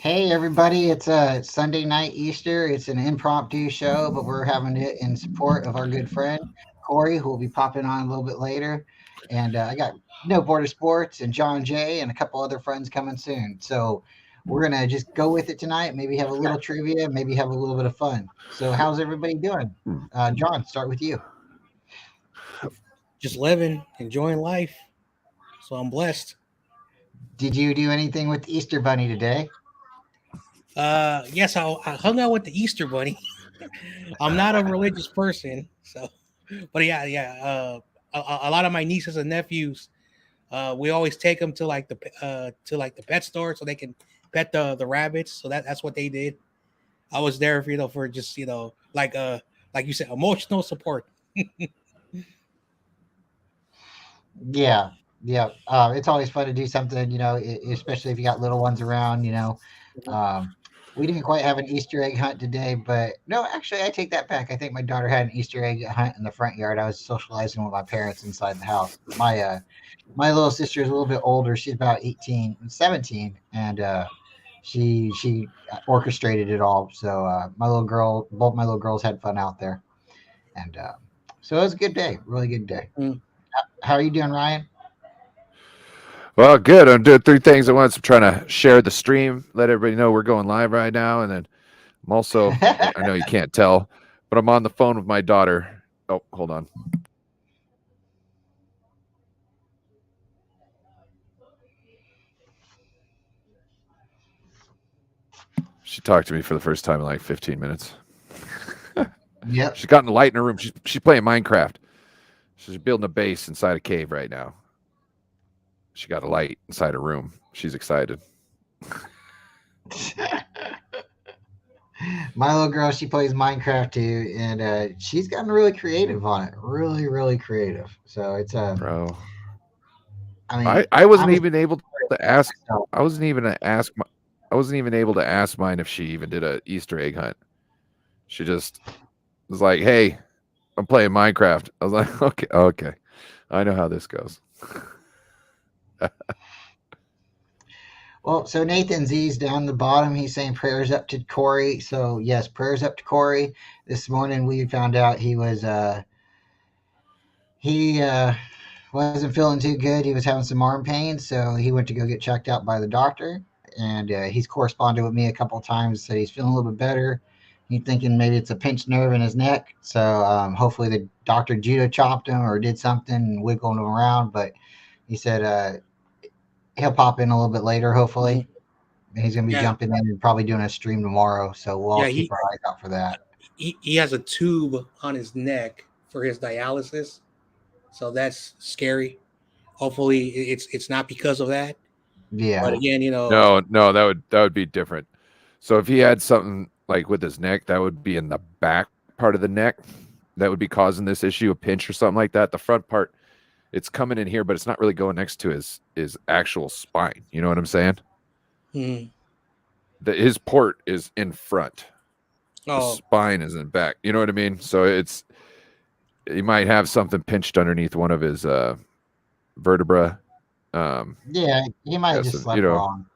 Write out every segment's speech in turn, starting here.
Hey everybody, it's a Sunday night Easter. It's an impromptu show, but we're having it in support of our good friend Korey, who will be popping on a little bit later. And I got No Border Sports and Jon Jay and a couple other friends coming soon. So we're gonna just go with it tonight. Maybe have a little trivia, maybe have a little bit of fun. So how's everybody doing? John, start with you. Just living, enjoying life. So I'm blessed. Did you do anything with the Easter Bunny today? Yes, I hung out with the Easter Bunny. I'm not a religious person, so, but yeah. A lot of my nieces and nephews, we always take them to like the pet store so they can pet the rabbits. So that's what they did. I was there for for just like you said, emotional support. Yeah, yeah. It's always fun to do something, especially if you got little ones around. Um, we didn't quite have an Easter egg hunt today, but no, actually, I take that back. I think my daughter had an Easter egg hunt in the front yard. I was socializing with my parents inside the house. My little sister is a little bit older. She's about 18, 17, and she orchestrated it all. So both my little girls had fun out there, and so it was a good day, really good day. Mm. How are you doing, Ryan? Well, good. I'm doing three things at once. I'm trying to share the stream, let everybody know we're going live right now, and then I'm also. I know you can't tell, but I'm on the phone with my daughter. Oh, hold on. She talked to me for the first time in like 15 minutes. Yep. She's gotten a light in her room. She's playing Minecraft. She's building a base inside a cave right now. She got a light inside her room. She's excited. My little girl, she plays Minecraft too, and she's gotten really creative on it. Really, really creative. So it's Bro, I I mean, I I wasn't was even able to ask. myself. I wasn't even to ask. I wasn't even able to ask mine if she even did a Easter egg hunt. She just was like, "Hey, I'm playing Minecraft." I was like, "Okay, okay, I know how this goes." Well, so Nathan Z's down the bottom. He's saying prayers up to Corey. So yes, prayers up to Corey. This morning we found out he wasn't feeling too good. He was having some arm pain, so he went to go get checked out by the doctor. And he's corresponded with me a couple of times. Said he's feeling a little bit better. He's thinking maybe it's a pinched nerve in his neck. So hopefully the doctor judo chopped him or did something and wiggled him around. But he said he'll pop in a little bit later, Mhm. hopefully. He's going to be Yeah, jumping in and probably doing a stream tomorrow. So we'll all yeah. keep our eyes out for that. He has a tube on his neck for his dialysis, so that's scary. Hopefully, it's not because of that. But Yeah. again, No, that would be different. So if he had something like with his neck, that would be in the back part of the neck. That would be causing this issue, a pinch or something like that. The front part, it's coming in here, but it's not really going next to his actual spine. You know what I'm saying? mm, His port is in front. The oh spine is in back. You know what I mean? So he might have something pinched underneath one of his vertebra. Yeah. He might have Yes, just and slept wrong.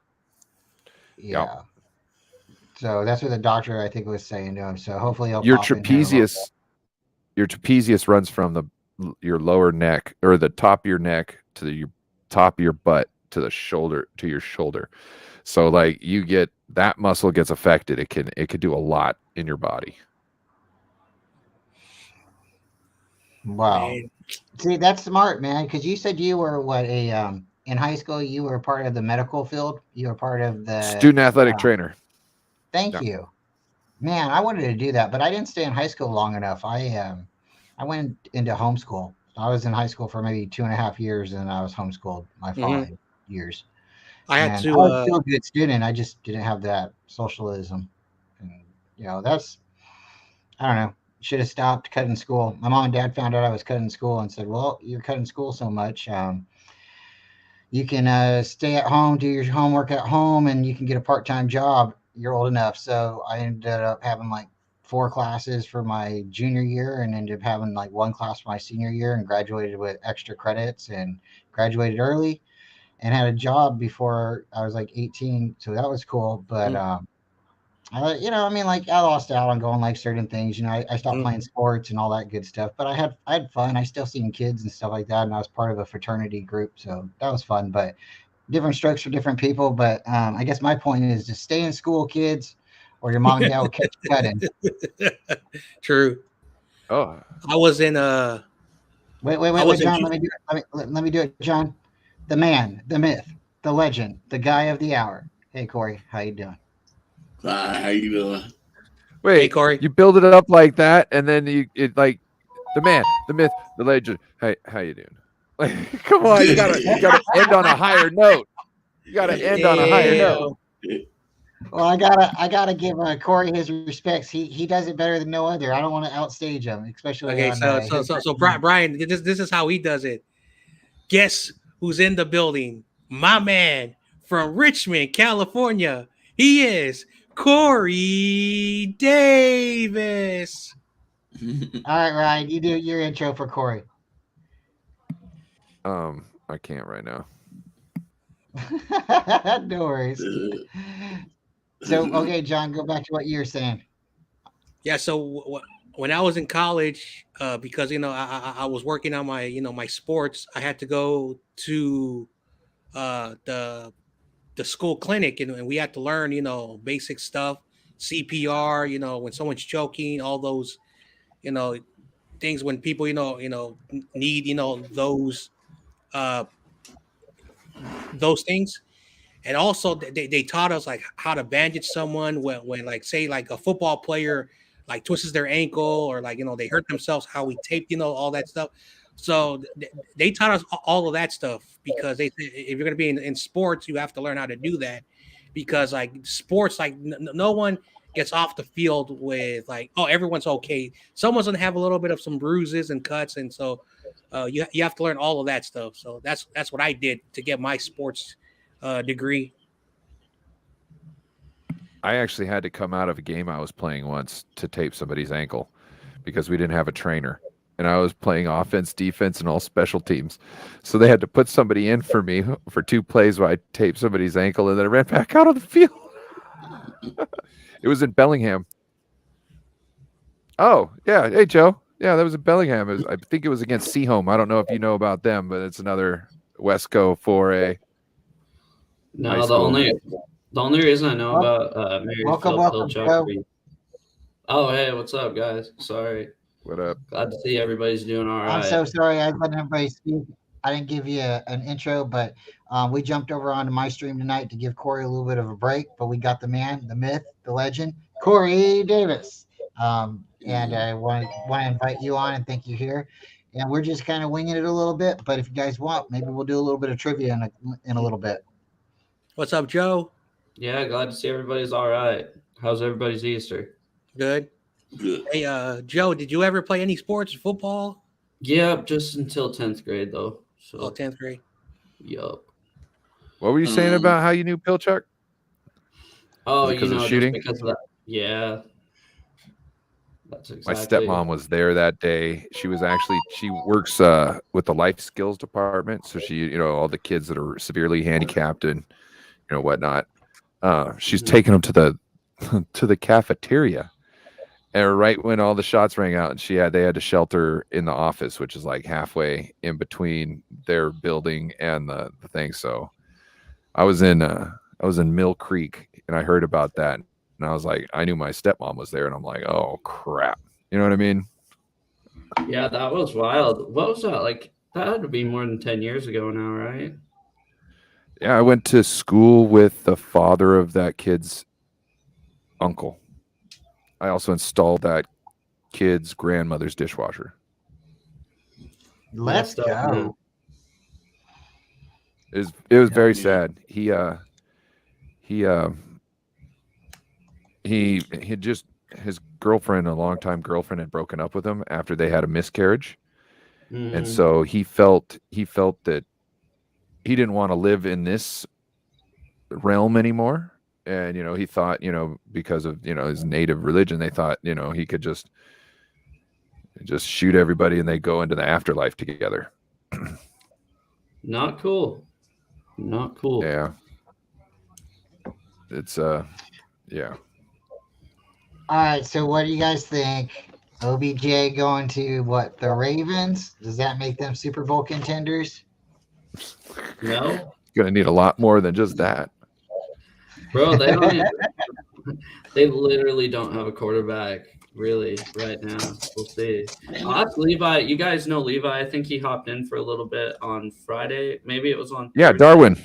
yeah, Yeah. So that's what the doctor, I think, was saying to him. So hopefully he'll your pop in here in a little bit. trapezius runs from your lower neck or the top of your neck to your top of your butt to the shoulder to your shoulder. So like you get that muscle gets affected, it could do a lot in your body. Wow. man, See, that's smart, man. Because you said you were what a in high school you were part of the medical field. You were part of the. Student athletic Uh, trainer. thank Yeah. you, man. I wanted to do that, but I didn't stay in high school long enough. I went into homeschool. I was in high school for maybe 2.5 years, and I was homeschooled my hmm 5 years. I had And I to. was still a good student. I just didn't have that socialism, and that's I don't know. Should have stopped cutting school. My mom and dad found out I was cutting school and said, "Well, you're cutting school so much. You can stay at home, do your homework at home, and you can get a part-time job. You're old enough." So I ended up having like 4 classes for my junior year, and ended up having like 1 class for my senior year, and graduated with extra credits and graduated early. and had a job before I was like 18, so that was cool. But I mean, like I lost out on going like certain things. I stopped playing sports and all that good stuff. But I had fun. I still seen kids and stuff like that, and I was part of a fraternity group, so that was fun. But different strokes for different people. But I guess my point is just stay in school, kids, or your mom and dad will catch you cutting. True. Oh, I was in Wait, John. Let me do it. Let me do it, John. The man, the myth, the legend, the guy of the hour. Hey, Korey, how you doing? How you doing? wait, Hey, Korey. you build it up like that, and then it like the man, the myth, the legend. Hey, how you doing? Like, come on, you gotta end on a higher note. You gotta end on a higher note. Well, I gotta give Korey his respects. He does it better than no other. I don't want to outstage him, especially Okay, on so Brian, this is how he does it. Guess who's in the building? My man from Richmond, California. He is Korey Davis. All right, Ryan, you do your intro for Korey. I can't right now. No worries. So, okay, John, go back to what you were saying. Yeah, so when I was in college, because I was working on my my sports, I had to go to the school clinic, and we had to learn basic stuff, CPR, when someone's choking, all those you know things when people need uh those things. And also they taught us like how to bandage someone when like say like a football player like twists their ankle, or like they hurt themselves, how we tape all that stuff. So they taught us all of that stuff, because they if you're going to be in sports, you have to learn how to do that, because like sports, like no one gets off the field with like, oh, everyone's okay. Someone's going to have a little bit of some bruises and cuts, and so you have to learn all of that stuff. So that's what I did to get my sports degree. I actually had to come out of a game I was playing once to tape somebody's ankle because we didn't have a trainer. And I was playing offense, defense, and all special teams. So they had to put somebody in for me for 2 plays where I taped somebody's ankle, and then I ran back out on the field. It was in Bellingham. Oh, yeah. Hey, Joe. Yeah, that was in Bellingham. I think it was against Seaholm. I don't know if you know about them, but it's another Westco 4A. No, the only reason I know about Mary Welcome, Phil Joe. Oh, hey, what's up, guys? Sorry. What up? Glad to see everybody's doing all right. I'm so sorry I let everybody speak. I didn't give you an intro, but we jumped over onto my stream tonight to give Korey a little bit of a break. But we got the man, the myth, the legend, Korey Davis. And I want to invite you on and thank you here. And we're just kind of winging it a little bit. But if you guys want, maybe we'll do a little bit of trivia in a little bit. What's up, Joe? Yeah, glad to see everybody's all right. How's everybody's Easter? Good. Good. Hey, Joe, did you ever play any sports, football? Yeah, just until 10th grade, though. So, 10th grade. Yup. What were you saying about how you knew Pilchuck? Oh, because of shooting? just because of that. Yeah. That's exactly. My stepmom was there that day. She works with the life skills department. So she, all the kids that are severely handicapped and, whatnot. She's taking them to the cafeteria. And right when all the shots rang out, and they had to shelter in the office, which is like halfway in between their building and the thing. So I was in Mill Creek, and I heard about that, and I was like, I knew my stepmom was there, and I'm like, oh crap, you know what I mean? Yeah, that was wild. What was that like? That had to be more than 10 years ago now, right? Yeah, I went to school with the father of that kid's uncle. I also installed that kid's grandmother's dishwasher. Let's go. It was very sad. He just, his girlfriend, a longtime girlfriend, had broken up with him after they had a miscarriage. And so he felt that he didn't want to live in this realm anymore. And, he thought, because of, his native religion, they thought, he could just shoot everybody and they go into the afterlife together. Not cool. Not cool. Yeah. It's yeah. All right, so what do you guys think? OBJ going to what, the Ravens? Does that make them Super Bowl contenders? No, Gonna need a lot more than just that. bro, they don't even, they literally don't have a quarterback really right now. We'll see. I'll ask Levi. You guys know Levi. I think he hopped in for a little bit on Friday. Maybe it was on Yeah, Thursday. Darwin.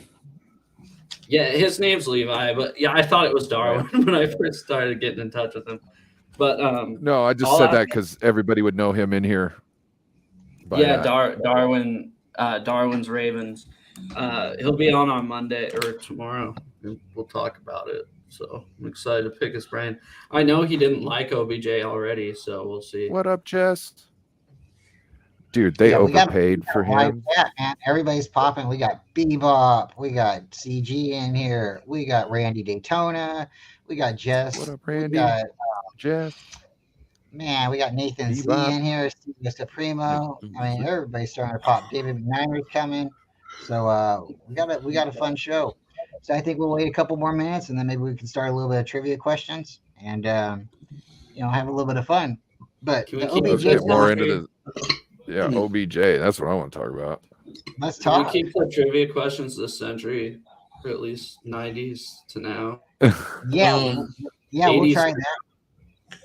Yeah, his name's Levi, but yeah, I thought it was Darwin when I first started getting in touch with him. But No, I just I'll said ask- that because everybody would know him in here. by yeah, that. Darwin, Darwin's Ravens. He'll be on Monday or tomorrow, and we'll talk about it. So I'm excited to pick his brain. I know he didn't like OBJ already, so we'll see. What up, Jess? Dude, they overpaid for him. Yeah, man. Everybody's popping. We got Bebop. We got CG in here. We got Randy Daytona. We got Jess. What up, Randy? We got, Jess. man, we got Nathan Z Bebop. in here. Steve Supremo. I mean, everybody's starting to pop. David McNiner's coming. So we got a fun show. So I think we'll wait a couple more minutes and then maybe we can start a little bit of trivia questions and have a little bit of fun. But Can we the keep Let's OBJ get more stuff, into the OBJ. That's what I want to talk about. let's Can we talk. keep the trivia questions this century, or at least 90s to now? Yeah, yeah, we'll 80s. try that.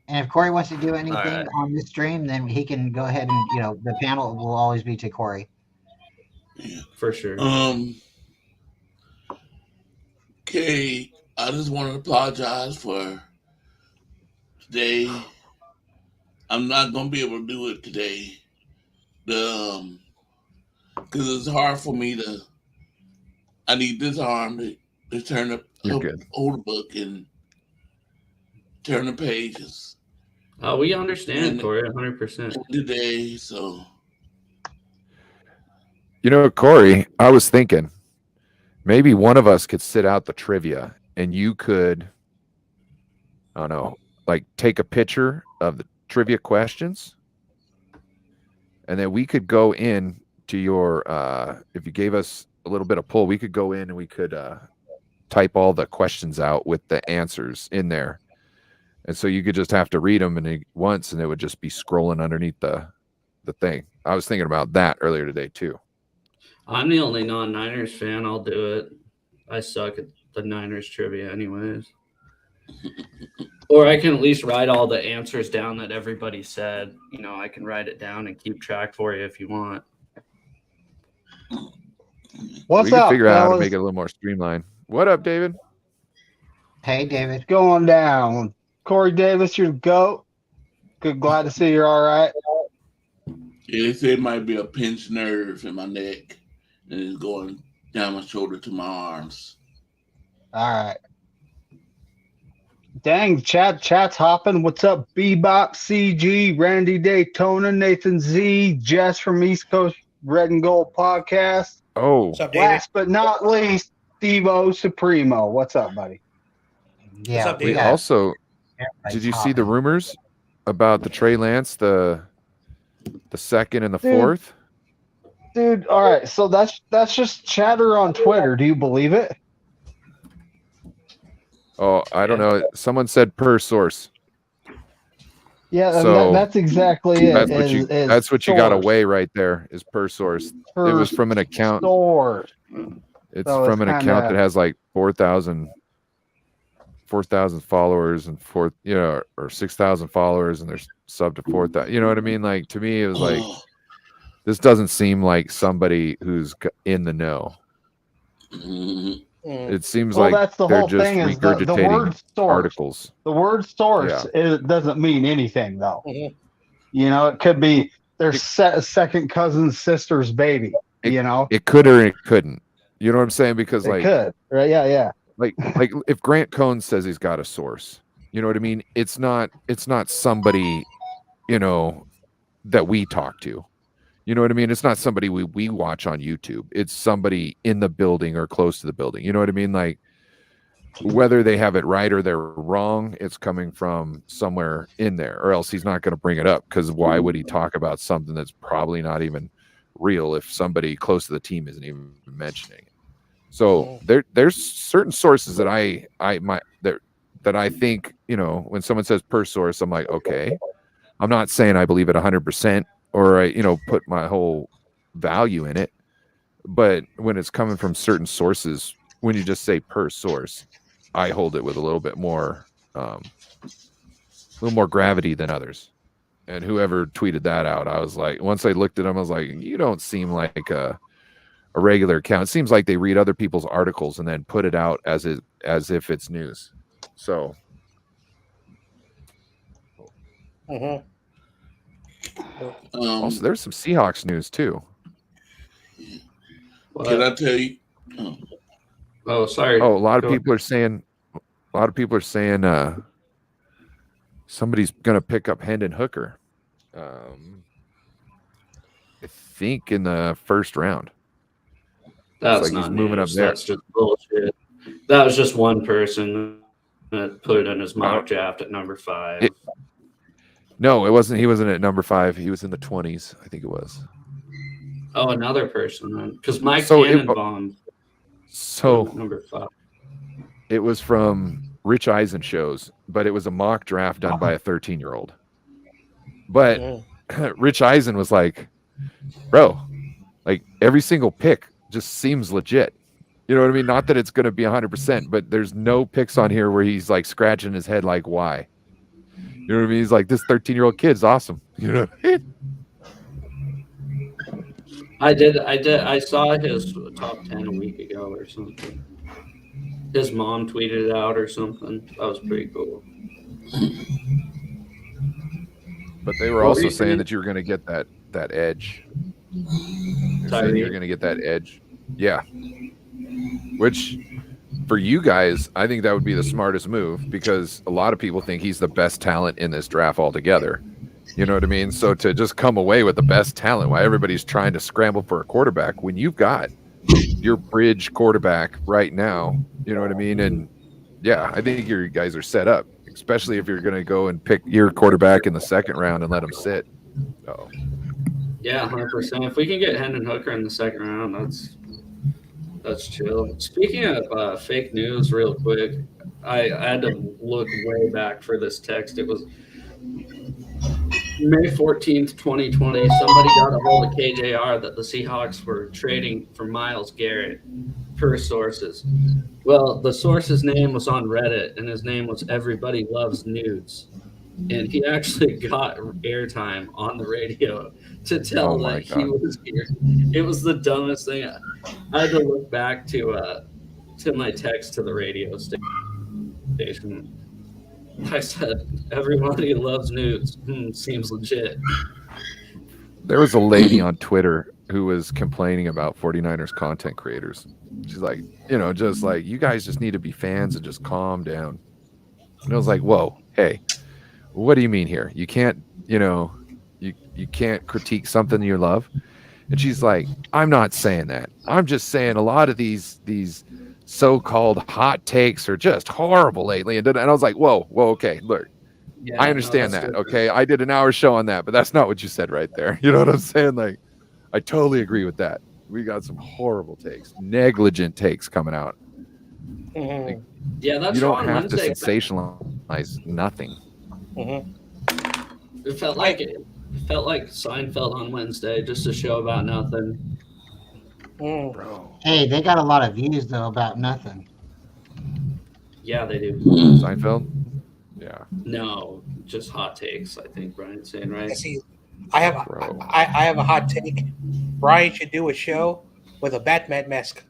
And if Korey wants to do anything right. on this stream, then he can go ahead and the panel will always be to Korey. For sure. Okay, I just want to apologize for today. I'm not gonna be able to do it today. Because it's hard for me to. I need this arm to turn up, You're good. hold the book and turn the pages We understand, And- Corey, 100%. today. So Corey, I was thinking maybe one of us could sit out the trivia and you could, I don't know, like take a picture of the trivia questions. And then we could go in to your, if you gave us a little bit of pull, we could go in and we could type all the questions out with the answers in there. And so you could just have to read them once and it would just be scrolling underneath the thing. I was thinking about that earlier today too. I'm the only non-Niners fan. I'll do it. I suck at the Niners trivia anyways. Or I can at least write all the answers down that everybody said. I can write it down and keep track for you if you want. What's we can up, figure out how to fellas? make it a little more streamlined. What up, David? Hey, David. Going down. Corey Davis, you're the GOAT. Good, glad to see you're all right. yeah, they say it might be a pinched nerve in my neck, and it's going down my shoulder to my arms. All right. Dang, chat's hopping. What's up, Bebop, CG, Randy Daytona, Nathan Z, Jess from East Coast Red and Gold Podcast. Oh, What's up, David? Last but not least, Steve-O Supremo. What's up, buddy? Yeah, up, we David? also everybody's did you see the hopping. rumors about the Trey Lance, the second and the Dude. fourth? Dude, all right. So that's just chatter on Twitter. Do you believe it? Oh, I don't know. Someone said per source. Yeah, and So, that's exactly it. That's what you got away right there is per source. It was from an account. Source. It's So from it's an account kinda- that has like 4,000 followers and or 6,000 followers and there's sub to 4,000. You know what I mean? Like to me, it was like this doesn't seem like somebody who's in the know. Mhm. It seems Well, like that's the they're whole just thing is the regurgitating word source. articles. The word source doesn't mean anything, though. Mhm. It could be their second cousin's sister's baby. It could or it couldn't. You know what I'm saying? Because It like could. Right? Yeah. like if Grant Cohn says he's got a source, you know what I mean? It's not somebody, that we talk to. You know what I mean? It's not somebody we watch on YouTube. It's somebody in the building or close to the building. You know what I mean? Like whether they have it right or they're wrong, it's coming from somewhere in there, or else he's not going to bring it up, because why would he talk about something that's probably not even real if somebody close to the team isn't even mentioning it? So there's certain sources that that I think, when someone says per source, I'm like, okay, I'm not saying I believe it 100% or I, put my whole value in it. But when it's coming from certain sources, when you just say per source, I hold it with a little more gravity than others. And whoever tweeted that out, I was like, once I looked at them, I was like, you don't seem like a regular account. It seems like they read other people's articles and then put it out as if it's news. So also there's some Seahawks news too. Can I tell you? Oh, sorry. Oh, a lot of people are saying somebody's gonna pick up Hendon Hooker. I think in the first round. That's like not he's moving news. up there. That's just bullshit. That was just one person that put it in his mock draft at number 5. No, it wasn't. He wasn't at number 5. He was in the 20s, I think it was. Oh, another person then, because Mike Tannenbaum. Number 5. It was from Rich Eisen shows, but it was a mock draft done by a 13-year-old. But Rich Eisen was like, bro, like every single pick just seems legit. You know what I mean? Not that it's going to be 100%, but there's no picks on here where he's like scratching his head like, why? You know what I mean? He's like, this 13-year-old kid's awesome. You know what I mean? I saw his top 10 a week ago or something. His mom tweeted it out or something. That was pretty cool. But they were also saying that you were going to get that edge. You're saying you're going to get that edge. Yeah. Which, for you guys, I think that would be the smartest move because a lot of people think he's the best talent in this draft altogether. You know what I mean? So to just come away with the best talent while everybody's trying to scramble for a quarterback, when you've got your bridge quarterback right now, you know what I mean? And yeah, I think you guys are set up, especially if you're going to go and pick your quarterback in the second round and let him sit. So. Yeah, 100%. If we can get Hendon Hooker in the second round, that's chill. Speaking of fake news, real quick, I had to look way back for this text. It was May 14th, 2020. Somebody got a hold of KJR that the Seahawks were trading for Myles Garrett per sources. Well, the source's name was on Reddit, and his name was Everybody Loves Nudes. And he actually got airtime on the radio to tell that he was here. It was the dumbest thing. I had to look back to my text to the radio station. I said, everybody loves nudes. Seems legit. There was a lady on Twitter who was complaining about 49ers content creators. She's like, just like, you guys just need to be fans and just calm down. And I was like, whoa, hey, what do you mean here? You can't, you can't critique something you love. And she's like, I'm not saying that. I'm just saying a lot of these so-called hot takes are just horrible lately. And I was like, whoa, okay, look, yeah, I understand that. Different. Okay, I did an hour show on that, but that's not what you said right there. You know what I'm saying? Like, I totally agree with that. We got some horrible takes, negligent takes coming out. Mm-hmm. Like, yeah, that's you don't have to sensationalize nothing. Mm-hmm. It felt like Seinfeld on Wednesday, just a show about nothing. Bro. Hey, they got a lot of views though about nothing. Yeah, they do. Seinfeld? Yeah. No, just hot takes. I think Bryant's saying, right? I have a hot take. Bryant should do a show with a Batman mask.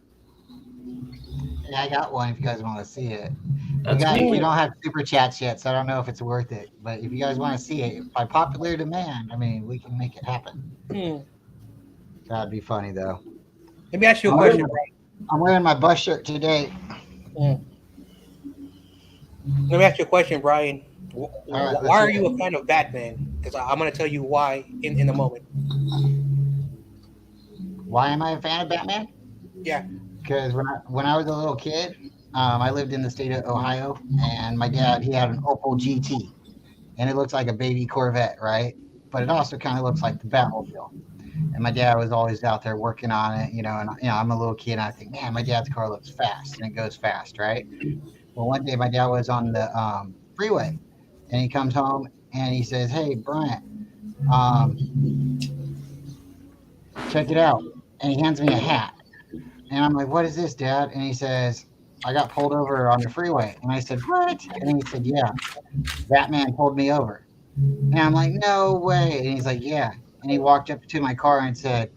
Yeah, I got one if you guys want to see it. We don't have super chats yet, so I don't know if it's worth it. But if you guys want to see it, by popular demand, I mean, we can make it happen. That'd be funny, though. Let me ask you a question. I'm wearing my bus shirt today. Let me ask you a question, Brian. Why are you a fan of Batman? Because I'm going to tell you why in a moment. Why am I a fan of Batman? Yeah. Because when I was a little kid, I lived in the state of Ohio, and my dad, he had an Opel GT, and it looks like a baby Corvette, right? But it also kind of looks like the Batmobile. And my dad was always out there working on it, and I'm a little kid, and I think, man, my dad's car looks fast, and it goes fast, right? Well, one day my dad was on the freeway, and he comes home and he says, "Hey, Bryant, um, check it out," and he hands me a hat, and I'm like, "What is this, Dad?" And he says, "I got pulled over on the freeway," and I said, "What?" And he said, "Yeah, Batman pulled me over." And I'm like, "No way!" And he's like, "Yeah." And he walked up to my car and said,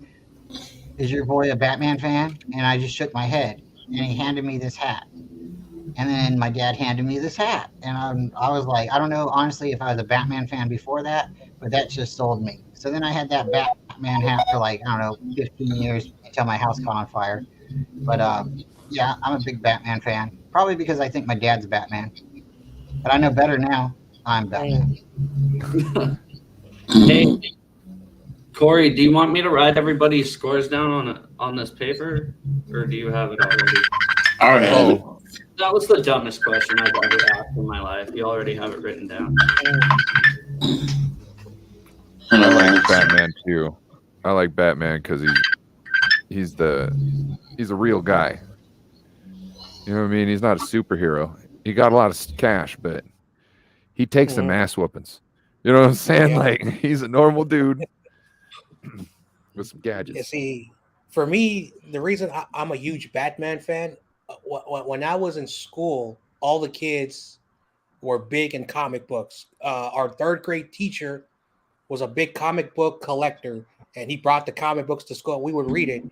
"Is your boy a Batman fan?" And I just shook my head, and he handed me this hat. And then my dad handed me this hat, and I was like, I don't know honestly if I was a Batman fan before that, but that just sold me. So then I had that Batman hat for like, I don't know, 15 years until my house caught on fire. But yeah, I'm a big Batman fan, probably because I think my dad's Batman. But I know better now. I'm Batman. Hey, Korey, do you want me to write everybody's scores down on this paper, or do you have it already? All right. Oh, That was the dumbest question I've ever asked in my life. You already have it written down. I like Batman too. I like Batman because he's a real guy. You know what I mean? He's not a superhero. He got a lot of cash, but he takes some ass whoopings. You know what I'm saying? Yeah. Like he's a normal dude with some You gadgets. see, for me, the reason I'm a huge Batman fan, when I was in school, all the kids were big in comic books. Our third grade teacher was a big comic book collector, and he brought the comic books to school. We would read it.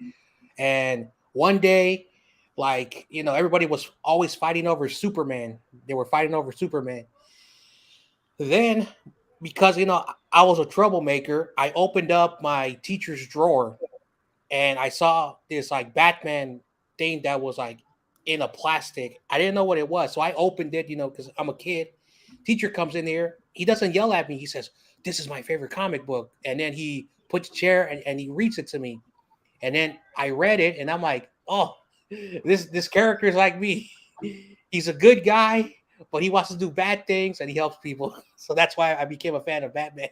And one day, everybody was always fighting over Superman. They were fighting over Superman. Then, because I was a troublemaker, I opened up my teacher's drawer and I saw this like Batman thing that was like in a plastic. I didn't know what it was, so I opened it. Because I'm a kid. Teacher comes in there. He doesn't yell at me. He says, "This is my favorite comic book," and then he puts a chair and he reads it to me. And then I read it, and I'm like, "Oh, this character is like me. He's a good guy, but he wants to do bad things, and he helps people." So that's why I became a fan of Batman.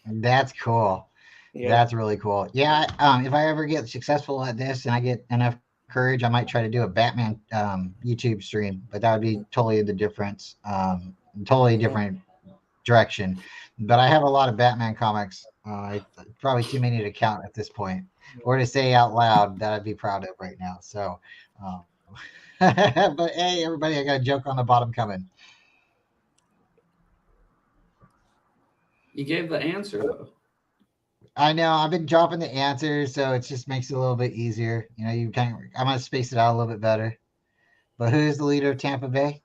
That's cool. Yeah. That's really cool. Yeah, if I ever get successful at this and I get enough courage, I might try to do a Batman YouTube stream, but that would be totally the difference, totally different direction. But I have a lot of Batman comics. Probably too many to count at this point, or to say out loud that I'd be proud of right now. So, um, but hey, everybody, I got a joke on the bottom coming. You gave the answer though. I know I've been dropping the answers, so it just makes it a little bit easier. I'm gonna space it out a little bit better. But who is the leader of Tampa Bay?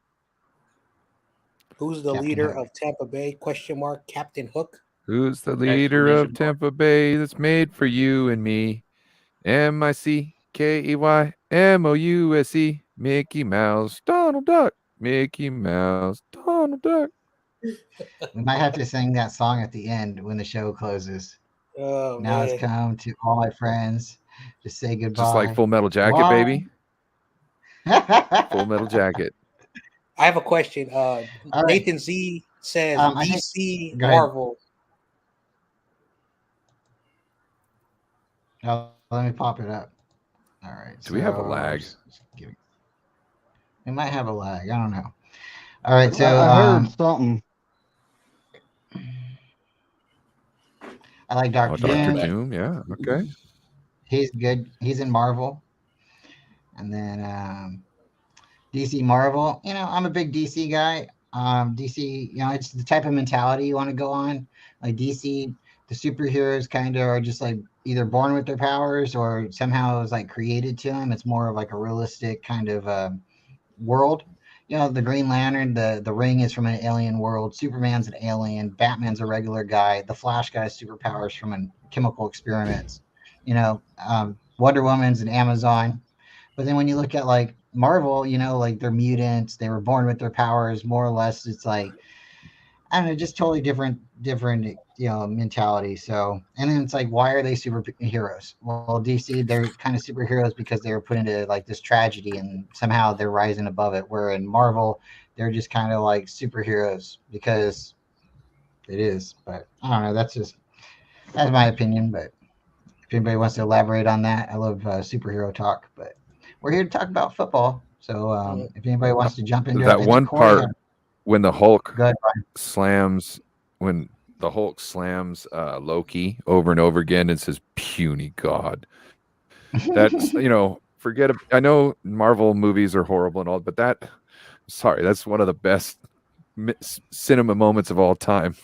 Who's the Captain leader Hook. of Tampa Bay? Question mark. Captain Hook. Who's the leader Exclamation of mark. Tampa Bay that's made for you and me? MICKEYMOUSE. Mickey Mouse, Donald Duck. Mickey Mouse, Donald Duck. We might have to sing that song at the end when the show closes. Oh Now it's man. come to all my friends. Just say goodbye. Just like Full Metal Jacket, Bye. baby. Full Metal Jacket. I have a question. All right. Nathan Z says I think- DC go ahead. Marvel. Let me pop it up. All right. Do we have a lag? We might have a lag. I don't know. All right. So I heard something. I like Oh, Doctor Dr. Doom. Doom. Yeah. Okay. He's good. He's in Marvel. And then DC Marvel. I'm a big DC guy. DC, it's the type of mentality you want to go on. Like DC, the superheroes kind of are just like either born with their powers or somehow it was like created to them. It's more of like a realistic kind of world. The Green Lantern, the ring is from an alien world. Superman's an alien. Batman's a regular guy. The Flash guy's superpowers from chemical experiments. Wonder Woman's an Amazon. But then when you look at like Marvel, like they're mutants, they were born with their powers, more or less. It's like, I don't know, just totally different, mentality. So, and then it's like, why are they superheroes? Well, DC, they're kind of superheroes because they were put into like this tragedy and somehow they're rising above it. Where in Marvel, they're just kind of like superheroes because it is. But I don't know, that's just That's my opinion, but if anybody wants to elaborate on that, I love superhero talk, but we're here to talk about football. So if anybody wants to jump into it, That I think one Korey part had when the Hulk good. slams Loki over and over again and says puny god. That's forget it. I know Marvel movies are horrible and all, but that's one of the best cinema moments of all time.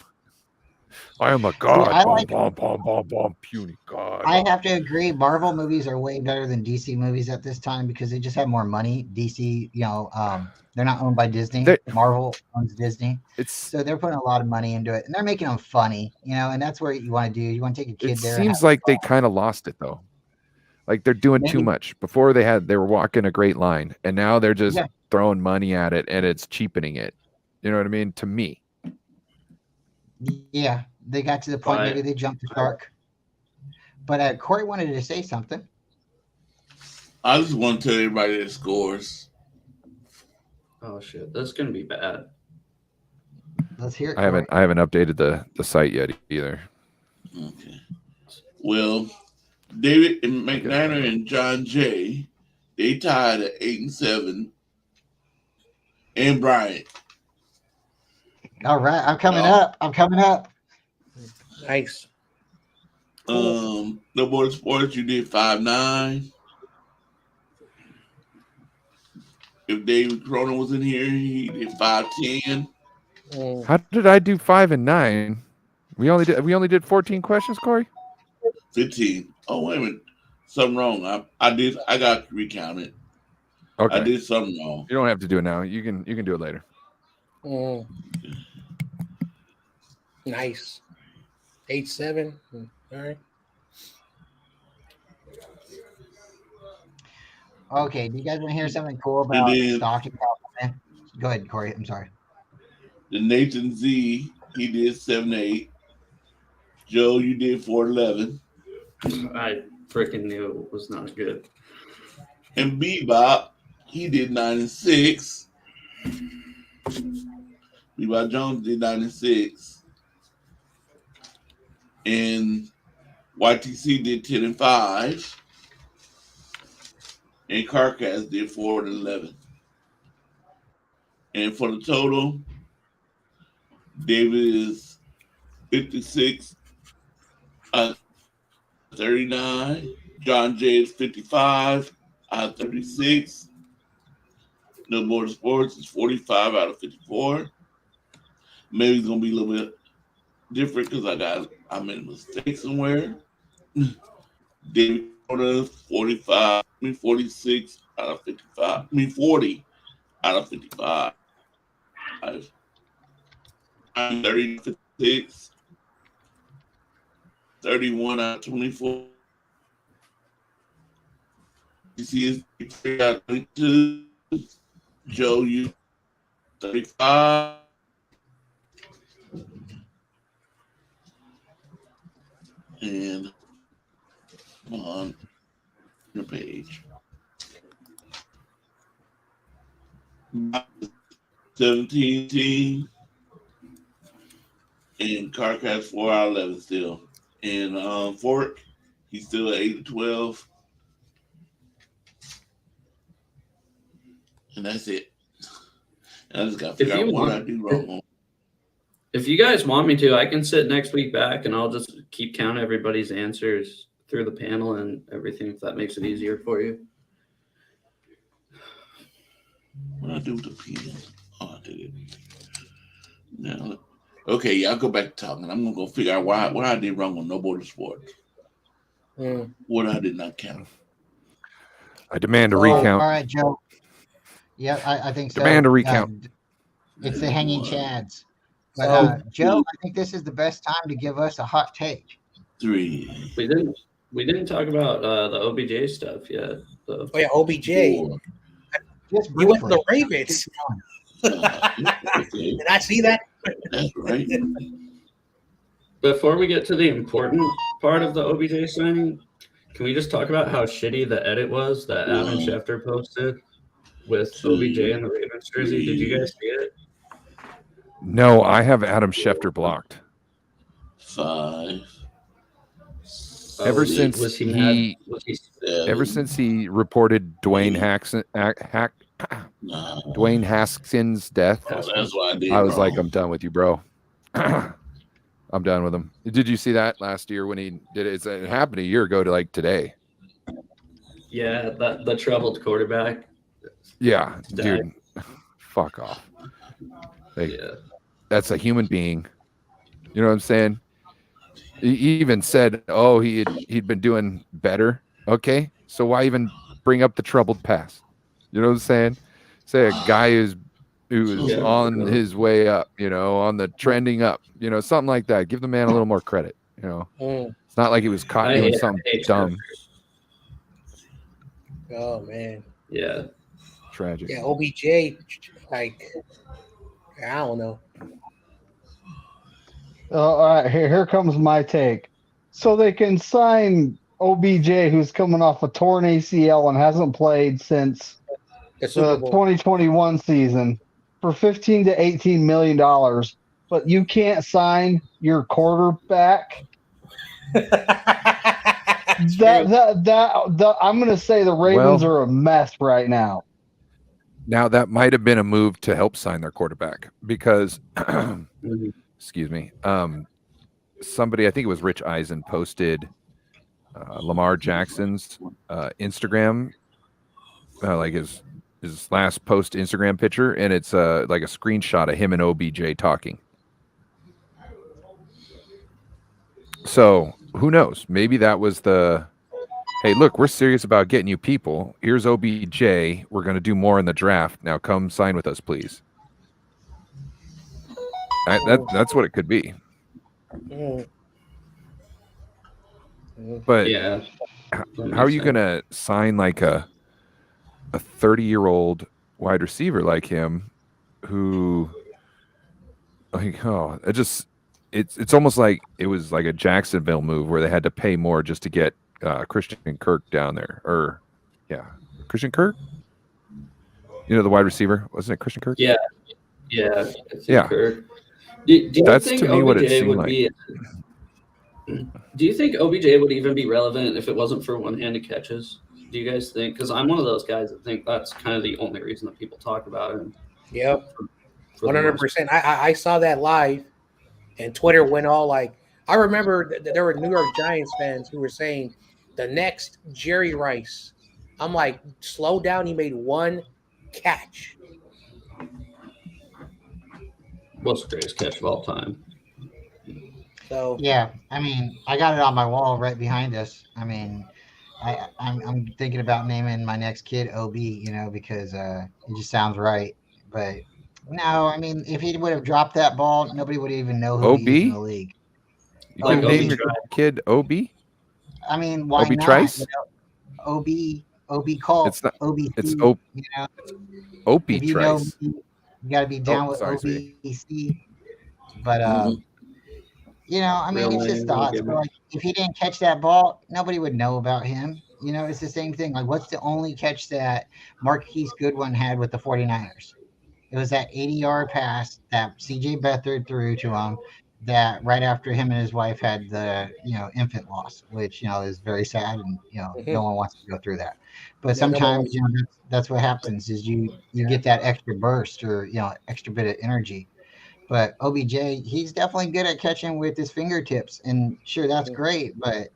I am a god. I Bomb, like. bomb, bomb, bomb, bomb, puny god. I have to agree. Marvel movies are way better than DC movies at this time because they just have more money. DC, they're not owned by Disney. Marvel owns Disney, so they're putting a lot of money into it, and they're making them funny. And that's what you want to do. You want to take a kid It there. seems like they kind of lost it though. Like they're doing too much. Before they were walking a great line, and now they're just throwing money at it, and it's cheapening it. You know what I mean? To me. Yeah, they got to the point. Maybe they jumped the shark. But Korey wanted to say something. I just want to tell everybody the scores. Oh shit, that's gonna be bad. Let's hear it. I haven't updated the site yet either. Okay. Well, David and McNiner and Jon Jay, they tied at 8-7. And Bryant. All right, I'm coming up. Nice. No More Sports, you did 5-9. If David Corona was in here, he did 5-10. How did I do 5 and 9? We only did 14 questions, Korey? 15. Oh, wait a minute. Something wrong. I got to recount it. Okay. I did something wrong. You don't have to do it now. You can do it later. Nice. 8-7. All right. Okay. Do you guys want to hear something cool about stock and profit? Go ahead, Korey. I'm sorry. The Nathan Z, he did 7-8. Joe, you did 4-11. I freaking knew it was not good. And Bebop, he did 9-6. Bebop Jones did 9-6. And YTC did 10-5. And Carcass did 4-11. And for the total, David is 56 out of 39. Jon Jay is 55 out of 36. No More Sports is 45 out of 54. Maybe it's gonna be a little bit different because I made a mistake somewhere. David Corona 46 out of 55. 40 out of 55. I'm 36. 31 out of 24. You see his 3 out of 22. Joe, you 35. And on your page. 17 team. And Carcass 4 out of 11 still. And Fork, he's still at 8-12. And that's it. I just got to figure out what I do wrong. If you guys want me to, I can sit next week back and I'll just keep counting everybody's answers through the panel and everything, if that makes it easier for you. What do I do with the pen? Oh, I did it. Now, okay, yeah, I'll go back to talking. I'm going to go figure out what I did wrong on No Border Sports. What I did not count. I demand a recount. All right, Joe. Yeah, I think so. Demand a recount. It's the hanging chads. But Joe, I think this is the best time to give us a hot take. 3. We didn't talk about the OBJ stuff yet. So. Oh yeah, OBJ. 4. You went to the Ravens. Did I see that? That's right. Before we get to the important part of the OBJ signing, can we just talk about how shitty the edit was that Adam Schefter posted with OBJ and the Ravens jersey? Did you guys see it? No, I have Adam Schefter blocked. 5. Ever Was since he he, mad? Was he? ever since he reported Dwayne Nah. Dwayne Haskins' death, Oh, that's what I did I was wrong. like, I'm done with you, bro. I'm done with him. Did you see that last year when he did it? It happened a year ago to like today. Yeah, the troubled quarterback. Yeah, Died. dude, fuck off. Like, Yeah. that's a human being. You know what I'm saying? He even said, "Oh, he'd been doing better." Okay, so why even bring up the troubled past? You know what I'm saying? Say a guy who's Yeah. on his way up, on the trending up, something like that. Give the man a little more credit. It's not like he was caught doing something dumb. Oh man. Yeah. Tragic. Yeah, OBJ, like I don't know. All right, here comes my take. So they can sign OBJ, who's coming off a torn ACL and hasn't played since The Super the Bowl. 2021 season, for $15 to $18 million, but you can't sign your quarterback. I'm going to say the Ravens are a mess right now. Now that might have been a move to help sign their quarterback because, excuse me, somebody, I think it was Rich Eisen, posted Lamar Jackson's Instagram, like his last post Instagram picture, and it's like a screenshot of him and OBJ talking. So who knows? Maybe that was the, hey, look, we're serious about getting you people. Here's OBJ. We're going to do more in the draft. Now come sign with us, please. That's what it could be. But yeah, how are you going to sign like a 30-year-old wide receiver like him who, like, it's almost like it was like a Jacksonville move where they had to pay more just to get Christian Kirk down there, or Christian Kirk, the wide receiver, wasn't it Christian Kirk? Yeah. Kirk. Do you That's think to me OBJ what it seemed would like. Do you think OBJ would even be relevant if it wasn't for one-handed catches? Do you guys think? Because I'm one of those guys that think that's kind of the only reason that people talk about him. Yep, 100%. I saw that live, and Twitter went all like. I remember there were New York Giants fans who were saying the next Jerry Rice. I'm like, slow down. He made one catch. What's the greatest catch of all time? So yeah, I mean, I got it on my wall right behind us. I mean, I'm thinking about naming my next kid OB, because it just sounds right. But no, I mean, if he would have dropped that ball, nobody would even know who he is in the league. You can name your kid OB? I mean, why OB not? Trice? OB Culp, It's not. OBC. It's OB if you Trice. know me, you got to be down with OBC. But I mean, it's just thoughts. So, like, if he didn't catch that ball, nobody would know about him. It's the same thing. Like, what's the only catch that Marquise Goodwin had with the 49ers? It was that 80-yard pass that CJ Beathard threw to him, that right after him and his wife had the infant loss, which is very sad, and no one wants to go through that. But sometimes that's what happens is you get that extra burst or extra bit of energy. But OBJ, he's definitely good at catching with his fingertips, and sure, that's great. But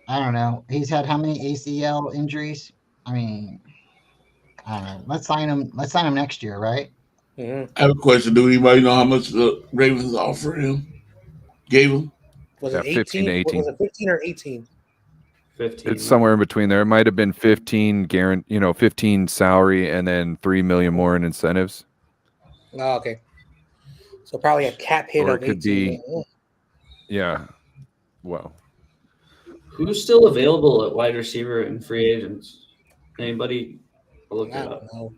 I don't know. He's had how many ACL injuries? I mean, I don't know. Let's sign him. Let's sign him next year, right? I have a question. Do anybody know how much the Ravens offered him? Gave him? Was it 18? 18. Was it 15 or 18? 15. It's somewhere in between there. It might have been 15 15 salary and then $3 million more in incentives. Oh, okay. So probably a cap hit Or of it could 18. Yeah. Well. Who's still available at wide receiver and free agents? Anybody? I'll look it up. Know.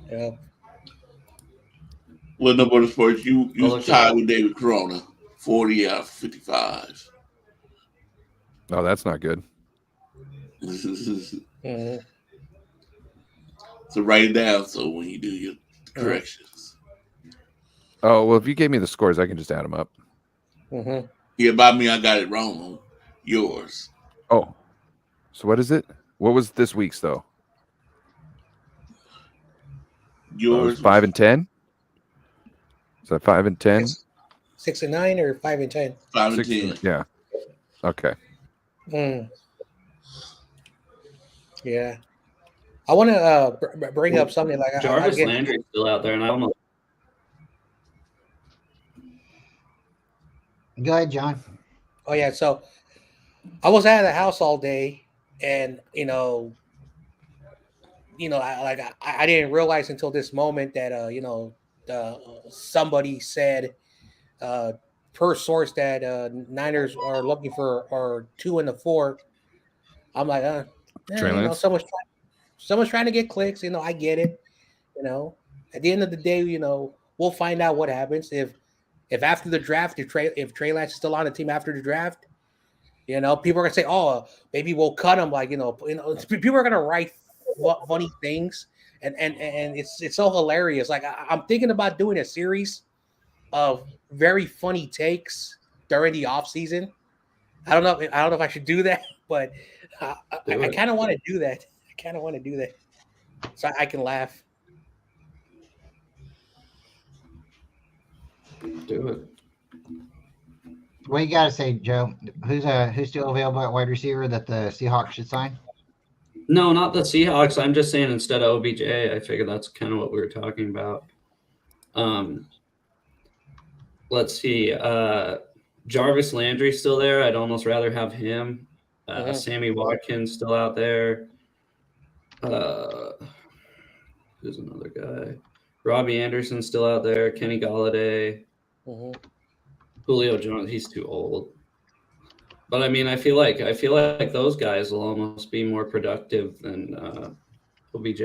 Yeah. Well, no more sports. You tied with David Corona, 40 out of 55. Oh, that's not good. So write it down so when you do your corrections. Oh, well, if you gave me the scores, I can just add them up. Yeah, by me, I got it wrong. Yours. Oh, so what is it? What was this week's though? It was Yours. 5 and 10. Is that 5 and 10? 6 and 9 or 5 and 10? 5 and 6 10. Yeah. Okay. Yeah. I want to bring up something like Jarvis Landry's still out there, and I almost. Go ahead, John. Oh yeah, so I was out of the house all day, and I didn't realize until this moment that somebody said per source that Niners are looking for 2 and 4. I'm like, Trey Lance? someone's trying to get clicks. I get it. At the end of the day, we'll find out what happens if after the draft, if Trey Lance is still on the team after the draft. People are gonna say, "Oh, maybe we'll cut him." People are gonna write funny things, and it's so hilarious. Like I'm thinking about doing a series of very funny takes during the off season. I don't know if I should do that, but I kind of want to do that. So I can laugh. Do it. What you got to say, Joe? Who's still available at wide receiver that the Seahawks should sign? No, not the Seahawks. I'm just saying instead of OBJ, I figure that's kind of what we were talking about. Let's see. Jarvis Landry's still there. I'd almost rather have him. Sammy Watkins still out there. Who's another guy? Robbie Anderson's still out there. Kenny Golladay. Julio Jones. He's too old. But I mean, I feel like those guys will almost be more productive than OBJ.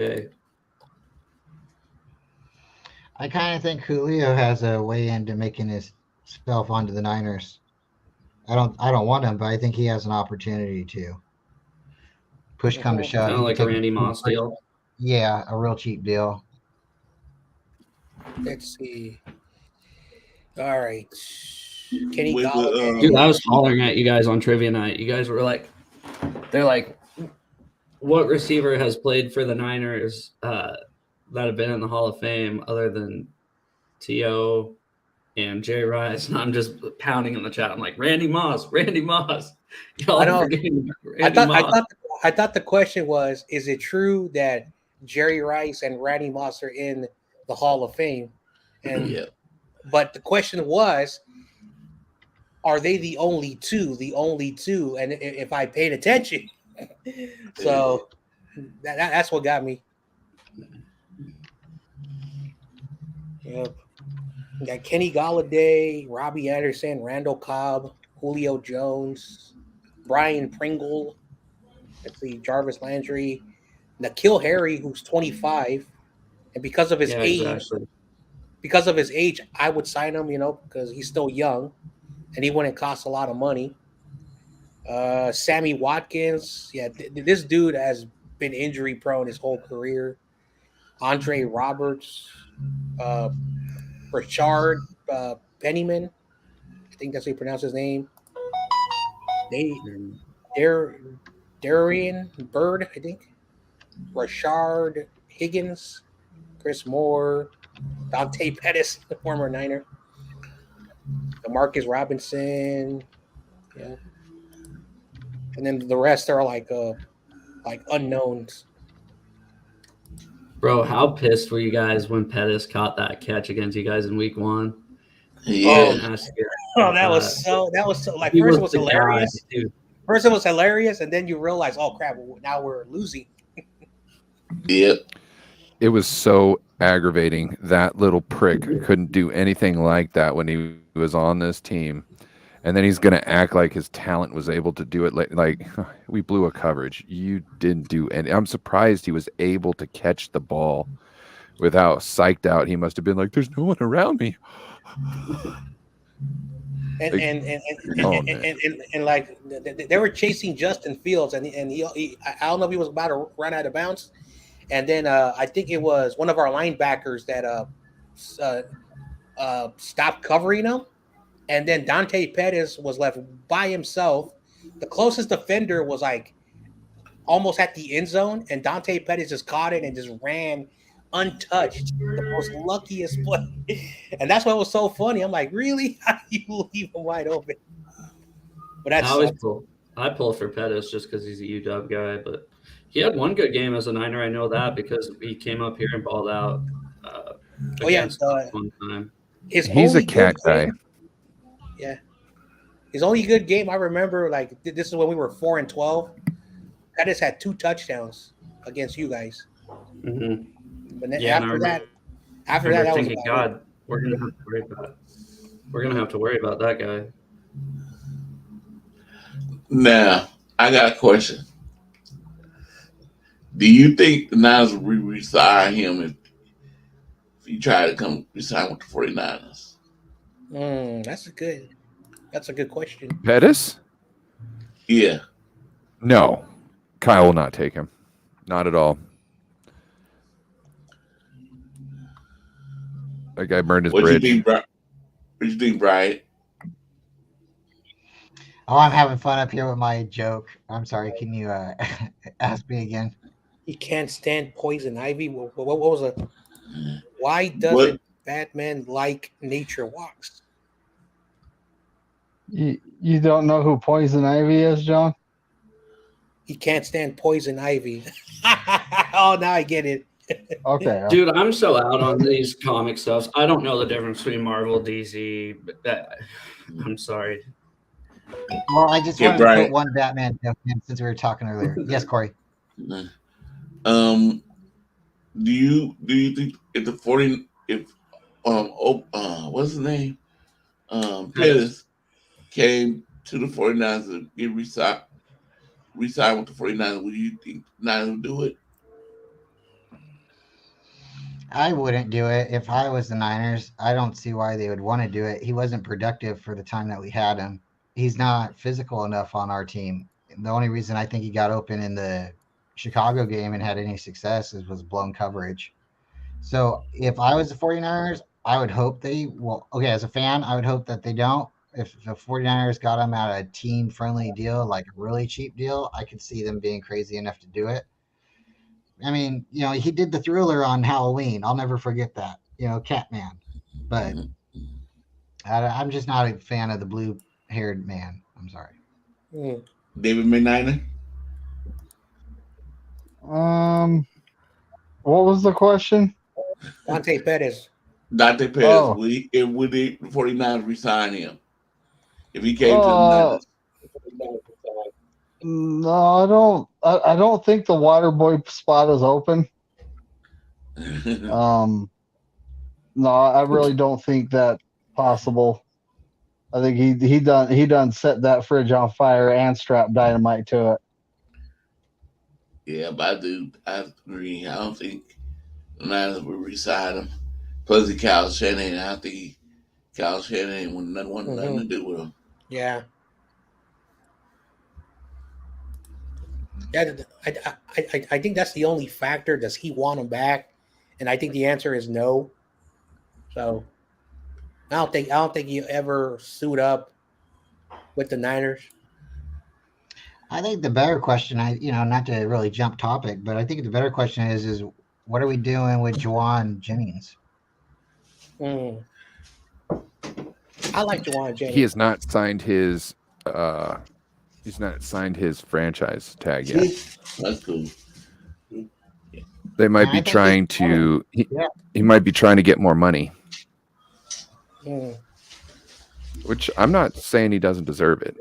I kind of think Julio has a way into making himself onto the Niners. I don't want him, but I think he has an opportunity to. Push come to shove. Kind of like a Randy Moss deal. Yeah, a real cheap deal. Let's see. All right. Kenny Golladay. Dude, I was hollering at you guys on trivia night. You guys were like, they're like, what receiver has played for the Niners that have been in the Hall of Fame other than T.O. and Jay Rice? And I'm just pounding in the chat. I'm like, Randy Moss. Y'all I know. forgetting Randy Moss. I thought the question was, is it true that Jerry Rice and Randy Moss are in the Hall of Fame? And Yeah. But the question was, are they the only two? And if I paid attention, so that's what got me. Yep. We got Kenny Golladay, Robbie Anderson, Randall Cobb, Julio Jones, Brian Pringle. Let's see, Jarvis Landry, N'Keal Harry, who's 25, and because of his age, I would sign him. Because he's still young. And he wouldn't cost a lot of money. Sammy Watkins. Yeah, this dude has been injury prone his whole career. Andre Roberts. Richard Pennyman. I think that's how you pronounce his name. Darian Bird, I think. Rashard Higgins. Chris Moore. Dante Pettis, the former Niner. Marcus Robinson, yeah, and then the rest are like unknowns. Bro, how pissed were you guys when Pettis caught that catch against you guys in week 1? Yeah. That was so like first it was hilarious. First it was hilarious, and then you realize, oh crap, now we're losing. Yep. It was so aggravating. That little prick couldn't do anything like that when he was on this team. And then he's going to act like his talent was able to do it. Like we blew a coverage. You didn't do any. I'm surprised he was able to catch the ball without psyched out. He must have been like, there's no one around me. And like they were chasing Justin Fields, and he I don't know if he was about to run out of bounds. And then I think it was one of our linebackers that stopped covering him. And then Dante Pettis was left by himself. the closest defender was like almost at the end zone, and Dante Pettis just caught it and just ran untouched. The most luckiest play. And that's what was so funny. I'm like, really? How do you leave him wide open? But I that's always pull for Pettis just because he's a UW guy, but he had one good game as a Niner. I know that because he came up here and balled out. Against us one time. He's a cat guy. Yeah, his only good game I remember, like this is when we were 4-12. Pettis had 2 touchdowns against you guys. Mm-hmm. But then after that, that was God, we're gonna have to worry about. We're gonna have to worry about that guy. Now, I got a question. Do you think the Niners will resign him if he tried to come resign with the 49ers? That's a good question. Pettis? Yeah. No. Kyle will not take him. Not at all. That guy burned his bridge. What you think, Bryant? Oh, I'm having fun up here with my joke. I'm sorry. Can you ask me again? He can't stand poison ivy. What was it? Why doesn't Batman like nature walks? You don't know who Poison Ivy is, John? He can't stand poison ivy. Oh, now I get it. Okay. Dude, I'm so out on these comic stuff. I don't know the difference between Marvel, DC. I'm sorry. Well, I just wanted to put one Batman joke in since we were talking earlier. Yes, Korey. Do you think if the 40 what's his name? Pettis came to the 49ers and get re-signed with the 49ers, would you think the Niners would do it? I wouldn't do it if I was the Niners. I don't see why they would want to do it. He wasn't productive for the time that we had him. He's not physical enough on our team. The only reason I think he got open in the Chicago game and had any success was blown coverage. So if I was the 49ers, I would hope as a fan, I would hope that they don't. If the 49ers got him at a team-friendly deal, like a really cheap deal, I could see them being crazy enough to do it. I mean, he did the Thriller on Halloween. I'll never forget that. Catman. But I'm just not a fan of the blue-haired man. I'm sorry. David McNiner? What was the question? Dante Pettis. Dante Pettis. Oh. Would the 49ers resign him? If he came to the Niners? No, I don't think the water boy spot is open. No, I really don't think that's possible. I think he done set that fridge on fire and strapped dynamite to it. Yeah, but I agree. I don't think the Niners would resign him. Plus the Kyle Shanahan, I think Kyle Shanahan would want nothing to do with him. Yeah. Yeah, I think that's the only factor. Does he want him back? And I think the answer is no. So I don't think he'll ever suit up with the Niners. I think the better question, not to really jump topic, but I think the better question is what are we doing with Juwan Jennings? I like Juwan Jennings. He has not signed his franchise tag yet. That's cool. They might be trying to. He might be trying to get more money. Which I'm not saying he doesn't deserve it.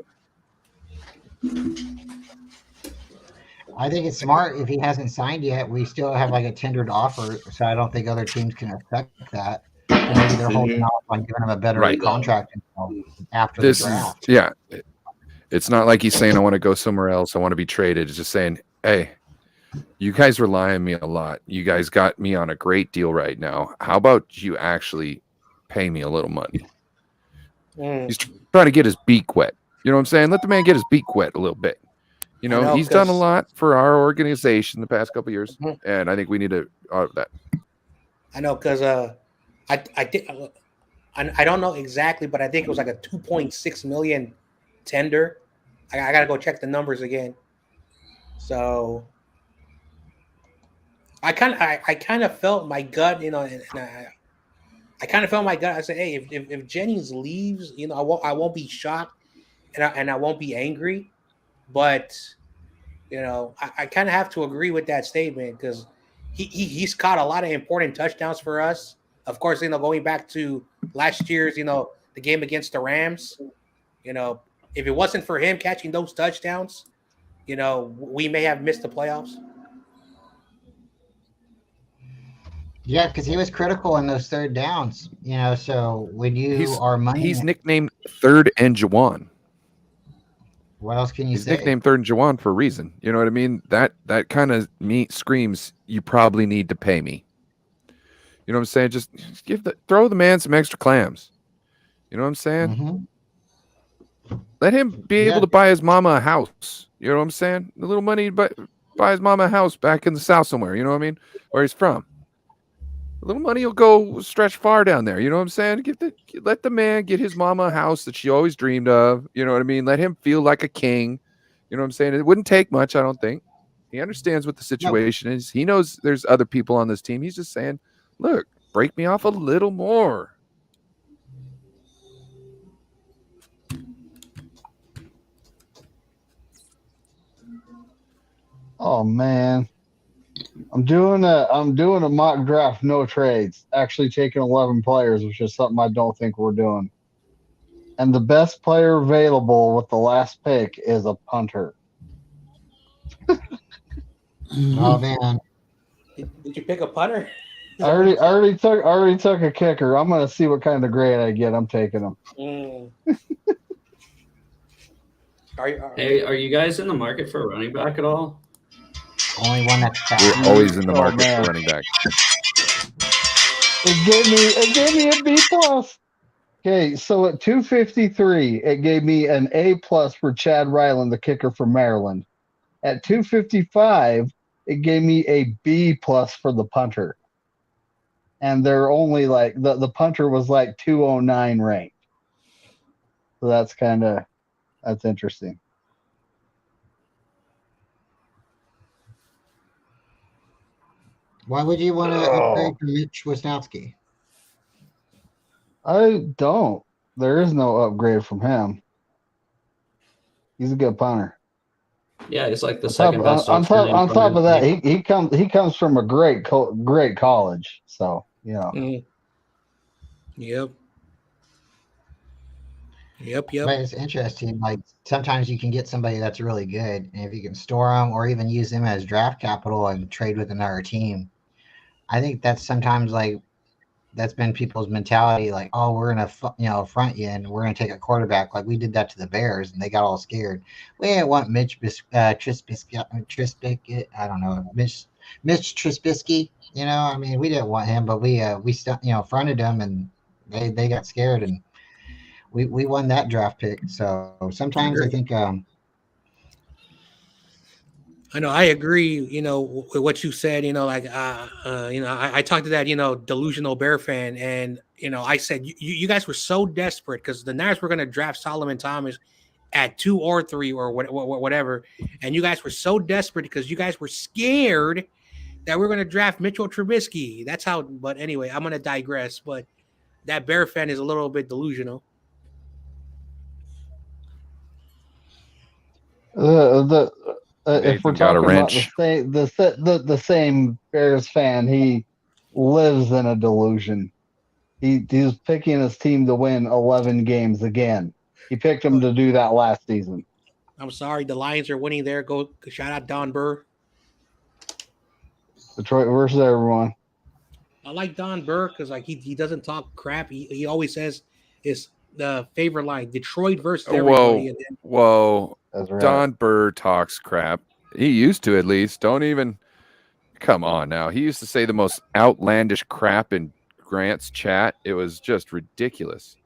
I think it's smart if he hasn't signed yet. We still have like a tendered offer, so I don't think other teams can affect that. So maybe they're holding off on giving him a better contract after the draft. It's not like he's saying I want to go somewhere else. I want to be traded. It's just saying, hey, you guys rely on me a lot. You guys got me on a great deal right now. How about you actually pay me a little money? He's trying to get his beak wet. You know what I'm saying? Let the man get his beak wet a little bit. He's done a lot for our organization the past couple of years, and I think we need to that. I know because I think I don't know exactly, but I think it was like a $2.6 million tender. I gotta go check the numbers again. So I kind of felt my gut, and I kind of felt my gut. I said, hey, if Jennings leaves, I won't be shocked, and I won't be angry, but I kind of have to agree with that statement because he's caught a lot of important touchdowns for us. Of course, going back to last year's, the game against the Rams, if it wasn't for him catching those touchdowns, we may have missed the playoffs. Yeah, because he was critical in those third downs. So when you He's are money, he's nicknamed Third and Jawan. what else can you He's say? nicknamed Third and Jawan for a reason. You know what I mean? That kind of screams you probably need to pay me. You know what I'm saying? Just throw the man some extra clams. You know what I'm saying? Mm-hmm. Let him be able to buy his mama a house. You know what I'm saying? A little money to buy his mama a house back in the South somewhere. You know what I mean? Where he's from. A little money will go stretch far down there. You know what I'm saying? Let the man get his mama a house that she always dreamed of. You know what I mean? Let him feel like a king. You know what I'm saying? It wouldn't take much, I don't think. He understands what the situation is. He knows there's other people on this team. He's just saying, look, break me off a little more. Oh man. I'm doing a mock draft, no trades. Actually taking 11 players, which is something I don't think we're doing. And the best player available with the last pick is a punter. Oh man, Did you pick a punter? I already took a kicker. I'm gonna see what kind of grade I get. I'm taking him. Mm. Hey, are you guys in the market for a running back at all? only one that's We're fast. always in the Oh, market man. for running back. It gave me a B plus. Okay, so at 253, it gave me an A plus for Chad Ryland, the kicker from Maryland. At 255, it gave me a B plus for the punter. And they're only like the punter was like 209 ranked. So that's interesting. Why would you want to upgrade from Mitch Wisnowski? I don't. There is no upgrade from him. He's a good punter. Yeah, he's like the On second best. top of that, he comes from a great college. So Mm. Yep. But it's interesting. Like sometimes you can get somebody that's really good, and if you can store them or even use them as draft capital and trade with another team, I think that's sometimes like that's been people's mentality. Like, oh, we're gonna front you and we're gonna take a quarterback. Like we did that to the Bears, and they got all scared. We didn't want Trubisky. I don't know, Mitch Trubisky. I mean, we didn't want him, but we still fronted him, and they got scared and. We won that draft pick. So sometimes I think I know I agree, with what you said, I talked to that, delusional Bear fan, and I said you guys were so desperate because the Niners were going to draft Solomon Thomas at 2 or 3 or whatever, and you guys were so desperate because you guys were scared that we're going to draft Mitchell Trubisky. That's how. But anyway, I'm going to digress. But that Bear fan is a little bit delusional. If we're Nathan got a talking about wrench. the same Bears fan, he lives in a delusion. He's picking his team to win 11 games again. He picked them to do that last season. I'm sorry, the Lions are winning there. Go shout out Don Burr. Detroit versus everyone. I like Don Burr because he doesn't talk crap. He always says his the favorite line: Detroit versus everybody. Whoa. That's right. Don Burr talks crap. He used to, at least. Don't even. Come on now. He used to say the most outlandish crap in Grant's chat. It was just ridiculous.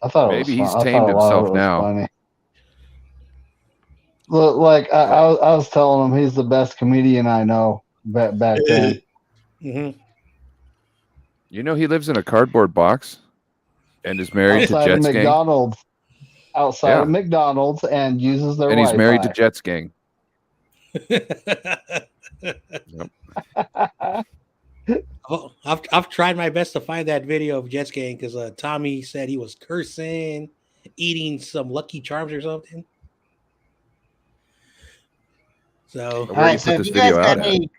I thought maybe he's fun. tamed himself now. Funny. Look, like I was telling him, he's the best comedian I know back then. Mm-hmm. You know, he lives in a cardboard box and is married Outside to of Jets gang. McDonald's. outside Yeah. of McDonald's and uses their And he's Wi-Fi. married to Jets gang. Oh, I've tried my best to find that video of Jets game because Tommy said he was cursing, eating some Lucky Charms or something. So All Where do you right, so put if this you guys video got out at? any,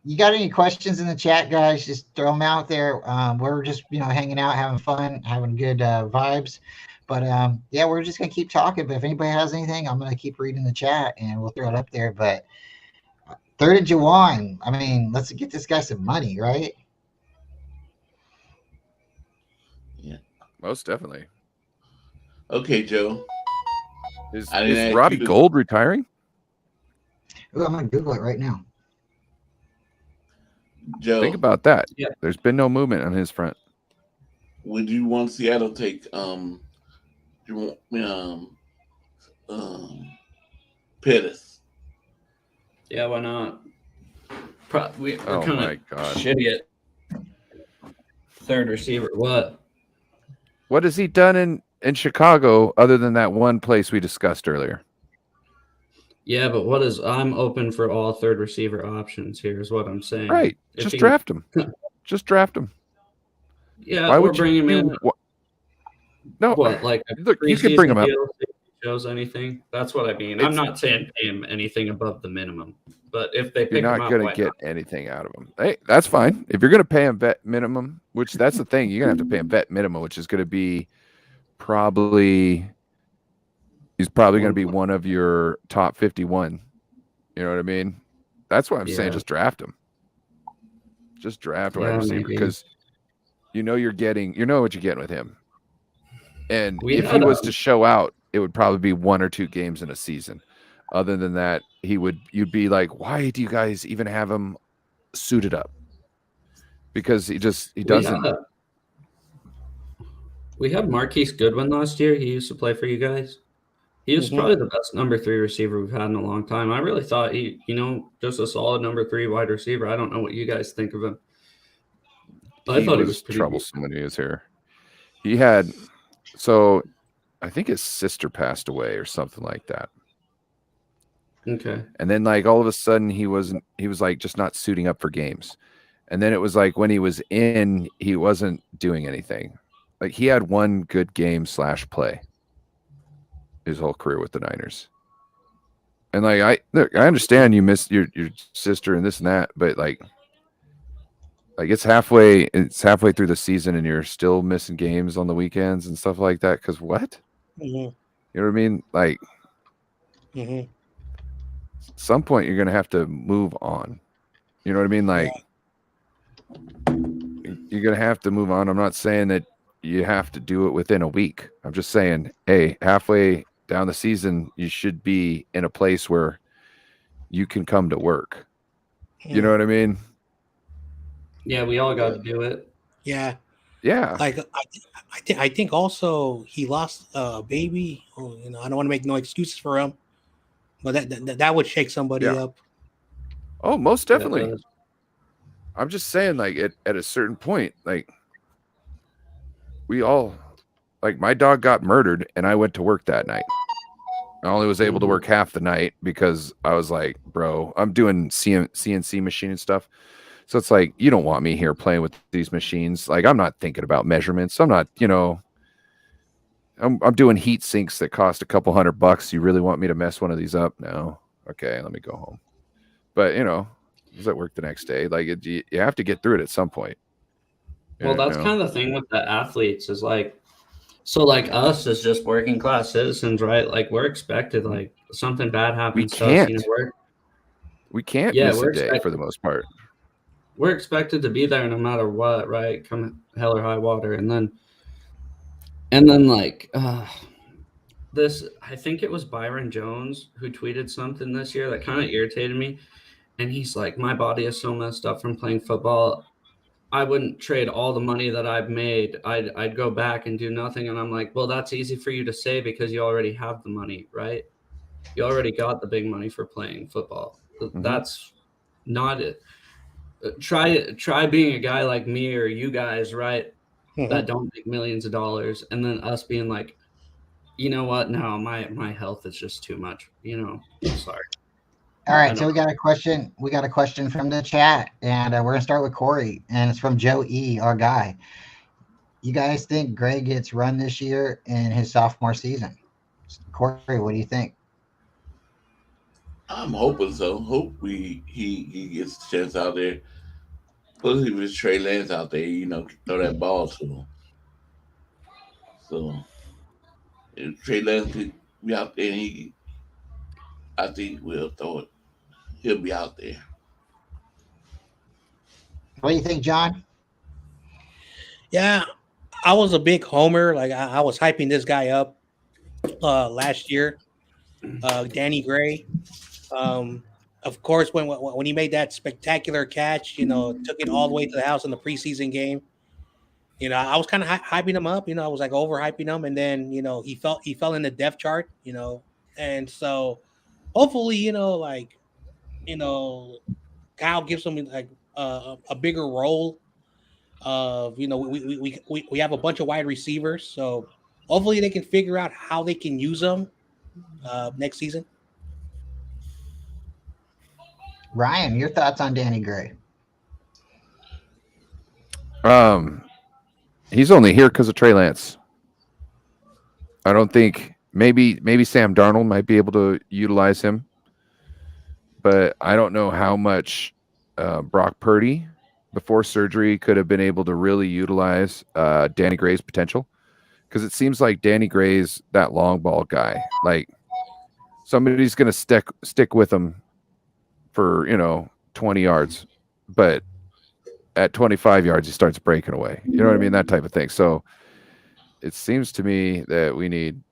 you got any questions in the chat, guys, just throw them out there. We're just hanging out, having fun, having good vibes. But yeah, we're just gonna keep talking. But if anybody has anything, I'm gonna keep reading the chat and we'll throw it up there. But third of Juwan, I mean, let's get this guy some money, right? Yeah. Most definitely. Okay, Joe. Is I didn't ask Robbie you to- Gold retiring? Ooh, I'm gonna Google it right now. Joe, Think about that. Yeah. There's been no movement on his front. would you want Seattle to take you want Pettis? Yeah, why not? We're Oh kind my of God. shitty at third receiver. What? What has he done in Chicago other than that one place we discussed earlier? Yeah, but I'm open for all third receiver options here is what I'm saying. Right. If Just he- draft him. Just draft him. Yeah, Why or would bring him in. No. What, like a Look, you can bring him preseason up. deal, see if he shows anything? That's what I mean. I'm not saying pay him anything above the minimum, but if they You're pick him not up, going to why get not? anything out of him. Hey, that's fine. If you're going to pay him vet minimum, which that's the thing, you're going to have to pay him vet minimum, which is going to be he's probably going to be one of your top 51. You know what I mean? That's why I'm saying Yeah. just draft him. Just draft wide Yeah, receiver maybe. because you know what you're getting with him. And We if he had was to show out, it would probably be 1 or 2 games in a season. Other than that, you'd be like, why do you guys even have him suited up? Because he doesn't. We had Marquise Goodwin last year. He used to play for you guys. He was probably the best number 3 receiver we've had in a long time. I really thought he, just a solid number 3 wide receiver. I don't know what you guys think of him. I thought he was pretty troublesome when he was here. He had, so I think his sister passed away or something like that. Okay. And then like all of a sudden he was like just not suiting up for games. And then it was like when he was in, he wasn't doing anything. Like he had one good game / play his whole career with the Niners. And like I understand you missed your sister and this and that, but like it's halfway through the season and you're still missing games on the weekends and stuff like that. Cause what? You know what I mean? Like at some point you're gonna have to move on. You know what I mean? Like you're gonna have to move on. I'm not saying that you have to do it within a week. I'm just saying, hey, halfway down the season, you should be in a place where you can come to work. You know what I mean? Yeah, we all got to do it. Yeah. Yeah. Like I think also he lost a baby. Oh, I don't want to make no excuses for him, but that would shake somebody up. Oh, most definitely. Yeah, I'm just saying, like at a certain point, like we all, like my dog got murdered and I went to work that night. I only was able to work half the night because I was like, bro, I'm doing CNC machine and stuff. So it's like, you don't want me here playing with these machines. Like I'm not thinking about measurements. I'm not, I'm doing heat sinks that cost a couple $100. You really want me to mess one of these up? No. Okay, let me go home. But I was at work the next day. Like you have to get through it at some point. Well, that's kind of the thing with the athletes is like, so like us as just working class citizens, right? Like we're expected, like something bad happens to us, we can't miss a day for the most part. We're expected to be there no matter what, right? Come hell or high water. And then like this, I think it was Byron Jones who tweeted something this year that kind of irritated me. And he's like, my body is so messed up from playing football. I wouldn't trade all the money that I've made. I'd go back and do nothing. And I'm like, well, that's easy for you to say because you already have the money, right? You already got the big money for playing football. That's not it. Try being a guy like me or you guys, right? That don't make millions of dollars. And then us being like, You know what? No, my health is just too much. Sorry. All I right, so don't. we got a question. We got a question from the chat, and we're gonna start with Korey, and it's from Joe E, our guy. You guys think Gray gets run this year in his sophomore season? Korey, what do you think? I'm hoping so. Hope he gets a chance out there. Plus, if it's Trey Lance out there, throw that ball to him. So if Trey Lance could be out there, I think we'll throw it. He'll be out there. What do you think, John? Yeah, I was a big homer. Like I was hyping this guy up last year, Danny Gray. Um, of course, when he made that spectacular catch, took it all the way to the house in the preseason game. I was kind of hyping him up. I was like overhyping him, and then he fell in the depth chart. And so hopefully, you know, Kyle gives him like a bigger role. Of we have a bunch of wide receivers, so hopefully they can figure out how they can use them next season. Ryan, your thoughts on Danny Gray? He's only here because of Trey Lance. I don't think maybe Sam Darnold might be able to utilize him, but I don't know how much Brock Purdy before surgery could have been able to really utilize Danny Gray's potential, because it seems like Danny Gray's that long ball guy. Like somebody's going to stick with him for 20 yards, but at 25 yards he starts breaking away. You know what I mean? That type of thing. So it seems to me that we need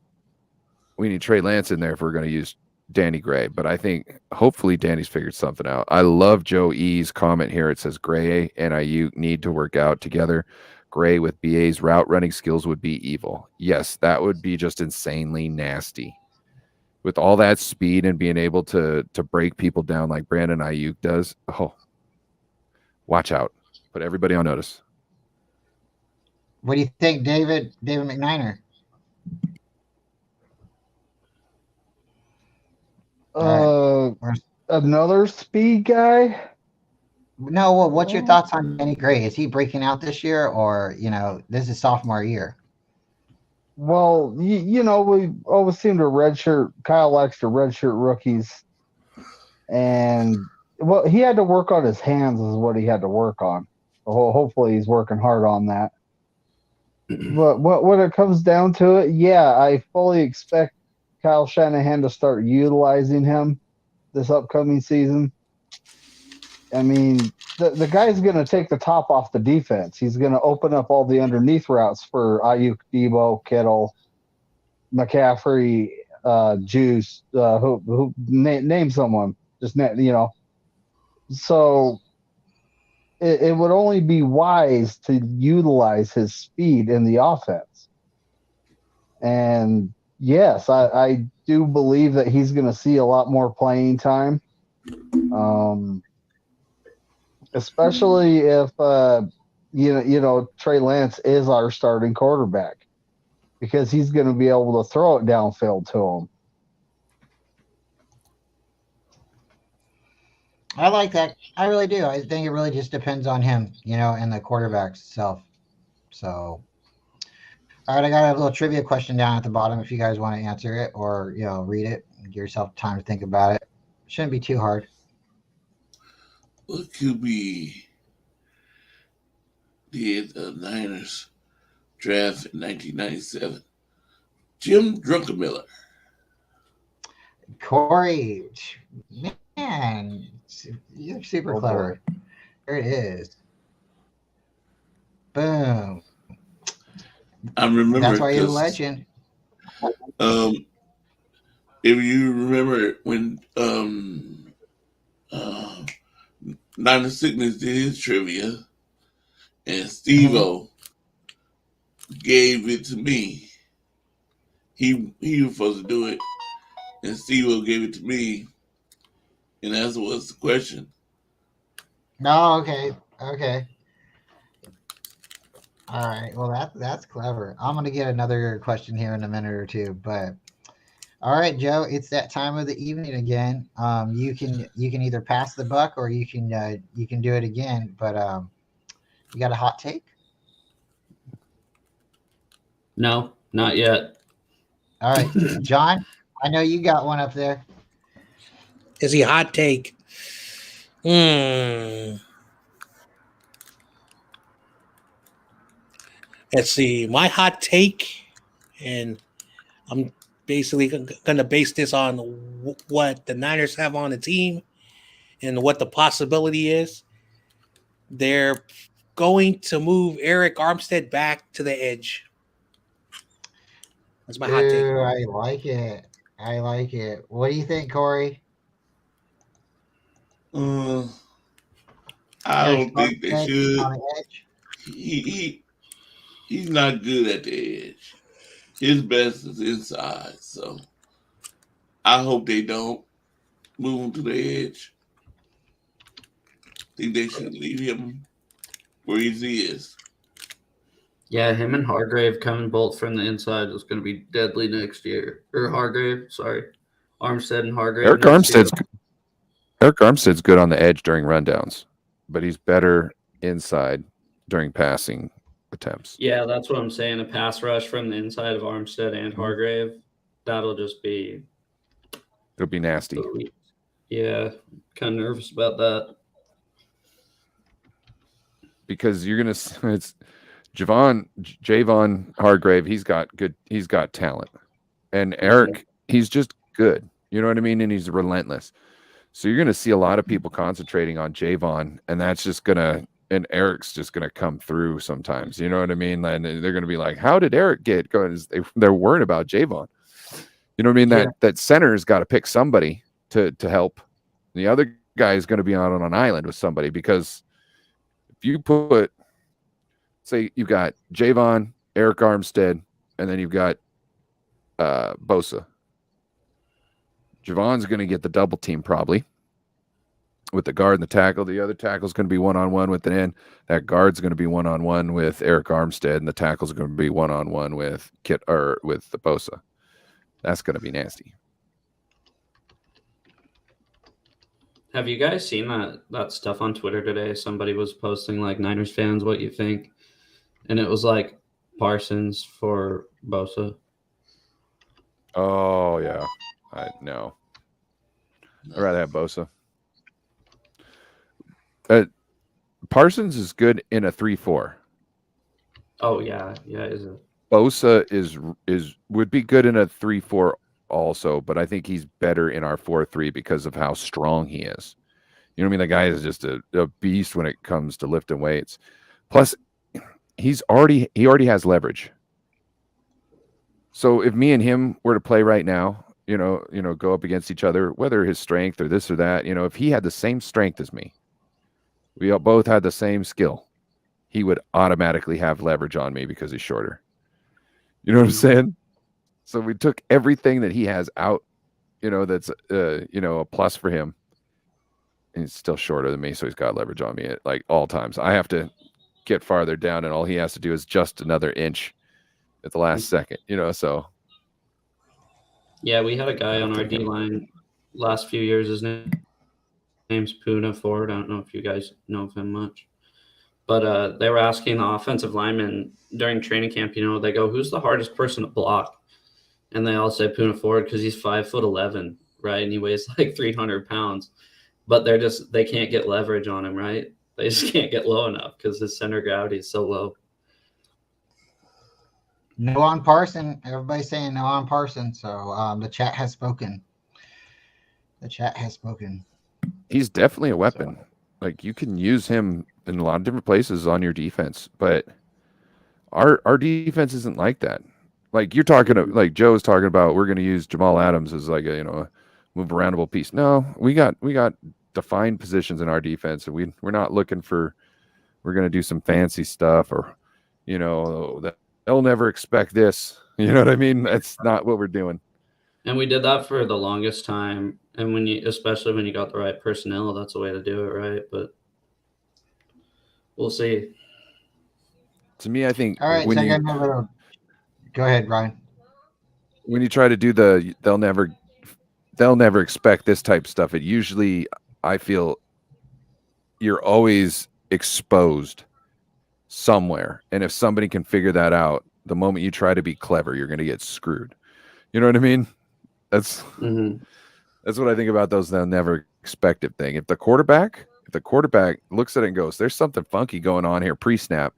Trey Lance in there if we're going to use Danny Gray. But I think hopefully Danny's figured something out. I love Joe E's comment here. It says Gray and Ayuk need to work out together. Gray with BA's route running skills would be evil. Yes, that would be just insanely nasty. With all that speed and being able to break people down like Brandon Ayuk does. Oh, watch out. Put everybody on notice. What do you think, David McNiner? Another speed guy. No, well, what's your thoughts on Danny Gray? Is he breaking out this year, or this is sophomore year? Well, we always seem to redshirt. Kyle likes to redshirt rookies, and he had to work on his hands. Is what he had to work on. Hopefully, he's working hard on that. But when it comes down to it, yeah, I fully expect Kyle Shanahan to start utilizing him this upcoming season. I mean, the guy's going to take the top off the defense. He's going to open up all the underneath routes for Ayuk, Debo, Kittle, McCaffrey, Juice, who name someone. So it would only be wise to utilize his speed in the offense. And yes, I do believe that he's going to see a lot more playing time. Especially if Trey Lance is our starting quarterback, because he's going to be able to throw it downfield to him. I like that. I really do. I think it really just depends on him, and the quarterback itself. So, all right, I got a little trivia question down at the bottom if you guys want to answer it or read it and give yourself time to think about it. Shouldn't be too hard. What QB did the Niners draft in 1997? Jim Druckenmiller. Korey, man, you're super clever. There it is. Boom. I remember. That's why you're a legend. If you remember when Nine Sickness did his trivia, and Steve-O gave it to me. He was supposed to do it, and Steve-O gave it to me, and that's what's the question. No, okay. All right. Well, that's clever. I'm gonna get another question here in a minute or two, but all right, Joe, it's that time of the evening again. You can either pass the buck or you can do it again. But you got a hot take? No, not yet. All right, John. I know you got one up there. Is he hot take? Let's see. My hot take, and I'm basically going to base this on what the Niners have on the team and what the possibility is. They're going to move Eric Armstead back to the edge. That's my hot take. Ooh, I like it. I like it. What do you think, Corey? I Eric don't think they Armstead on should. the edge. He's not good at the edge. His best is inside. So I hope they don't move him to the edge. Think they should leave him where he is. Yeah, him and Hargrave coming both from the inside is going to be deadly next year. Or Hargrave, sorry. Armstead and Hargrave. Eric next year. Armstead's good on the edge during rundowns, but he's better inside during passing attempts. Yeah, that's what I'm saying. A pass rush from the inside of Armstead and Hargrave. That'll just be. It'll be nasty. Yeah, kind of nervous about that. Because you're gonna, it's Javon Hargrave. He's got talent, and Eric, he's just good. You know what I mean? And he's relentless. So you're gonna see a lot of people concentrating on Javon, and that's just gonna, and Eric's just gonna come through sometimes. You know what I mean? And they're gonna be like, "How did Eric get going?" They're worried about Javon. You know what I mean? That center's got to pick somebody to help. The other guy is going to be out on an island with somebody, because if you put, say, you've got Javon, Eric Armstead, and then you've got Bosa. Javon's going to get the double team probably with the guard and the tackle. The other tackle's going to be one-on-one with the end. That guard's going to be one-on-one with Eric Armstead, and the tackle's going to be one-on-one with with the Bosa. That's going to be nasty. Have you guys seen that stuff on Twitter today? Somebody was posting like, Niners fans, what you think? And it was like Parsons for Bosa. Oh yeah, no. I'd rather have Bosa. Parsons is good in a 3-4. Oh yeah, is it? Bosa would be good in a 3-4 also, but I think he's better in our 4-3 because of how strong he is. You know what I mean? The guy is just a beast when it comes to lifting weights. Plus, he already has leverage. So if me and him were to play right now, go up against each other, whether his strength or this or that, if he had the same strength as me, we both had the same skill, he would automatically have leverage on me because he's shorter. You know what I'm saying? So we took everything that he has out, that's a plus for him. And he's still shorter than me, so he's got leverage on me at like all times. I have to get farther down, and all he has to do is just another inch at the last second, so. Yeah, we had a guy on our D-line last few years. His name's Puna Ford. I don't know if you guys know of him much. But they were asking the offensive linemen during training camp, they go, who's the hardest person to block? And they all say Puna Ford because he's 5'11", right? And he weighs like 300 pounds. But they can't get leverage on him, right? They just can't get low enough because his center of gravity is so low. No on Parson. Everybody's saying no on Parson. So the chat has spoken. He's definitely a weapon. Like, you can use him in a lot of different places on your defense, but our defense isn't like that. Like, you're talking, like Joe's talking about, we're going to use Jamal Adams as like a move aroundable piece. No, we got defined positions in our defense, and we're not looking for, we're going to do some fancy stuff, or that they'll never expect this. You know what I mean? That's not what we're doing. And we did that for the longest time. And especially when you got the right personnel, that's the way to do it, right? But we'll see. To me, I think All right, when so I you got another little. Go ahead, Ryan. when you try to do they'll never expect this type of stuff. It usually, I feel, you're always exposed somewhere, and if somebody can figure that out, the moment you try to be clever, you're going to get screwed. You know what I mean? That's what I think about those they'll never expected thing. If the quarterback looks at it and goes, "There's something funky going on here pre-snap,"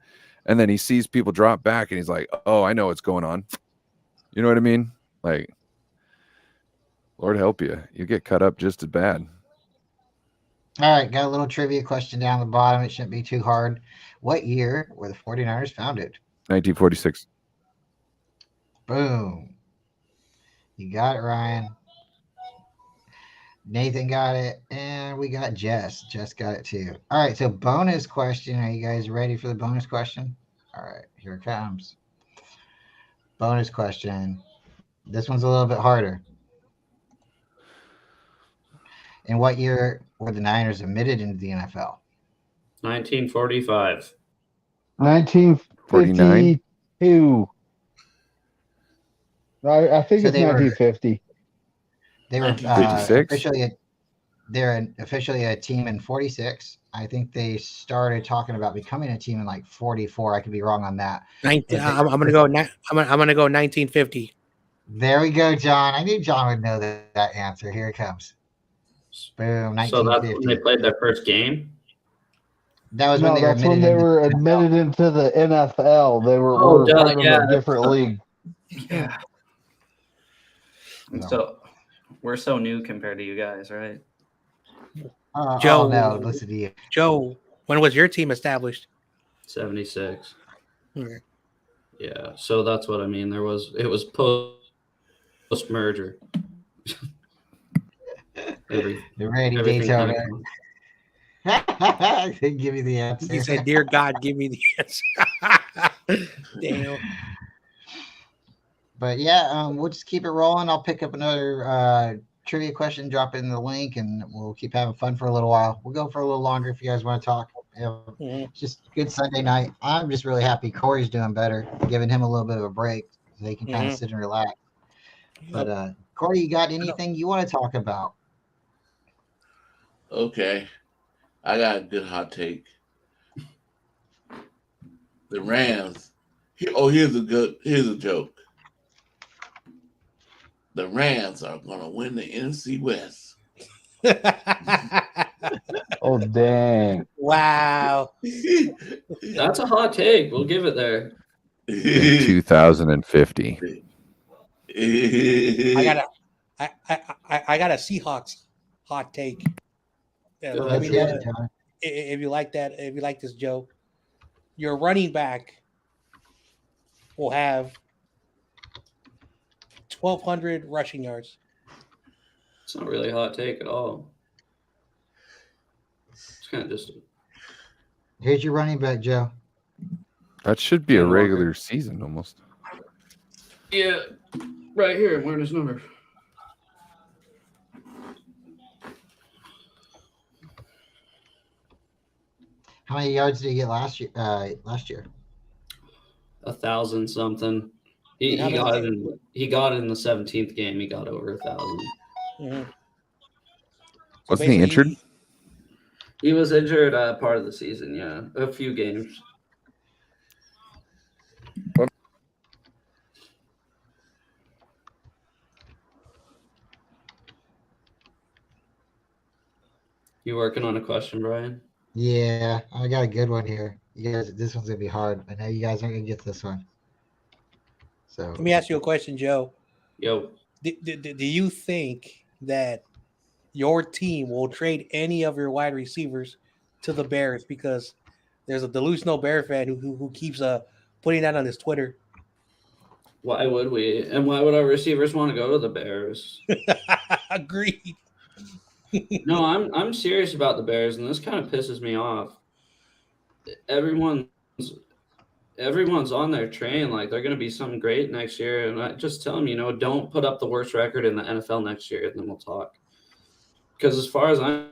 and then he sees people drop back and he's like, "Oh, I know what's going on." You know what I mean? Like, Lord help you, you get cut up just as bad. All right, got a little trivia question down the bottom. It shouldn't be too hard. What year were the 49ers founded? 1946. Boom. You got it, Ryan. Nathan got it, and we got Jess. Jess got it too. All right, so bonus question. Are you guys ready for the bonus question? All right, here it comes. Bonus question. This one's a little bit harder. In what year were the Niners admitted into the NFL? 1945. 1952. I think So it's 1950. they were 56? officially a team in 46. I think they started talking about becoming a team in like 44. I could be wrong on that. I'm gonna go. I'm gonna go 1950. There we go, John. I knew John would know that answer. Here it comes. Boom, So that's when 1950. they played their first game. That was when No, they were that's when admitted they into were the NFL. admitted into the NFL. They were part of a different league. Yeah. No. So we're so new compared to you guys, right? Joe, oh no, listen to you. Joe, when was your team established? 76. Okay. Yeah, so that's what I mean. It was post merger. The Randy everything Daytona. kinda Give me the answer. He said, "Dear God, give me the answer." Damn. But yeah, we'll just keep it rolling. I'll pick up another trivia question, drop it in the link, and we'll keep having fun for a little while. We'll go for a little longer if you guys want to talk. It's just good Sunday night. I'm just really happy Korey's doing better, giving him a little bit of a break so he can kind of sit and relax. But Korey, you got anything you want to talk about? Okay. I got a good hot take. The Rams. Here's a joke. The Rams are gonna win the NFC West. Oh, dang. Wow. That's a hot take. We'll give it there. In 2050. I got a Seahawks hot take. Yeah, let Let's me hear know it, John. if you like that. If you like this, Joe, your running back will have 1,200 rushing yards. It's not really a hot take at all. It's kind of just. Here's your running back, Joe. That should be a Ken Walker. regular season almost. Yeah, right here. Where's his number? How many yards did he get last year? 1,000 something. He got it in the 17th game. He got over 1,000. Mm-hmm. Wasn't he injured? He was injured part of the season. Yeah, a few games. You working on a question, Brian? Yeah, I got a good one here. You guys, this one's gonna be hard. I know you guys aren't gonna get this one. So Let me ask you a question, Joe. Yo, Do you think that your team will trade any of your wide receivers to the Bears? Because there's a delusional Bear fan who keeps putting that on his Twitter. why would we? And why would our receivers want to go to the Bears? Agreed. No, I'm serious about the Bears, and this kind of pisses me off. Everyone's on their train like they're going to be something great next year, and I just tell them, don't put up the worst record in the NFL next year, and then we'll talk. Because as far as I'm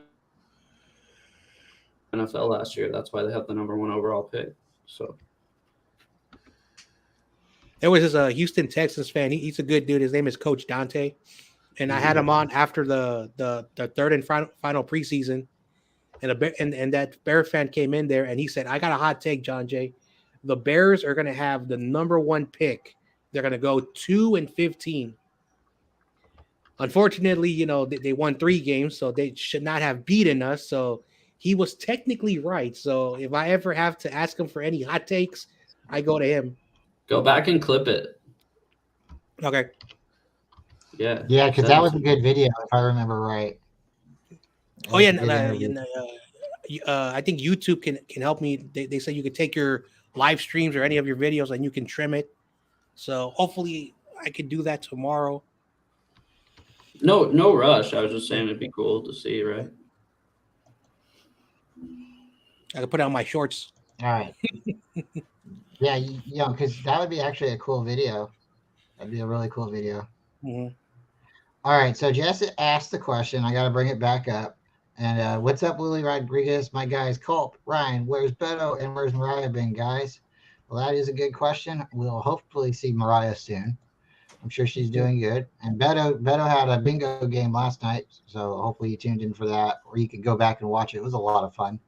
NFL last year, that's why they have the number 1 overall pick. So There was this Houston Texans fan. He's a good dude. His name is Coach Dante, and I had him on after the third and final preseason. And that Bear fan came in there and he said, "I got a hot take, Jon Jay. The Bears are going to have the number 1 pick. They're going to go 2-15. Unfortunately, they won 3 games, so they should not have beaten us. So he was technically right. So if I ever have to ask him for any hot takes, I go to him." Go back and clip it. Okay. Yeah. Yeah, because send that it was to a me. good video, if I remember right. That Oh was yeah, a good interview. I think YouTube can help me. They say you can take your live streams or any of your videos and you can trim it. So hopefully I could do that tomorrow. No rush. I was just saying it'd be cool to see, right? I could put it on my shorts. All right. Yeah, because that would be actually a cool video. That'd be a really cool video. Mhm. All right, so Jess asked the question. I got to bring it back up. And what's up, Willie Rodriguez? My guys, Culp, Ryan, where's Beto and where's Mariah been, guys? Well, that is a good question. We'll hopefully see Mariah soon. I'm sure she's doing good. And Beto had a bingo game last night, so hopefully you tuned in for that, or you could go back and watch it. It was a lot of fun.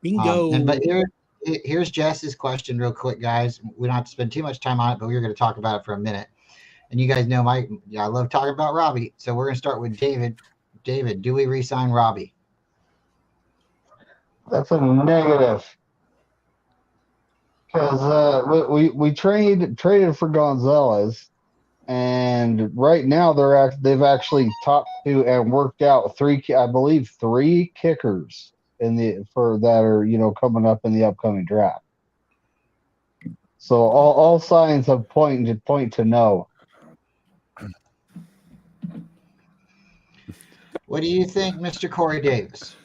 Bingo. But here's Jess's question, real quick, guys. We don't have to spend too much time on it, but we're going to talk about it for a minute. And you guys know I love talking about Robbie. So we're going to start with David. David, do we re-sign Robbie? That's a negative. Because we traded for Gonzalez, and right now they've actually talked to and worked out 3 kickers that are coming up in the upcoming draft. So all signs have point to no. What do you think, Mr. Korey Davis?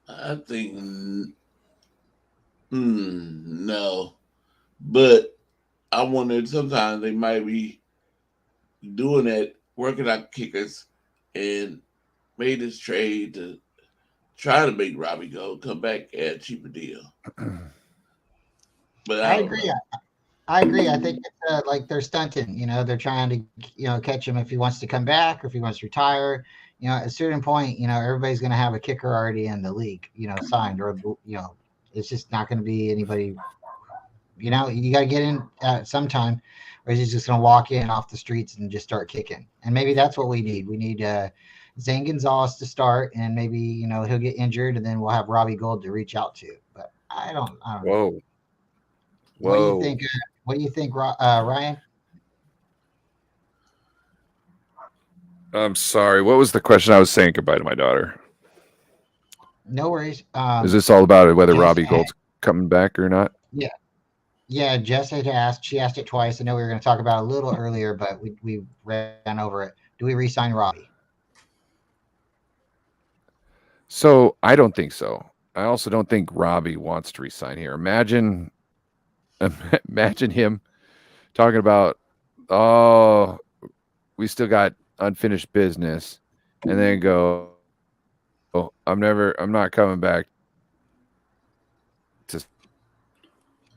I think no, but I wondered sometimes they might be doing that, working out kickers, and made this trade to try to make Robbie go, come back at a cheaper deal. But I agree. I agree. I think it's like they're stunting. They're trying to catch him if he wants to come back or if he wants to retire. At a certain point, everybody's going to have a kicker already in the league, signed, or it's just not going to be anybody. You got to get in at some time, or he's just going to walk in off the streets and just start kicking. And maybe that's what we need. We need Zane Gonzalez to start, and maybe he'll get injured, and then we'll have Robbie Gould to reach out to. But I don't know. What do you think? What do you think, Ryan? I'm sorry. What was the question? I was saying goodbye to my daughter. No worries. Is this all about whether Jess Robbie Gould's coming back or not? Yeah. Jess had asked. She asked it twice. I know we were going to talk about it a little earlier, but we ran over it. Do we re-sign Robbie? So I don't think so. I also don't think Robbie wants to resign here. Imagine him talking about, oh, we still got unfinished business, and then go, oh, I'm not coming back to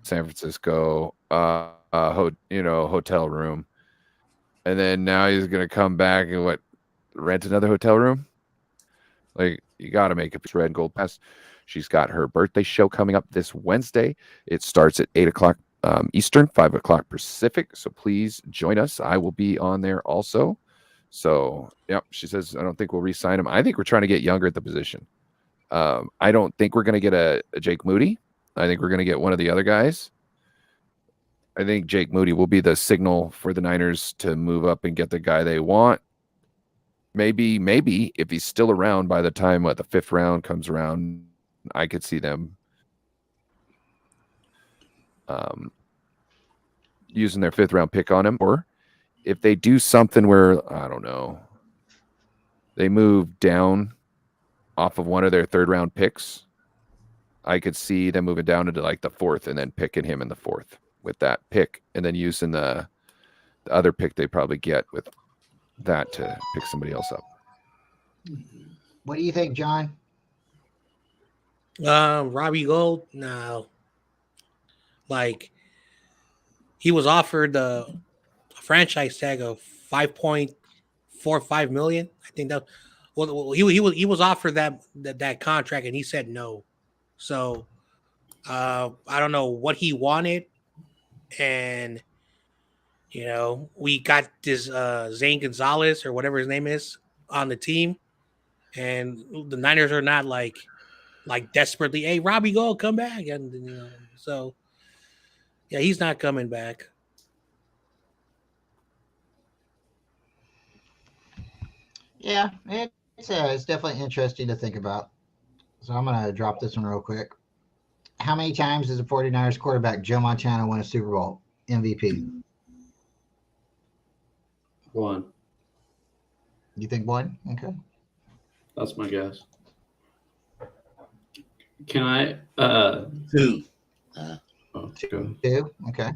San Francisco, hotel room, and then now he's gonna come back and rent another hotel room. Like, you got to make a red and gold pass. She's got her birthday show coming up this Wednesday. It starts at 8:00 Eastern, 5:00 Pacific. So please join us. I will be on there also. So, yep, she says, I don't think we'll re-sign him. I think we're trying to get younger at the position. I don't think we're going to get a Jake Moody. I think we're going to get one of the other guys. I think Jake Moody will be the signal for the Niners to move up and get the guy they want. Maybe if he's still around by the time the 5th round comes around, I could see them using their 5th round pick on him. Or if they do something where, I don't know, they move down off of one of their 3rd round picks, I could see them moving down into like the 4th and then picking him in the 4th with that pick, and then using the other pick they probably get with that to pick somebody else up. What do you think, John? Robbie Gould, no. Like, he was offered a franchise tag of $5.45 million. I think that well he was offered that contract and he said no. So I don't know what he wanted, and we got this Zane Gonzalez or whatever his name is on the team, and the Niners are not like desperately, hey Robbie, go come back, and so yeah, he's not coming back. Yeah, it's definitely interesting to think about. So I'm gonna drop this one real quick. How many times does the 49ers quarterback Joe Montana win a Super Bowl MVP? One. You think one? Okay. That's my guess. Can I? Two. Oh, Two. go. Two. Okay.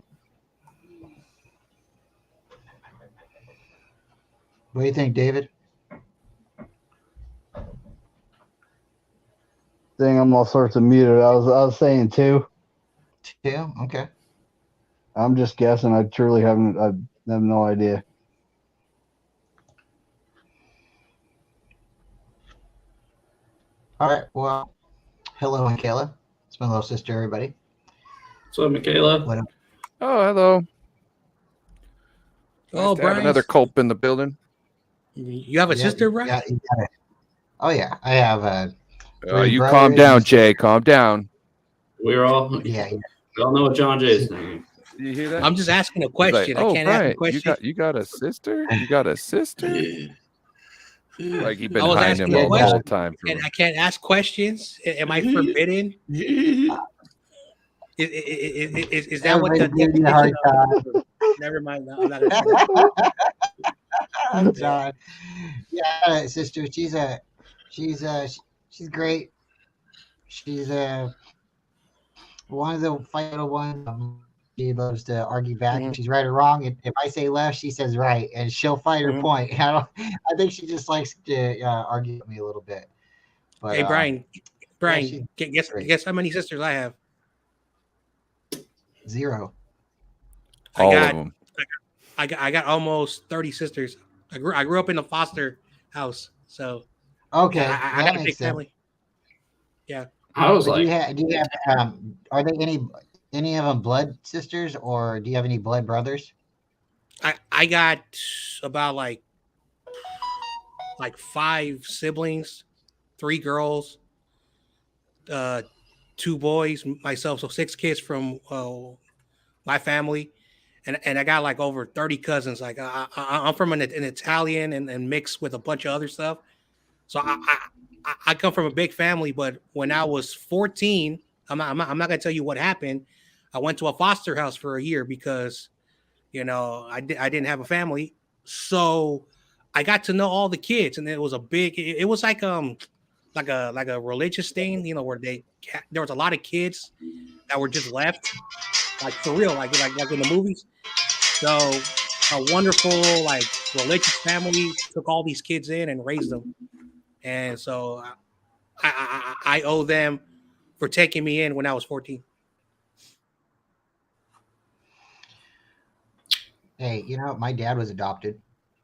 What do you think, David? Dang, I'm all sorts of muted. I was saying 2. Two. Okay. I'm just guessing. I truly haven't. I have no idea. All right. Well, hello, Michaela. It's my little sister, everybody. So, Michaela. What up? Oh, hello. Oh, Nice to have Bryant. another Culp in the building. You have a sister, right? Yeah. You got it. Oh yeah, I have three You brothers calm down, and- Jay. Calm down. We're all. Yeah. We all know what Jon Jay is thinking. You hear that? I'm just asking a He's like, question. I oh, can't ask a Bryant, question. you got a sister? You got a sister? Yeah. Like you've I been was hiding asking him a all the question. whole time. And I can't ask questions. Am I forbidden? Is that what the Everybody giving you a hard definition of? Never mind. No, I'm not gonna say that. I'm John. Yeah, sister. She's great. She's one of the final ones. She loves to argue back. If she's right or wrong, and if I say left, she says right, and she'll fight her point. I think she just likes to argue with me a little bit. But, Hey, Brian. she's great. Guess how many sisters I have? 0. All of them. I got almost 30 sisters. I grew up in a foster house, so Okay, I got a big family. Yeah. I was But like, do you have are there any of them blood sisters, or do you have any blood brothers? I got about like 5 siblings, 3 girls, 2 boys, myself, so 6 kids from my family, and I got like over 30 cousins. Like I'm from an Italian and mixed with a bunch of other stuff. So I come from a big family, but when I was 14, I'm not gonna tell you what happened. I went to a foster house for a year because, I didn't have a family, so I got to know all the kids, and it was it was like a religious thing, where there was a lot of kids that were just left, like for real, like in the movies. So a wonderful religious family took all these kids in and raised them. And so I owe them for taking me in when I was 14. Hey, my dad was adopted,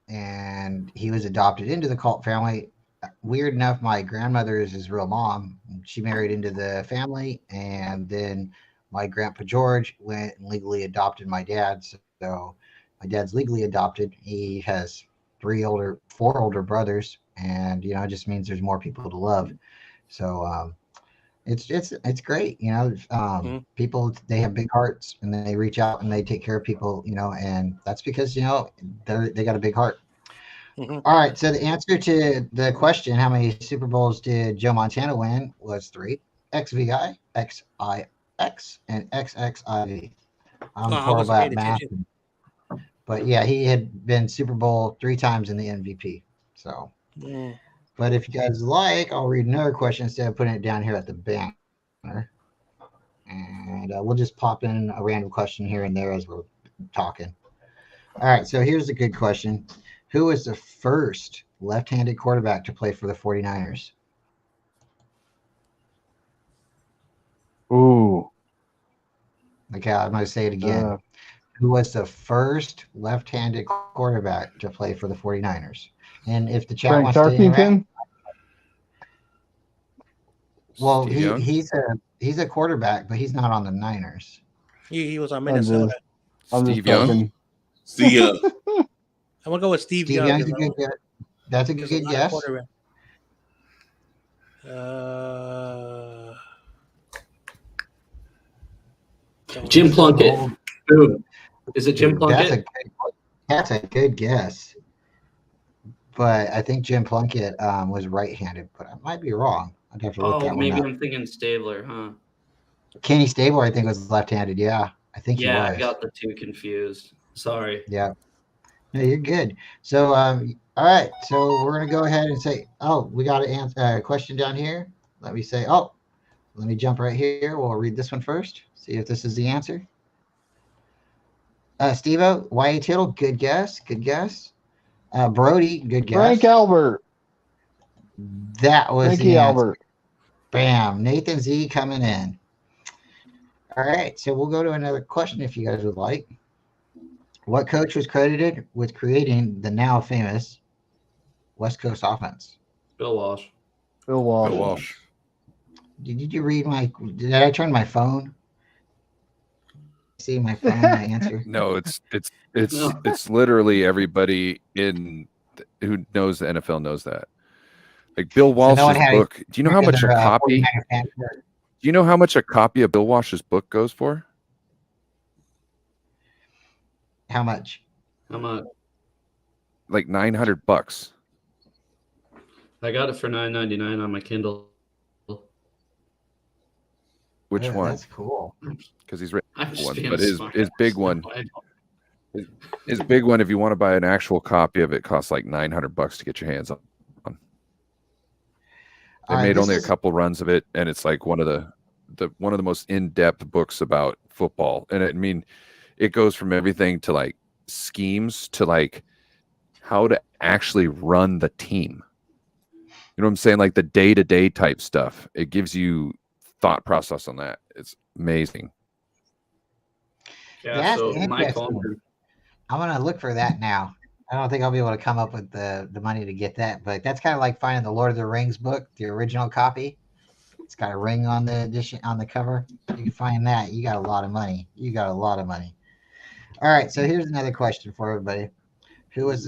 and he was adopted into the Culp family. Weird enough, my grandmother is his real mom. She married into the family, and then my grandpa George went and legally adopted my dad. So my dad's legally adopted. He has 4 older brothers, and it just means there's more people to love. So it's great. People, they have big hearts, and they reach out and they take care of people. And that's because they got a big heart. Mm-hmm. All right. So the answer to the question, how many Super Bowls did Joe Montana win, was 3. XVI, XIX, and XXIV. I'm horrible at math. But yeah, he had been Super Bowl 3 times in the MVP. So, but if you guys like, I'll read another question instead of putting it down here at the banner. And we'll just pop in a random question here and there as we're talking. All right. So here's a good question. Who was the first left-handed quarterback to play for the 49ers? Ooh. Okay, I'm going to say it again. who was the first left-handed quarterback to play for the 49ers. And if the chat Frank wants to interact, Tarkington. well, Steve Young? he's a quarterback, but he's not on the Niners. He was on I'm Minnesota. just Steve Young? joking. See, I'm gonna go with Steve Steve Young. Young's a good guess. That's a There's good lot of guess. quarterback. Jim Plunkett. Old- Boom. Is it Jim That's Plunkett? that's a good guess. But I think Jim Plunkett was right-handed, but I might be wrong. I'd have to look Oh, that one maybe up. I'm thinking Stabler, huh? Kenny Stabler, I think, was left-handed. Yeah, I think Yeah, he I was. got the two confused. Sorry. Yeah. No, you're good. So, all right. So we're gonna go ahead and say, oh, we got an answer, a question down here. Let me say, oh, let me jump right here. We'll read this one first. See if this is the answer. Steve-O, Y.A. Tittle, good guess. Good guess. Brody, good guess. Frank Albert. That was Frankie the answer. Albert. Bam. Nathan Z coming in. All right. So we'll go to another question if you guys would like. What coach was credited with creating the now famous West Coast offense? Bill Walsh. Bill Walsh. Bill Walsh. Did you read my? Did I turn my phone? See my phone. My answer. No, it's No. it's literally everybody who knows the NFL knows that. Like Bill So no one Walsh's had book. Do you know how much a their, copy? 49er fan shirt. Do you know how much a copy of Bill Walsh's book goes for? How much? I'm a, Like $900. I got it for $9.99 on my Kindle. Which Yeah, one? That's cool. Because he's written I'm just one, being but his smart. big one, his big one. If you want to buy an actual copy of it, costs like $900 to get your hands on. They All right, made this only is- a couple runs of it, and it's like one of the most in-depth books about football. And I mean, it goes from everything to like schemes to like how to actually run the team. You know what I'm saying? Like the day-to-day type stuff. It gives you thought process on that. It's amazing. Yeah, That's so Mike interesting. Holmgren. I'm gonna look for that now. I don't think I'll be able to come up with the money to get that, but that's kind of like finding the Lord of the Rings book, the original copy. It's got a ring on the edition on the cover. You can find that. You got a lot of money. You got a lot of money. All right, so here's another question for everybody.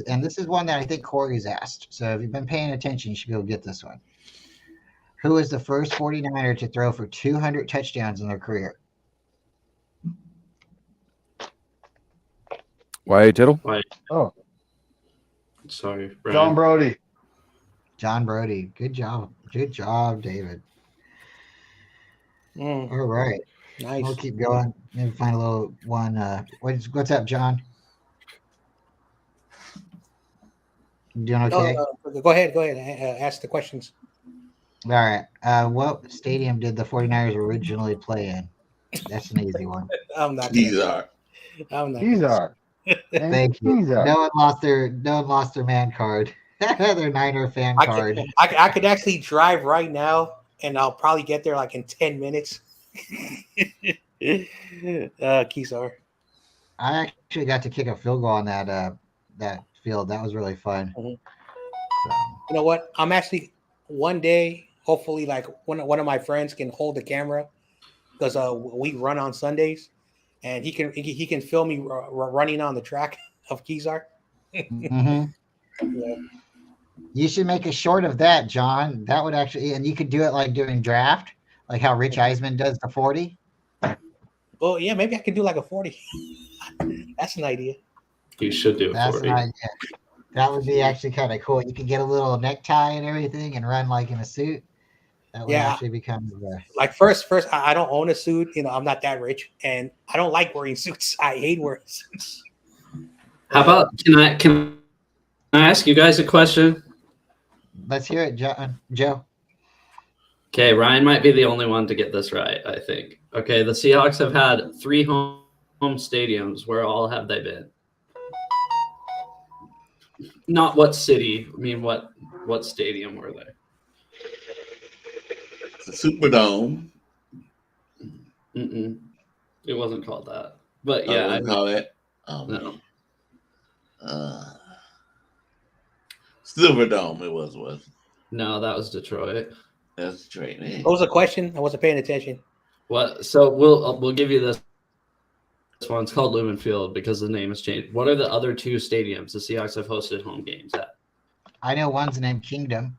And this is one that I think Korey's asked. So if you've been paying attention, you should be able to get this one. Who was the first 49er to throw for 200 touchdowns in their career? Y.A. Tittle? Oh, Sorry, John Brian. Brody. John Brody. Good job. Good job, David. All right. Nice. We'll keep going. Maybe find a little one. What's up, John? You doing okay? Go ahead. Ask the questions. All right. What stadium did the 49ers originally play in? That's an easy one. I'm not. these are. I'm not. These are. Thank you. These are. No one lost their man card. Their Niner fan card. I could actually drive right now, and I'll probably get there like in 10 minutes. Keysar. I actually got to kick a field goal on that field. That was really fun. Mhm. So, You know what? I'm actually one day, hopefully, like one of my friends can hold the camera because we run on Sundays, and he can film me running on the track of Keysar. mhm. Yeah. You should make a short of that, John. That would actually, and you could do it like during draft, like how Rich Eisman does the 40. Well, yeah, maybe I could do like a 40. That's an idea. You should do it That's for an me. idea. That would be actually kind of cool. You could get a little necktie and everything and run like in a suit. That would Yeah. actually become Like first, I don't own a suit. You know, I'm not that rich, and I don't like wearing suits. I hate wearing suits. How about can I ask you guys a question? Let's hear it, Joe. Okay, Ryan might be the only one to get this right, I think. Okay, the Seahawks have had 3 home stadiums. Where all have they been? Not what city. I mean, what stadium were they? The Superdome. Mm-mm. It wasn't called that. But I yeah, wouldn't call it. Oh, No. man. Silverdome, it was. No, that was Detroit. That's Detroit, man. What was the question? I wasn't paying attention. What? So we'll give you this one. It's called Lumen Field because the name has changed. What are the other two stadiums the Seahawks have hosted home games at? I know one's named Kingdom.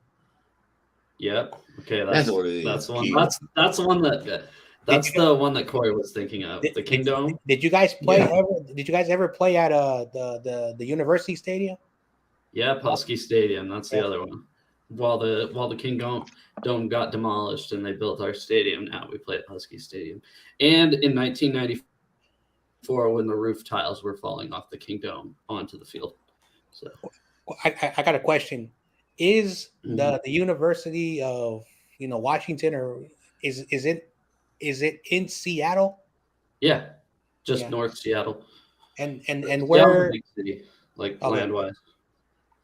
Yep. Okay, That's what it is. that's the one. Kingdom. That's the one that that's the one that Korey was thinking of. The Kingdom. Did you guys play Yeah. ever? Did you guys ever play at the University Stadium? Yeah, Husky Stadium. That's the other one. While the Kingdom Dome got demolished and they built our stadium, now we play at Husky Stadium. And in 1994, when the roof tiles were falling off the Kingdom onto the field. So I got a question. Is the University of Washington, or is it in Seattle? yeah, just Yeah. North Seattle. And Seattle's where a big city, like Okay. land wise.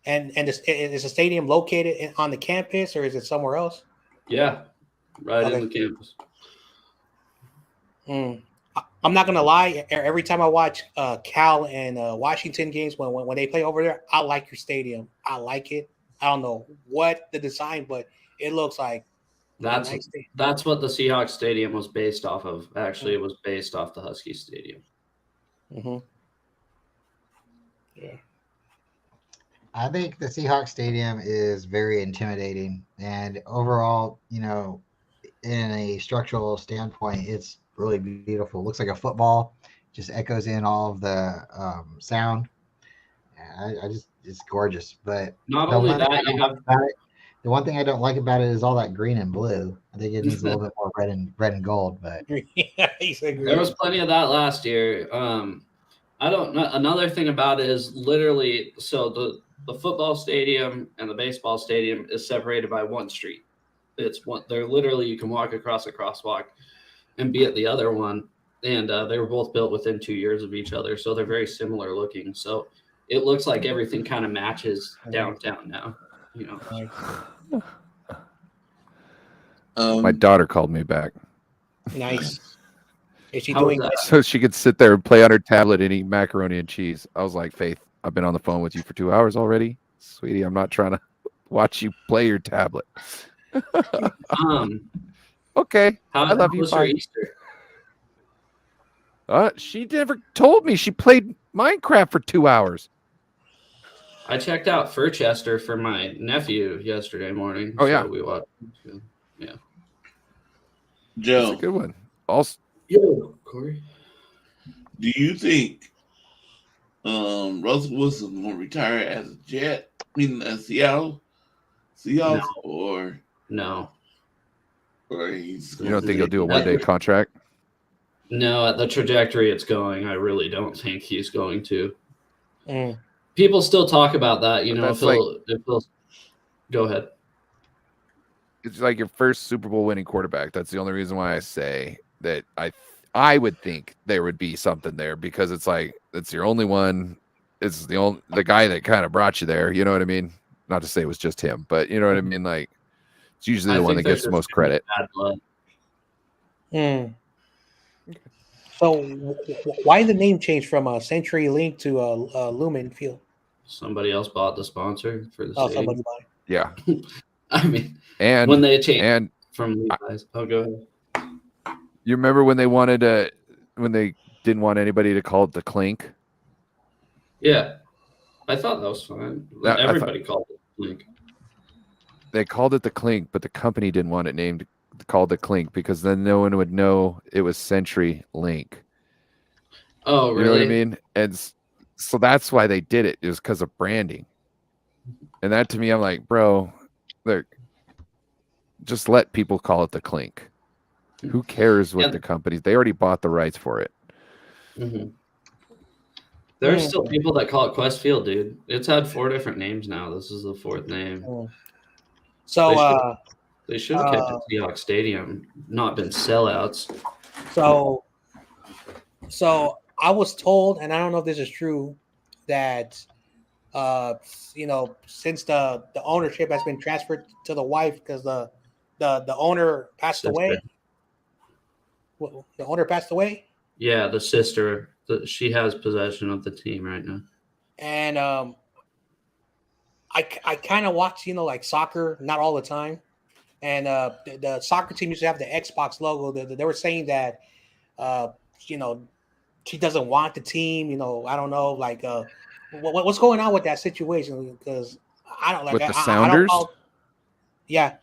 and is the stadium located on the campus, or is it somewhere else? Yeah, right Okay. in the campus. I'm not gonna lie. Every time I watch Cal and Washington games, when they play over there, I like your stadium. I like it. I don't know what the design, but it looks like That's a nice stadium. that's what the Seahawks Stadium was based off of. Actually, it was based off the Husky Stadium. Mm-hmm. Yeah. I think the Seahawks Stadium is very intimidating, and overall, in a structural standpoint, it's really beautiful. It looks like a football, just echoes in all of the sound. It's gorgeous. But Not the only one thing that, I don't you like have about it, the one thing I don't like about it is all that green and blue. I think it needs a little bit more red and gold. But Yeah, he said there was plenty of that last year. I don't know. Another thing about it is literally so the football stadium and the baseball stadium is separated by one street. It's one. They're literally you can walk across a crosswalk and be at the other one. And they were both built within 2 years of each other, so they're very similar looking. So it looks like everything kind of matches downtown now. My daughter called me back Nice. Is she How doing was that? so she could sit there and play on her tablet and eat macaroni and cheese. I was like, Faith, I've been on the phone with you for 2 hours already. Sweetie, I'm not trying to watch you play your tablet. Okay. How I love you. was your Bye. Easter? She never told me she played Minecraft for 2 hours. I checked out Furchester for my nephew yesterday morning. Oh, yeah. So we watched. Yeah. That's Joe, a good one. Also, Yo, Korey. do you think Russell Wilson will retire as a Jet? I mean, as Seattle Seahawks, No. or he's you don't think he'll do a Nothing. one-day contract? No, at the trajectory it's going, I really don't think he's going to. Mm. People still talk about that, But if that's he'll go ahead. It's like your first Super Bowl winning quarterback. That's the only reason why I say that I would think there would be something there, because it's like it's your only one. It's the guy that kind of brought you there. You know what I mean? Not to say it was just him, but you know what I mean. Like it's usually the one that gets the most credit. Bad blood. Mm. So why the name change from Century Link to Lumen Field? Somebody else bought the sponsor for the Oh, stadium. somebody bought it. Yeah, I mean, and when they changed and from Levi's. Oh, go ahead. you remember when they didn't want anybody to call it the Clink? Yeah, I thought that was fine. Everybody called it Link. They called it the Clink, but the company didn't want it called the Clink, because then no one would know it was Century Link. Oh, You really? know what I mean? And so that's why they did it. It was because of branding. And that to me, I'm like, bro, look, just let people call it the Clink. Who cares what the companies? They already bought the rights for it. Mm-hmm. There's still people that call it Quest Field, dude. It's had 4 different names now. This is the 4th name. So They should have kept it Seahawks Stadium, not been sellouts. So I was told, and I don't know if this is true, that since the ownership has been transferred to the wife because the owner passed away. The owner passed away. Yeah, the sister She has possession of the team right now. And I kind of watch, like soccer, not all the time. And the soccer team used to have the Xbox logo. They were saying that, she doesn't want the team. I don't know, like what's going on with that situation? Because I don't like with the I don't Sounders. Yeah.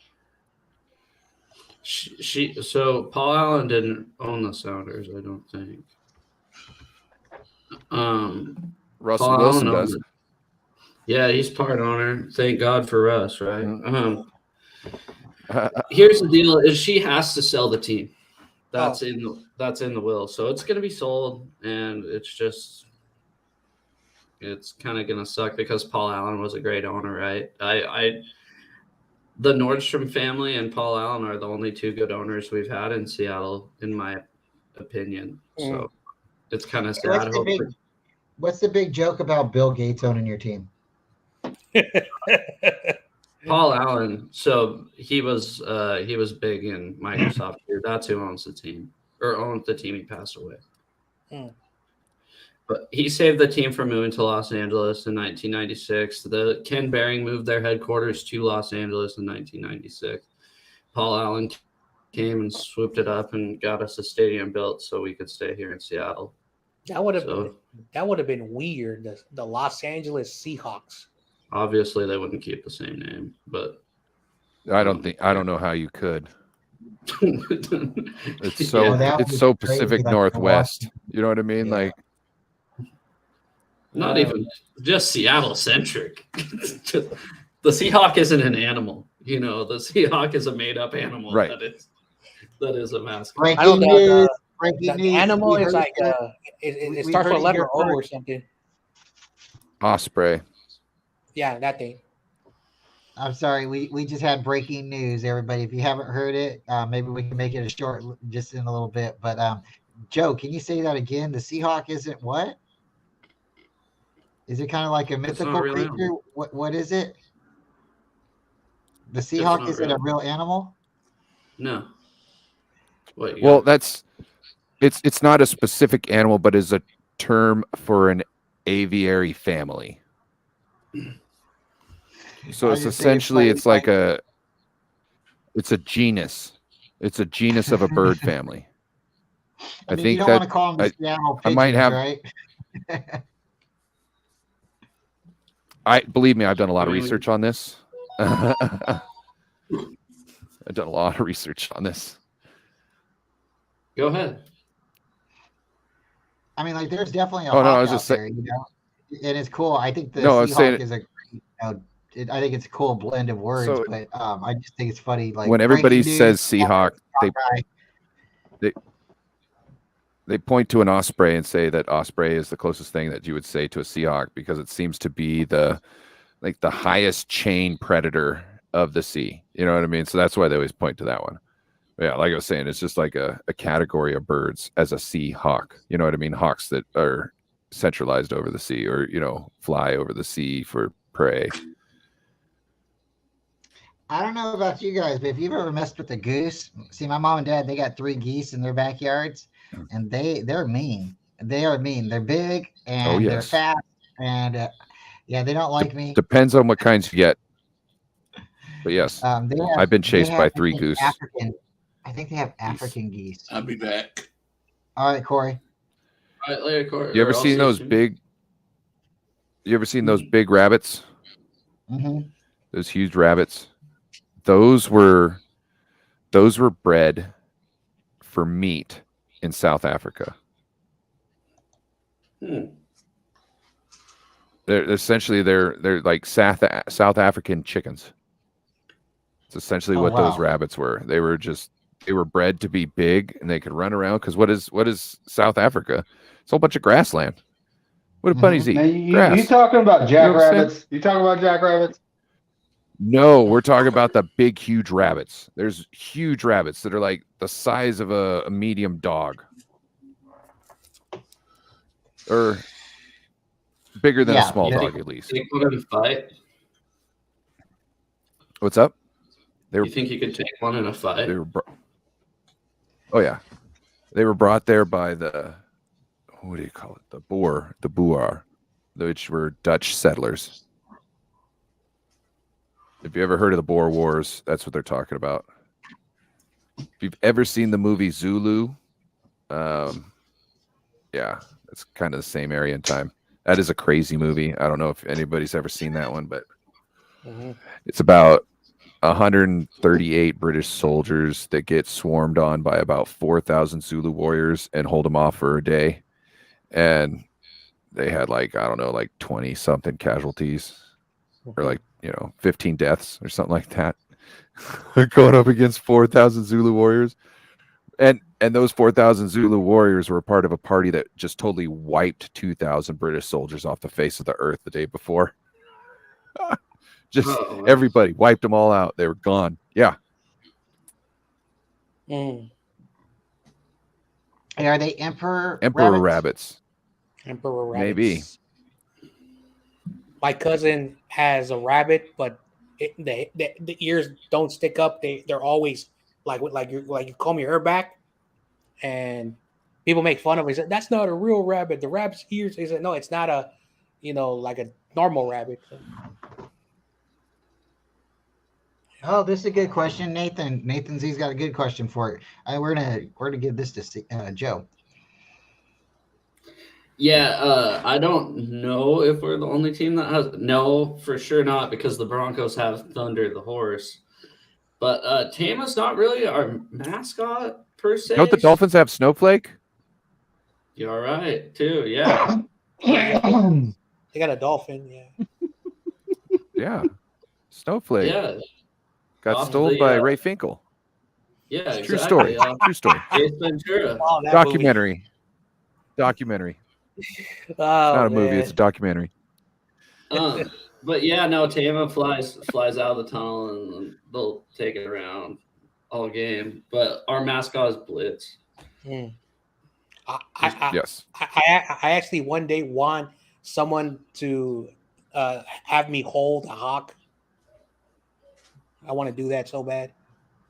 So Paul Allen didn't own the Sounders, I don't think. Russell Paul Wilson Allen does. owned it. Yeah, he's part owner. Thank God for Russ, right? Here's the deal: is she has to sell the team. That's in the will, so it's going to be sold, and it's kind of going to suck because Paul Allen was a great owner, right? The Nordstrom family and Paul Allen are the only two good owners we've had in Seattle, in my opinion. So it's kind of sad. What's the big joke about Bill Gates owning your team? Paul Allen, so he was big in Microsoft here. That's who owns the team, or owned the team. He passed away. But he saved the team from moving to Los Angeles in 1996. The Ken Behring moved their headquarters to Los Angeles in 1996. Paul Allen came and swooped it up and got us a stadium built so we could stay here in Seattle. That would have been weird. The Los Angeles Seahawks. Obviously, they wouldn't keep the same name, but I don't know how you could. It's so Pacific Northwest. You know what I mean? Yeah. Like, not even just Seattle centric. The Seahawk isn't an animal. The Seahawk is a made up animal. Right. That is a mascot. Breaking news. The animal is like it starts with a letter O or something. Osprey. Yeah, that thing. I'm sorry, we just had breaking news, everybody. If you haven't heard it, maybe we can make it a short, just in a little bit. But Joe, can you say that again? The Seahawk isn't what? Is it kind of like a mythical creature? Animal. What is it? The Seahawk isn't a real animal? No. Well, it's not a specific animal, but is a term for an aviary family. So it's essentially it's a genus. It's a genus of a bird family. I think you don't want to call them the Seattle pigeons, I might have, right? Believe me, I've done a lot of research on this. I've done a lot of research on this. Go ahead. I mean, like, there's definitely a hawk I was just saying, and it's cool. I think the Seahawk is I think it's a cool blend of words, but I just think it's funny. Like, when everybody says Seahawk, they point to an osprey and say that osprey is the closest thing that you would say to a Seahawk because it seems to be the highest chain predator of the sea. You know what I mean? So that's why they always point to that one. Yeah, like I was saying, it's just like a category of birds as a sea hawk. You know what I mean? Hawks that are centralized over the sea or, fly over the sea for prey. I don't know about you guys, but if you've ever messed with a goose, see, my mom and dad, they got 3 geese in their backyards, and they're mean. They are mean. They're big and they're fast, and they don't like me. Depends on what kinds you get. But yes, I've been chased by 3 goose. I think they have African geese. I'll be back. All right, Korey. All right, later, Korey. You ever seen those big? You ever seen those big rabbits? Mm-hmm. Those huge rabbits. Those were bred for meat in South Africa. They're like South African chickens. It's essentially what those rabbits were. They were bred to be big and they could run around. Because what is South Africa? It's a whole bunch of grassland. What do bunnies eat? You talking about jackrabbits? You talking about jackrabbits? No, we're talking about the big, huge rabbits. There's huge rabbits that are like the size of a medium dog. Or bigger than a small dog, at least. You think one in a fight? What's up? You think you could take one in a fight? Oh, yeah. They were brought there by the what do you call it? The Boer, which were Dutch settlers. If you ever heard of the Boer Wars, that's what they're talking about. If you've ever seen the movie Zulu, yeah, it's kind of the same area and time. That is a crazy movie. I don't know if anybody's ever seen that one, but it's about 138 British soldiers that get swarmed on by about 4,000 Zulu warriors and hold them off for a day. And they had like, I don't know, like 20 something casualties or like, 15 deaths or something like that. Going up against 4,000 Zulu warriors. And those 4,000 Zulu warriors were part of a party that just totally wiped 2,000 British soldiers off the face of the earth the day before. Just everybody wiped them all out. They were gone. Yeah. And are they emperor rabbits? Emperor rabbits. Maybe. My cousin has a rabbit, but the ears don't stick up. They're always like you comb your hair back, and people make fun of it. He said, that's not a real rabbit. The rabbit's ears. He said, no, it's not a, like a normal rabbit. Oh, this is a good question, Nathan. Nathan Z's got a good question for it. We're gonna give this to Joe. Yeah, I don't know if we're the only team that has. No, for sure not, because the Broncos have Thunder the horse. But Tama's not really our mascot per se. Don't the Dolphins have Snowflake? You're right, too. Yeah. They got a dolphin. Yeah. Yeah. Snowflake. Yeah. Got stolen by Ray Finkel. Yeah, it's true exactly. story. True story. Ace Ventura. Oh, Documentary. Oh, not a movie, it's a documentary. But yeah, no, Tama flies out of the tunnel and they'll take it around all game. But our mascot is Blitz. Yes. I actually one day want someone to have me hold a hawk. I want to do that so bad.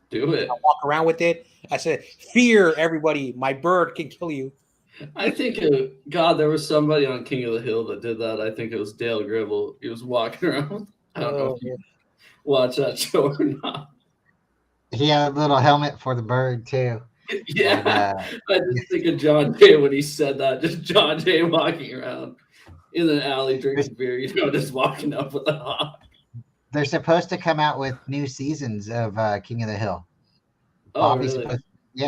Do it. I walk around with it. I said, fear everybody. My bird can kill you. I think, there was somebody on King of the Hill that did that. I think it was Dale Gribble. He was walking around. I don't know if you watch that show or not. He had a little helmet for the bird, too. Yeah. I just think of Jon Jay when he said that. Just Jon Jay walking around in an alley drinking beer, just walking up with a hawk. They're supposed to come out with new seasons of King of the Hill. Oh, really?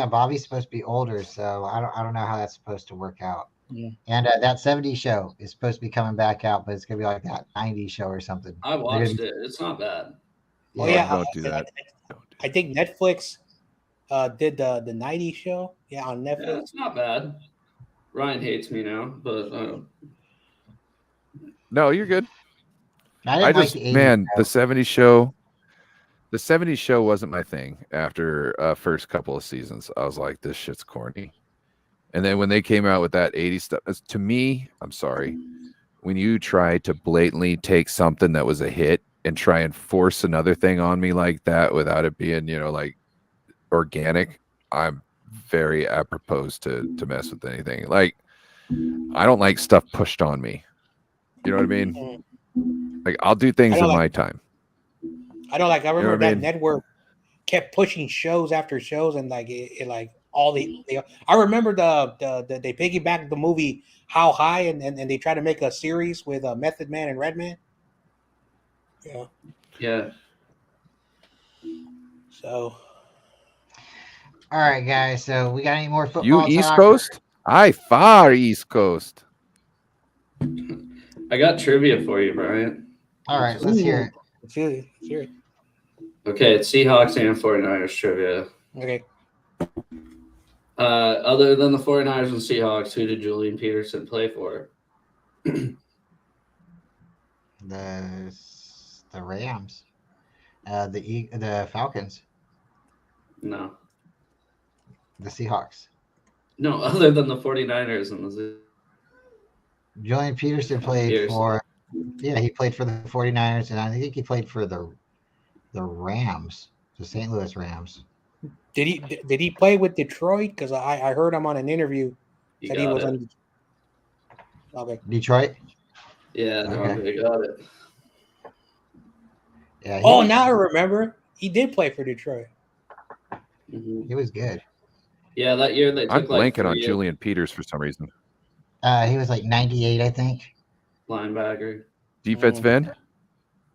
Bobby's supposed to be older, so I don't know how that's supposed to work out. Yeah. And that 70s show is supposed to be coming back out, but it's gonna be like that 90s show or something. I watched it. It's not bad. Don't do that. I think Netflix did the 90s show. Yeah, on Netflix. Yeah, it's not bad. Ryan hates me now, but no, you're good. The 70s show. The 70s show wasn't my thing after first couple of seasons. I was like, this shit's corny. And then when they came out with that 80s stuff, to me, I'm sorry, when you try to blatantly take something that was a hit and try and force another thing on me like that without it being, like organic, I'm very apropos to mess with anything. Like, I don't like stuff pushed on me. You know what I mean? Like, I'll do things in my time. I don't like. I remember that network kept pushing shows after shows, and like it like all the. I remember the they piggybacked the movie How High, and they tried to make a series with Method Man and Redman. Yeah. Yeah. So. All right, guys. So we got any more football? You East Coast? I far East Coast. I got trivia for you, Bryant. All right, let's hear it. Let's hear it. Okay, it's Seahawks and 49ers trivia. Okay. Other than the 49ers and Seahawks, who did Julian Peterson play for? The Rams. The Falcons. No. The Seahawks. No, other than the 49ers and the Julian Peterson played for he played for the 49ers, and I think he played for the Rams, the St. Louis Rams. Did he play with Detroit? Because I heard him on an interview that he was on. Okay. Detroit. Yeah, Jon Okay. Jay got it. Yeah, Oh, now I remember. He did play for Detroit. Mhm. he was good. Yeah, that year they I'm took like blanking on 3 Julian Peters for some reason. He was like 98, I think. linebacker. Defensive end.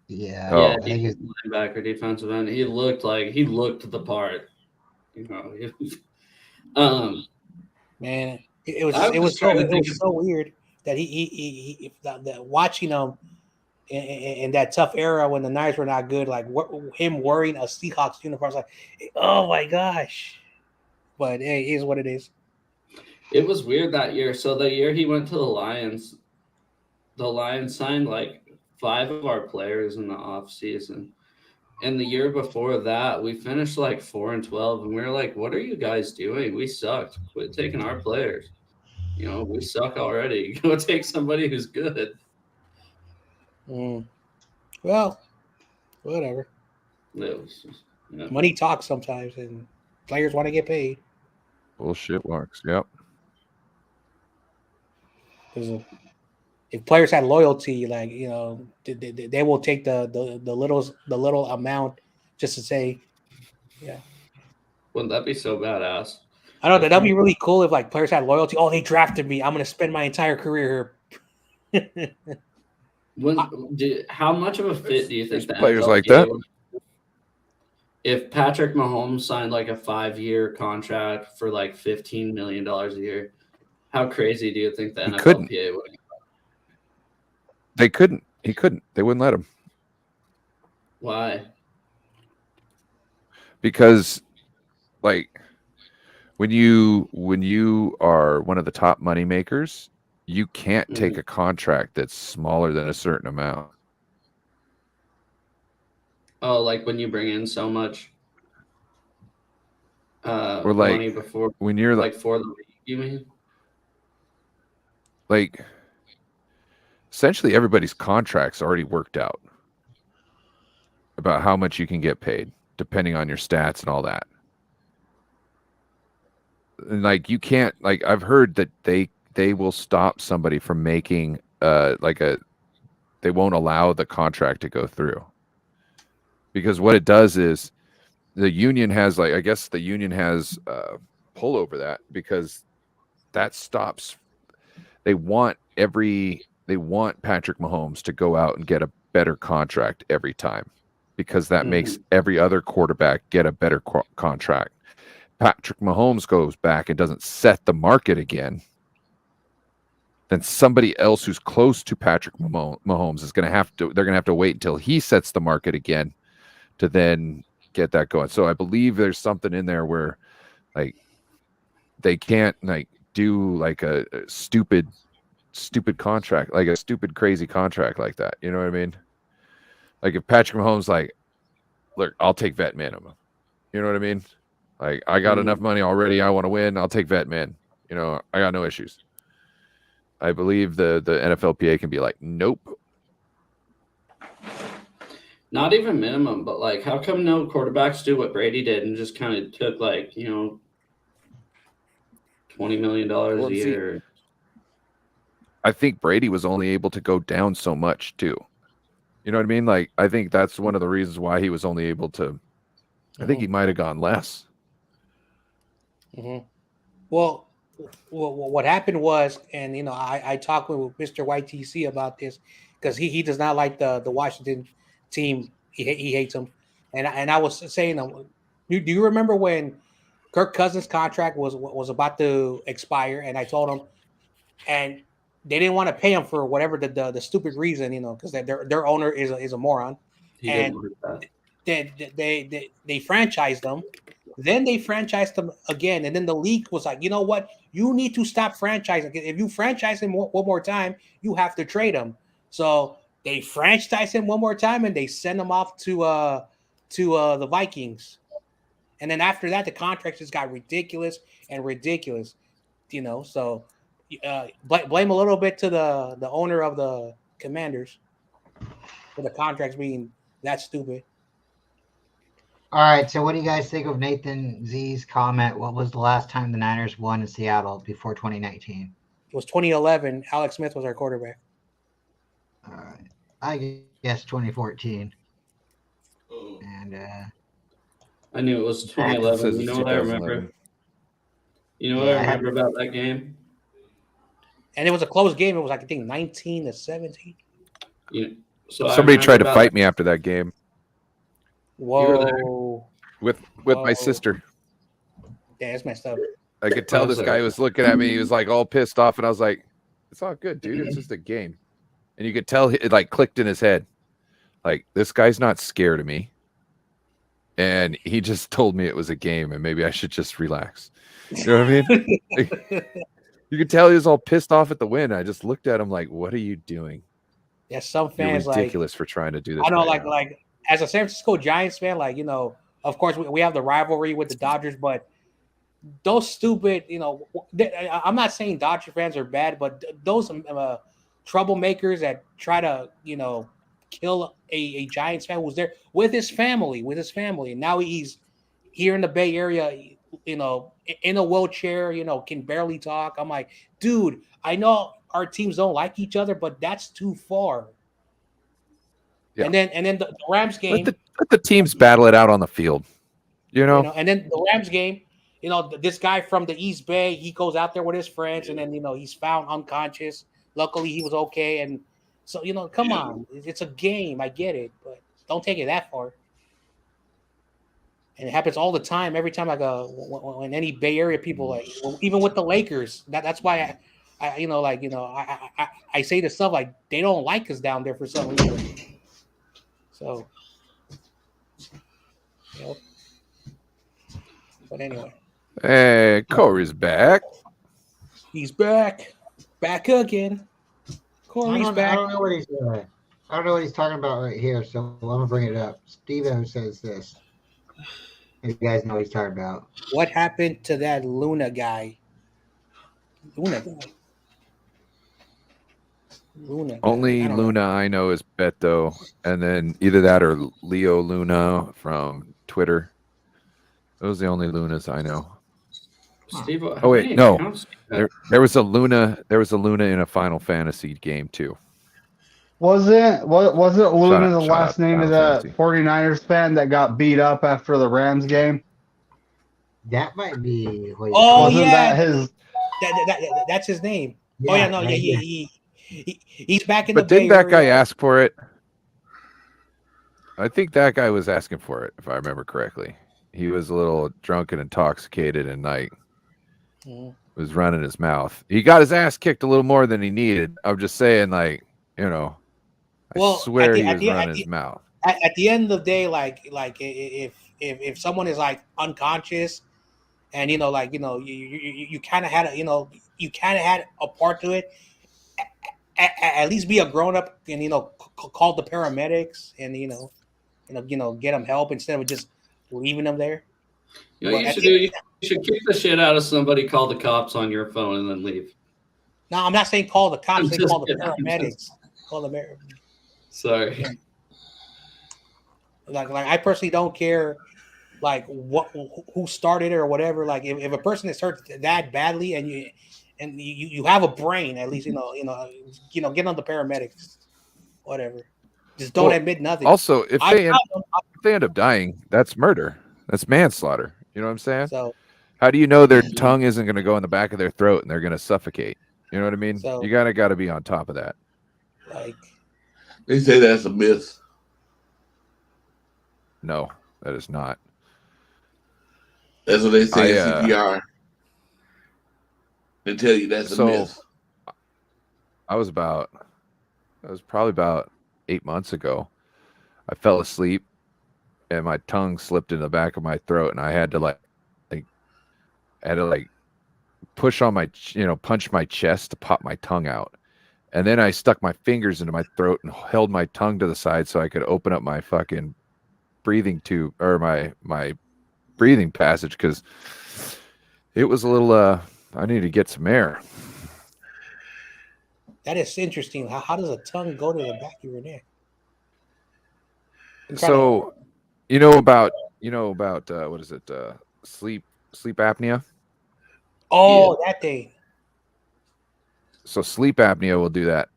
Yeah. Yeah, Oh, I think he was, linebacker, defensive end. He looked the part. You know, Man, it I was was trying to think of so weird that that watching him in that tough era when the Niners were not good, like him wearing a Seahawks uniform, I was like, oh my gosh. But hey, it is what it is. it was weird that year. So the year he went to the Lions signed like 5 of our players in the off season. And the year before that, we finished like 4-12, and we were like, "What are you guys doing? We sucked. Quit taking our players. You know, we suck already. Go take somebody who's good." Well, whatever. It was just, yeah. Money talks sometimes, and players want to get paid. bullshit works. Yep. Because if players had loyalty, like they will take the little amount just to say, yeah. Wouldn't that be so badass? I know that'd be really cool if like players had loyalty. Oh, they drafted me. I'm gonna spend my entire career here. How much of a fit do you think the players NFL like that. If Patrick Mahomes signed like a 5-year contract for like $15 million a year, how crazy do you think the NFLPA would? They couldn't. He couldn't. They wouldn't let him. Why? Because, like, when you are one of the top money makers, you can't take a contract that's smaller than a certain amount. Oh, like when you bring in so much Or like money before, when you're like for the league, you mean? Like, essentially everybody's contract's already worked out about how much you can get paid depending on your stats and all that. And like, you can't, like, I've heard that they will stop somebody from making they won't allow the contract to go through, because what it does is the union has, like, I guess the union has pull over that, because that stops. They want Patrick Mahomes to go out and get a better contract every time, because that makes every other quarterback get a better contract. Patrick Mahomes goes back and doesn't set the market again, then somebody else who's close to Patrick Mahomes is going to have to, they're going to have to wait until he sets the market again to then get that going. So I believe there's something in there where, like, they can't, like, do like a stupid contract, like a stupid crazy contract like that. You know what I mean? Like, if Patrick Mahomes, like, look, I'll take vet minimum. You know what I mean? Like, I got enough money already. I want to win. I'll take vet man. You know, I got no issues. I believe the NFLPA can be like, nope. Not even minimum, but like, how come no quarterbacks do what Brady did and just kind of took, like, you know, $20 million a year? I think Brady was only able to go down so much too. You know what I mean? Like, I think that's one of the reasons why he was only able to. I think he might have gone less. Well, what happened was, and you know, I talked with Mr. YTC about this, because he does not like the Washington team. He hates them, and I was saying, do you remember when Kirk Cousins' contract was about to expire, and I told him, and they didn't want to pay him for whatever the stupid reason, you know, because their owner is a moron, and they franchised them. Then they franchised them again, and then the league was like, you know what? You need to stop franchising. If you franchise him one more time, you have to trade him. So they franchised him one more time, and they send him off to the Vikings. And then after that, the contract just got ridiculous and ridiculous. You know, so blame a little bit to the owner of the Commanders for the contracts being that stupid. All right, so what do you guys think of Nathan Z's comment? What was the last time the Niners won in Seattle before 2019? It was 2011. Alex Smith was our quarterback. All right. I guess 2014. Oh. And I knew it was It 2011. says You it's know what I remember? 2011. You know what Yeah, I I had- remember about that game? And it was a close game. It was like I think 19-17. You know, so I Somebody remember tried to about fight me after that game were there. Whoa. with Whoa. my sister. Yeah, that's messed up. I could tell this guy was looking at me. He was like all pissed off, and I was like, "It's all good, dude. It's just a game." And you could tell it like clicked in his head, like this guy's not scared of me, and he just told me it was a game, and maybe I should just relax. You know what I mean? Like, you could tell he was all pissed off at the win. I just looked at him like, "What are you doing? Yeah, some You're fans ridiculous for trying to do this." I know, right now." like as a San Francisco Giants fan, like of course we have the rivalry with the Dodgers, but those stupid, I'm not saying Dodger fans are bad, but those troublemakers that try to, kill a Giants fan who's there with his family, and now he's here in the Bay Area, in a wheelchair, can barely talk. I'm like, dude, I know our teams don't like each other, but that's too far. Yeah. And then the Rams game, let the teams battle it out on the field. and then the Rams game, this guy from the East Bay, he goes out there with his friends, and then he's found unconscious. Luckily, he was okay, and so come on, it's a game. I get it, but don't take it that far. And it happens all the time. Every time when any Bay Area people even with the Lakers, that's why I say this stuff like they don't like us down there for some reason. So, but anyway. Hey, Korey's back. He's back again. Korey's back. I don't know what he's doing. I don't know what he's talking about right here, so I'm gonna bring it up. Steve-O says this. You guys know what he's talking about. What happened to that Luna guy? Luna. Only Luna I know is Beto, and then either that or Leo Luna from Twitter. Those are the only Lunas I know. Steve, Oh wait, no. There was a Luna. There was a Luna in a Final Fantasy game too. Wasn't Luna the Shout last out name of Final the Fantasy. 49ers fan that got beat up after the Rams game? That might be. Oh, Wasn't yeah. that his? That's his name. He's back in the But Bay didn't that guy Area. ask for it? I think that guy was asking for it, if I remember correctly. He was a little drunk and intoxicated, and was running his mouth. He got his ass kicked a little more than he needed. I'm just saying, I swear he was running his mouth. At the end of the day, if someone is unconscious, and you kind of had a part to it. At least be a grown up and call the paramedics and get them help instead of just leaving them there. You should kick the shit out of somebody, call the cops on your phone, and then leave. No, I'm not saying call the cops. They call the kidding. paramedics. Call the Sorry. Like I personally don't care, who started it or whatever. Like if a person is hurt that badly and you have a brain, at least get on the paramedics, whatever. Just don't admit nothing. Also, if they end up dying, that's murder. That's manslaughter. You know what I'm saying? So, how do you know their tongue isn't going to go in the back of their throat and they're going to suffocate? You know what I mean? So, you got to be on top of that. They say that's a myth. No, that is not. That's what they say in CPR. They tell you that's a myth. I was probably about 8 months ago. I fell asleep and my tongue slipped in the back of my throat, and I had to push on my, punch my chest to pop my tongue out. And then I stuck my fingers into my throat and held my tongue to the side so I could open up my fucking breathing tube or my breathing passage, because it was a little, I needed to get some air. That is interesting. How does a tongue go to the back of your neck? So, you know about what is it? Sleep apnea. Oh, yeah. That thing. So sleep apnea will do that.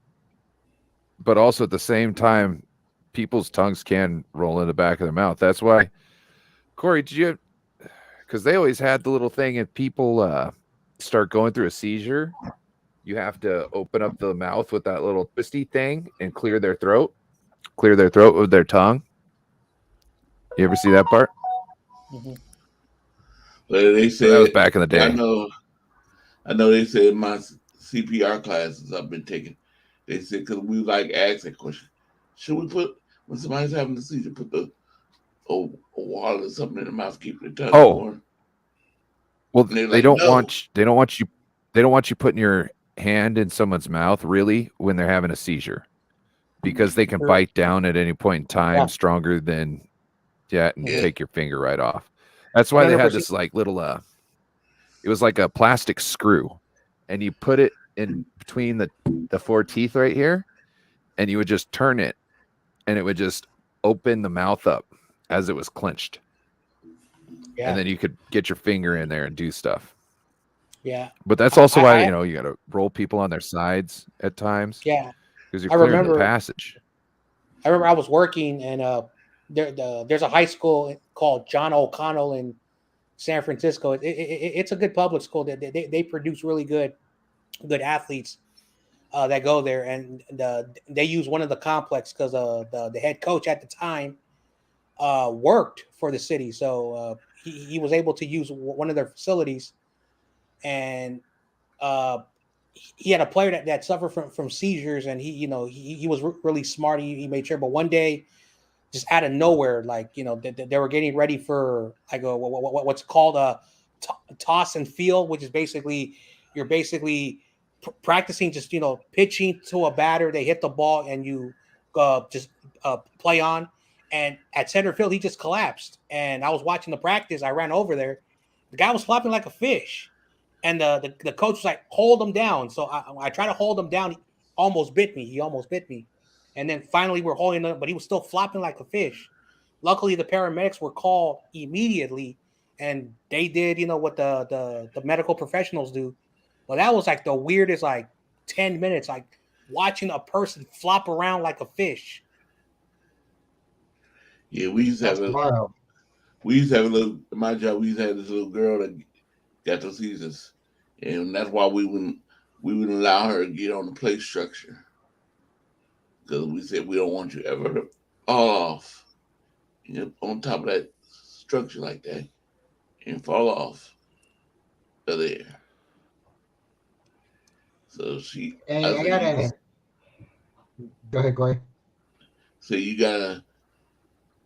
But also at the same time, people's tongues can roll in the back of their mouth. That's why, Korey, did you? Because they always had the little thing if people start going through a seizure, you have to open up the mouth with that little twisty thing and clear their throat with their tongue. You ever see that part? Mhm. But they So that was said, back in the I day. know they said in my CPR classes I've been taking, they said, because we like ask that question, should we put, when somebody's having a seizure, put the a water or something in the mouth, keep the tongue Oh, warm? well, And they're they like, don't no. want you putting your hand in someone's mouth really when they're having a seizure, because they can Sure. bite down at any point in time Yeah. stronger than and Yeah. take your finger right off. That's why I've they never had seen. this like little it was like a plastic screw, and you put it in between the four teeth right here, and you would just turn it, and it would just open the mouth up as it was clenched. Yeah, And then you could get your finger in there and do stuff. yeah, But that's also why, I you got to roll people on their sides at times yeah. because you're I clearing the remember. passage. I remember I was working, and there's a high school called John O'Connell in San Francisco. It's a good public school. They produce really good athletes that go there, and they use one of the complex because the head coach at the time worked for the city, so he was able to use one of their facilities, and uh, he had a player that suffered from seizures, and he was really smart. He made sure, but one day, just out of nowhere, like they were getting ready for like what's called a toss and field, which is basically you're basically practicing just pitching to a batter. They hit the ball and you just play on. And at center field, he just collapsed. And I was watching the practice. I ran over there. The guy was flopping like a fish, and the coach was like, "Hold him down." So I tried to hold him down. He almost bit me. And then finally we're holding him, but he was still flopping like a fish. Luckily, the paramedics were called immediately, and they did, what the medical professionals do. Well, that was like the weirdest, like 10 minutes, like watching a person flop around like a fish. Yeah, we used to That's have wild. a little, my job, we used to have this little girl that got the seizures. And that's why we wouldn't allow her to get on the play structure. Because we said we don't want you ever to fall off on top of that structure like that and fall off of there. So Hey, I gotta go ahead, Corey. so you gotta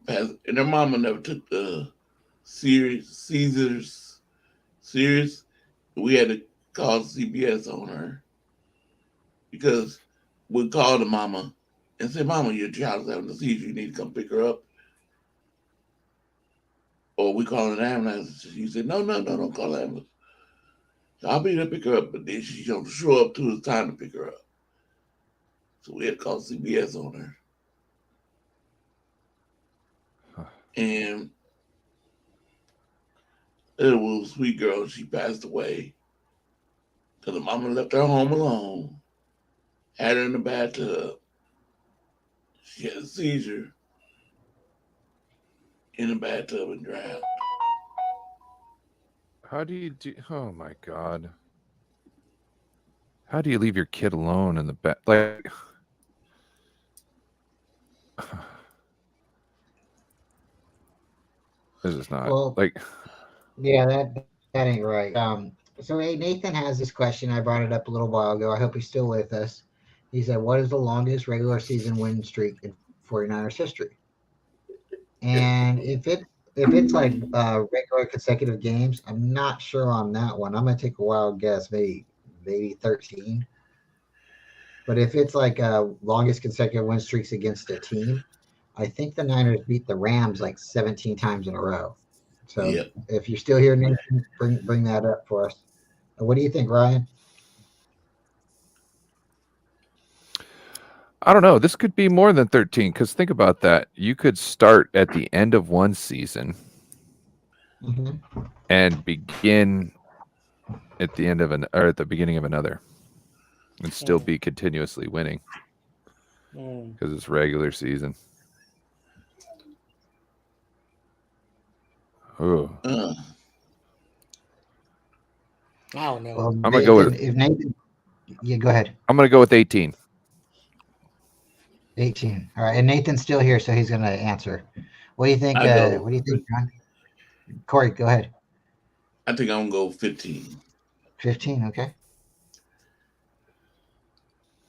pass, and her mama never took the Caesars serious. We had to call CPS on her because we called the mama and said, "Mama, your child is having a seizure. You need to come pick her up." Or we call an ambulance. She said, "No, don't call an ambulance. I'll be there to pick her up." But then she don't show up till it's time to pick her up. So we had to call CPS on her. And little sweet girl, she passed away because the mama left her home alone, had her in the bathtub. She had a seizure in the bathtub and drowned. How do you do? Oh my God. How do you leave your kid alone in the bed? Like, this is not Well, like, yeah, that ain't right. So hey, Nathan has this question. I brought it up a little while ago. I hope he's still with us. He said, "What is the longest regular season win streak in 49ers history?" And if it's like regular consecutive games, I'm not sure on that one. I'm gonna take a wild guess, maybe 13. But if it's like longest consecutive win streaks against a team, I think the Niners beat the Rams like 17 times in a row. So Yep. if you're still here, Nathan, bring that up for us. What do you think, Ryan? I don't know. This could be more than 13 because think about that. You could start at the end of one season and begin at the end of or at the beginning of another. and still be continuously winning because it's regular season. Oh, I don't know. Well, I'm gonna go with. if Nathan, yeah, go ahead. I'm gonna go with 18. 18. All right, and Nathan's still here, so he's going to answer. What do you think? I go. What do you think, John? Korey, go ahead. I think I'm gonna go 15. 15. Okay.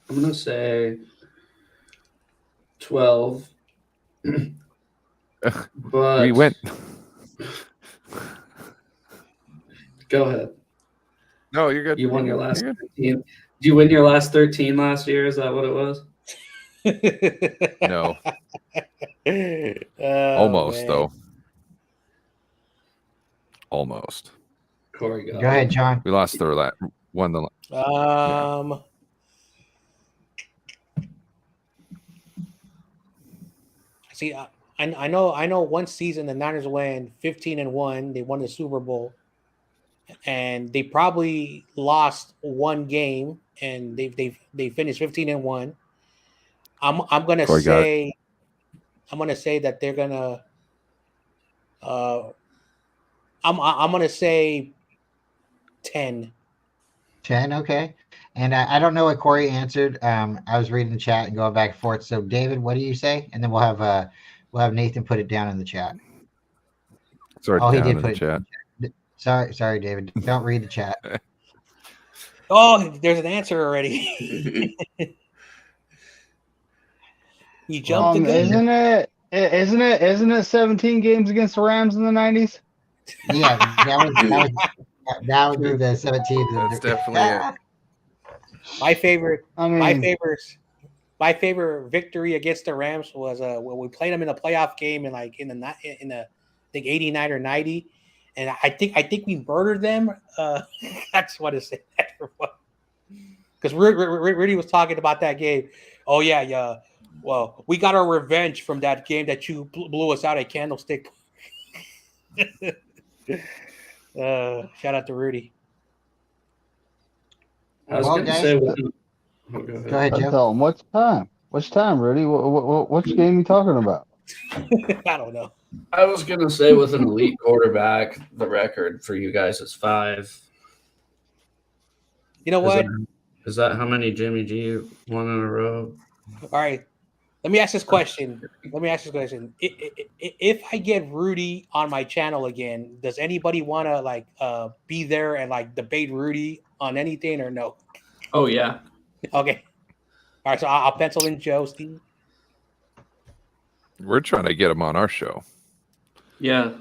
I'm gonna say 12. But We went. Go ahead. No, you're good. You won your last You're 13. Did you win your last 13 last year? Is that what it was? No, Oh, almost man. though. Almost. Korey, Go ahead, John. We lost the won the. See, I know one season the Niners went 15-1. They won the Super Bowl, and they probably lost one game, and they finished 15-1. I'm gonna Korey got say that they're gonna. I'm gonna say 10. 10. Okay. And I don't know what Korey answered. I was reading the chat and going back and forth. So, David, what do you say? And then we'll have Nathan put it down in the chat. It's already Oh, he down did in put the it. chat. Sorry, David. Don't read the chat. Oh, there's an answer already. You jumped the gun. Isn't it 17 games against the Rams in the 90s? Yeah, that would be the 17th. That's definitely it. My favorite. I mean, My favorite victory against the Rams was when we played them in a playoff game in I think 89 or 90, and I think we murdered them. I just want to say that because Rudy was talking about that game. Oh yeah. Well, we got our revenge from that game that you blew us out at Candlestick. Shout out to Rudy. I was Well, going to guys, say. go ahead, Joe. tell him what's time. What's time, Rudy? Which game you talking about? I don't know. I was going to say with an elite quarterback, the record for you guys is 5. You know what? Is that how many Jimmy G won in a row? All right. Let me ask this question. If I get Rudy on my channel again, does anybody want to be there and debate Rudy on anything or no? Oh yeah. Okay. All right. So I'll pencil in Joe, Steve. We're trying to get him on our show. Yeah.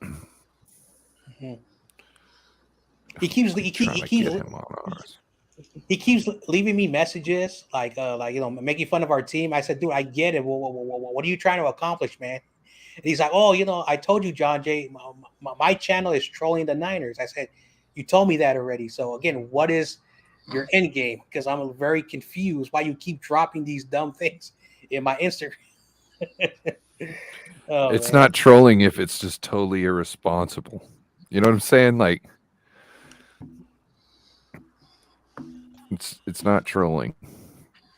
Mm-hmm. He keeps leaving me messages making fun of our team. I said, dude, I get it. What are you trying to accomplish, man? And he's like, oh, I told you, Jon Jay, my channel is trolling the Niners. I said, you told me that already. So again, what is your end game? Because I'm very confused why you keep dropping these dumb things in my Instagram. It's not trolling if it's just totally irresponsible. You know what I'm saying? Like, it's not trolling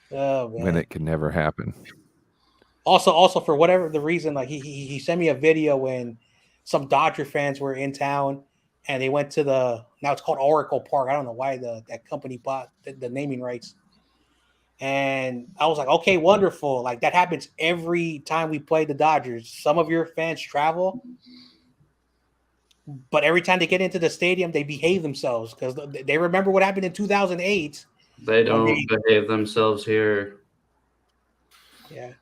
when it can never happen. Also, for whatever the reason, he sent me a video when some Dodger fans were in town and they went to now it's called Oracle Park. I don't know why that company bought the naming rights. And I was like, okay, wonderful. Like that happens every time we play the Dodgers. Some of your fans travel, but every time they get into the stadium, they behave themselves because they remember what happened in 2008. They don't behave themselves here. Yeah.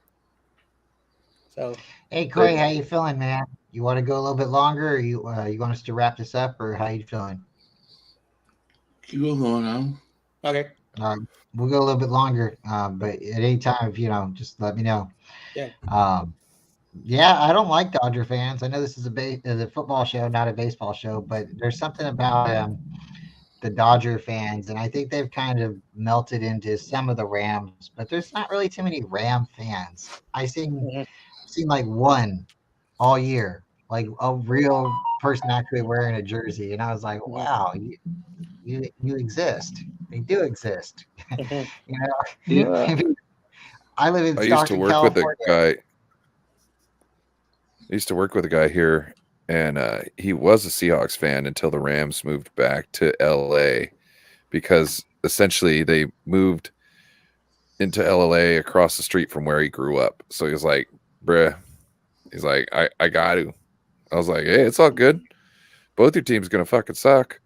So, hey, Korey, how you feeling, man? You want to go a little bit longer, or you want us to wrap this up, or how you feeling? Keep going on. Okay. We'll go a little bit longer, but at any time, just let me know. Yeah. Yeah, I don't like Dodger fans. I know this is a football show, not a baseball show, but there's something about the Dodger fans, and I think they've kind of melted into some of the Rams, but there's not really too many Ram fans. I've seen like one all year, like a real person actually wearing a jersey, and I was like, wow, you exist. They do exist. Mhm. You know, Yeah. I live in I used to Stockton, work with a California. guy. I used to work with a guy here, and he was a Seahawks fan until the Rams moved back to LA because essentially they moved into LA across the street from where he grew up. So he was like, bruh, he's like, I got to. I was like, hey, it's all good. Both your teams going to fucking suck.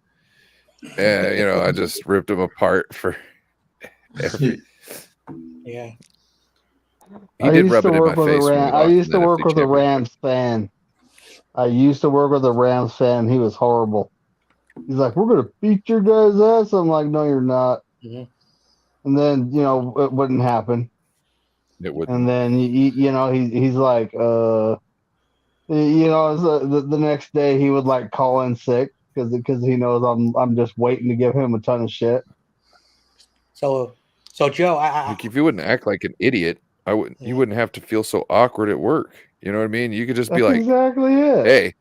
And, I just ripped him apart for every. Yeah. He did rub it in my with a face more Ram. I often used to than work NFC with a Championship. Rams fan. I used to work with a Rams fan. He was horrible. He's like, "We're gonna beat your guys' ass." I'm like, "No, you're not." Mhm. And then it wouldn't happen. It wouldn't. And then he's like, so the next day he would like call in sick because he knows I'm just waiting to give him a ton of shit. So Joe, Like, if you wouldn't act like an idiot, you wouldn't have to feel so awkward at work. You know what I mean? You could just be That's like, exactly it. hey,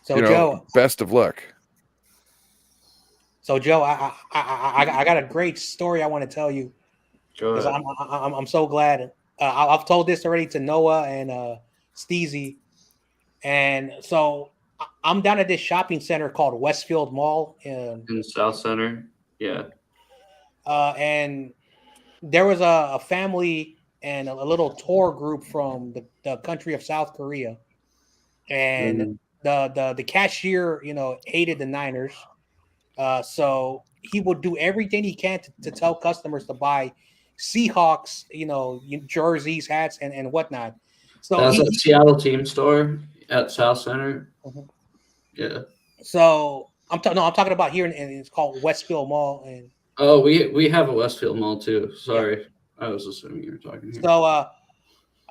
Joe, best of luck. So Joe, I got a great story I want to tell you because I'm so glad. I've told this already to Noah and Steezy, and so I'm down at this shopping center called Westfield Mall in South Center. Yeah. And there was a family and a little tour group from the country of South Korea, and the cashier, hated the Niners. So he would do everything he can to tell customers to buy Seahawks, jerseys, hats, and whatnot. So that's a Seattle team store at South Center. Mhm. Yeah. So I'm talking about here, and it's called Westfield Mall. And we have a Westfield Mall too. Sorry, I was assuming you were talking here. so I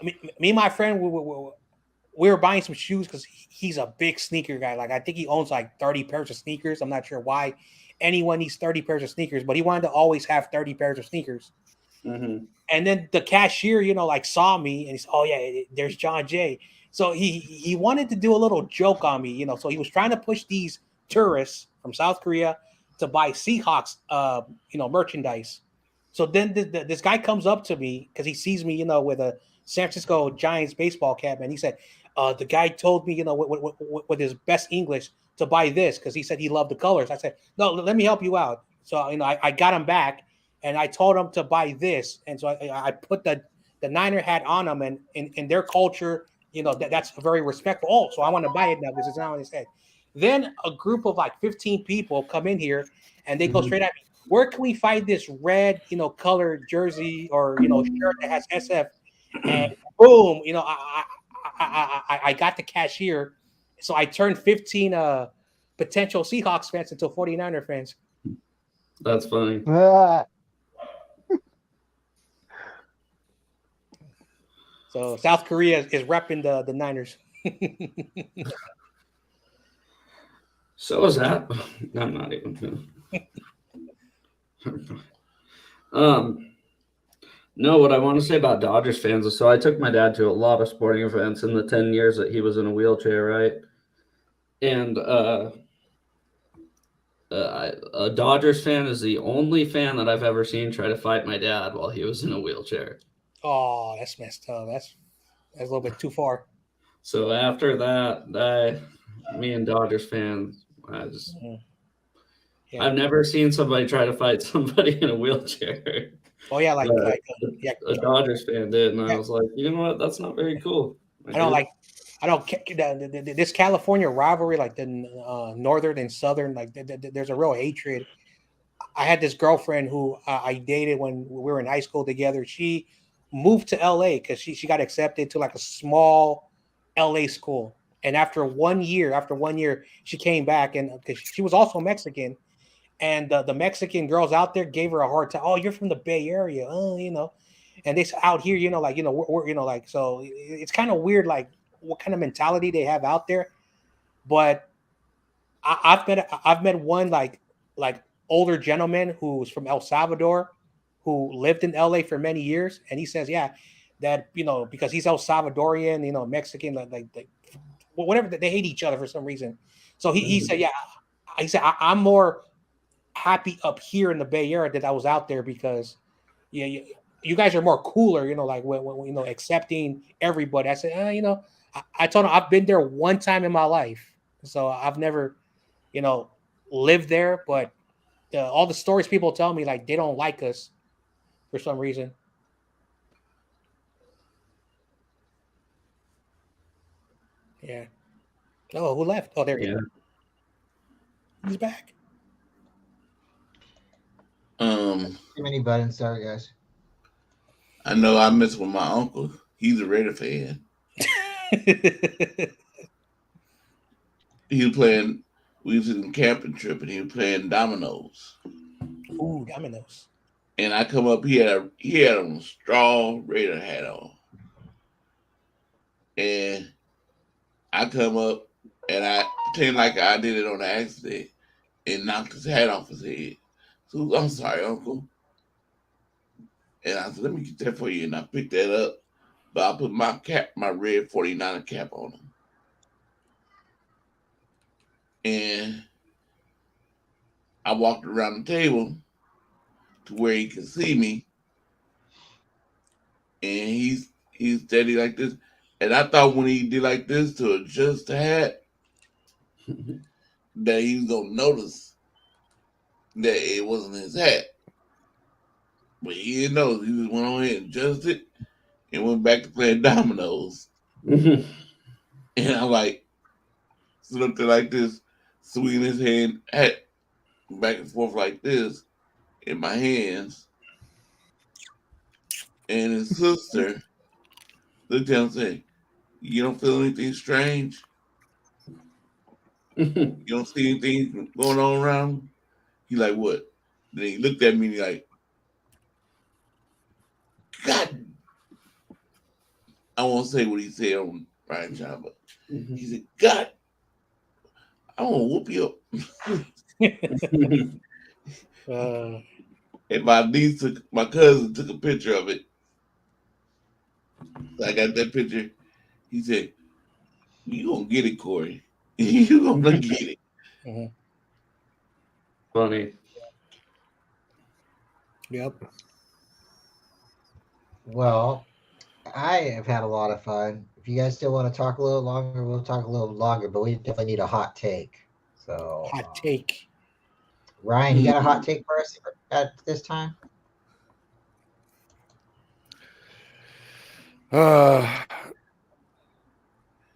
mean, me and my friend, we were buying some shoes because he's a big sneaker guy. Like, I think he owns like 30 pairs of sneakers. I'm not sure why anyone needs 30 pairs of sneakers, but he wanted to always have 30 pairs of sneakers. Mm-hmm. And then the cashier, saw me and he said, "Oh yeah, there's Jon Jay." So he wanted to do a little joke on me, So he was trying to push these tourists from South Korea to buy Seahawks, merchandise. So then this guy comes up to me because he sees me, with a San Francisco Giants baseball cap, and he said, "The guy told me, with his best English, to buy this because he said he loved the colors." I said, "No, let me help you out." So I got him back. And I told him to buy this, and so I put the Niner hat on him, and in their culture, that's very respectful. Oh, so I want to buy it now because it's not what it said. Then a group of like 15 people come in here, and they go straight at me. Where can we find this red, colored jersey or shirt that has SF? And boom, I got the cashier, so I turned 15 potential Seahawks fans into 49er fans. That's funny. So South Korea is repping the Niners. So is that. I'm not even. No, what I want to say about Dodgers fans is, so I took my dad to a lot of sporting events in the 10 years that he was in a wheelchair, right? And a Dodgers fan is the only fan that I've ever seen try to fight my dad while he was in a wheelchair. Oh, that's messed up. That's a little bit too far. So after that, me and Dodgers fans, I've never seen somebody try to fight somebody in a wheelchair. Oh yeah, a Dodgers fan did, and I was like, you know what? That's not very cool. I don't this California rivalry, like the northern and southern, like there's a real hatred. I had this girlfriend who I dated when we were in high school together. She moved to LA because she got accepted to like a small LA school. And after 1 year, she came back, and because she was also Mexican, and the Mexican girls out there gave her a hard time. Oh, you're from the Bay Area, and they out here, we're so it's kind of weird, like what kind of mentality they have out there. But I've met one like older gentleman who's from El Salvador, who lived in LA for many years, and he says, yeah, that because he's El Salvadorian, Mexican, like whatever, they hate each other for some reason. So he said, yeah, he said I'm more happy up here in the Bay Area that I was out there because you guys are more cooler, like when accepting everybody. I said, I told him I've been there one time in my life, so I've never, lived there. But all the stories people tell me, like they don't like us for some reason. Yeah. Oh, who left? Oh, there he is. He's back. Too many buttons. Sorry, guys. I know I messed with my uncle. He's a Raider fan. He was playing. We was in a camping trip, and he was playing dominoes. Ooh, dominoes. And I come up. He had a straw Raider hat on, and I come up, and I pretend like I did it on accident, and knocked his hat off his head. So I'm sorry, Uncle. And I said, let me get that for you. And I picked that up. But I put my red 49er cap on him. And I walked around the table to where he could see me. And he's steady like this. And I thought when he did like this to adjust the hat, that he was going to notice that it wasn't his hat. But he didn't know. He just went on ahead and adjusted it and went back to playing dominoes. And I like stood up there like this, swinging his hand hat back and forth like this in my hands. And his sister looked at him and said, you don't feel anything strange? You don't see anything going on around him? He like, what? Then he looked at me and he like, God. I won't say what he said on Bryant John, but he said, God, I want to whoop you up. And my cousin took a picture of it. So I got that picture. He said, you gonna get it, Korey. You gonna get it. Mm-hmm. Funny. Yep. Well, I have had a lot of fun. If you guys still want to talk a little longer, we'll talk a little longer, but we definitely need a hot take. So hot take. Ryan, you got a hot take for us at this time?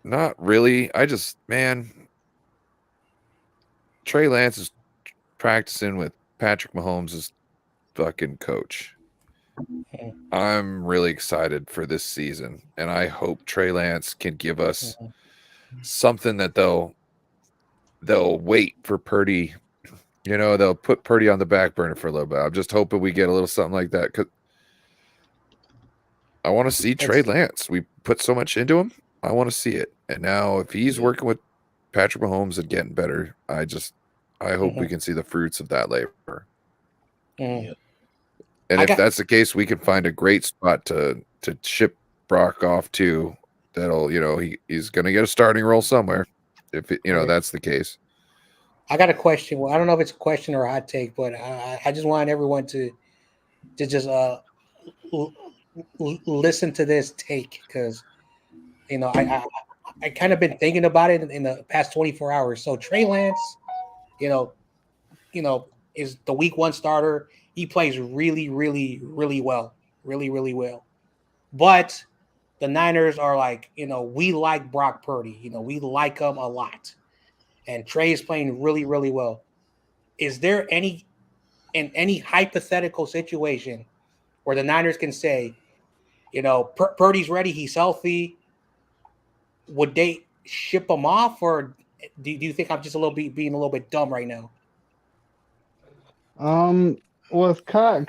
Not really. Trey Lance is practicing with Patrick Mahomes' fucking coach. I'm really excited for this season, and I hope Trey Lance can give us something that they'll wait for Purdy. They'll put Purdy on the back burner for a little bit. I'm just hoping we get a little something like that because I want to see Trey Lance. We put so much into him. I want to see it. And now if he's working with Patrick Mahomes and getting better, I hope we can see the fruits of that labor. And if that's the case, we can find a great spot to ship Brock off to. That'll, he's going to get a starting role somewhere. If that's the case. I got a question. Well, I don't know if it's a question or a hot take, but I just want everyone to just listen to this take because I kind of been thinking about it in the past 24 hours. So Trey Lance, is the week 1 starter. He plays really, really, really well, really, really well. But the Niners are like, we like Brock Purdy. We like him a lot. And Trey is playing really, really well. Is there any hypothetical situation where the Niners can say, Purdy's ready, he's healthy? Would they ship him off, or do you think I'm just being a little bit dumb right now? With Kyle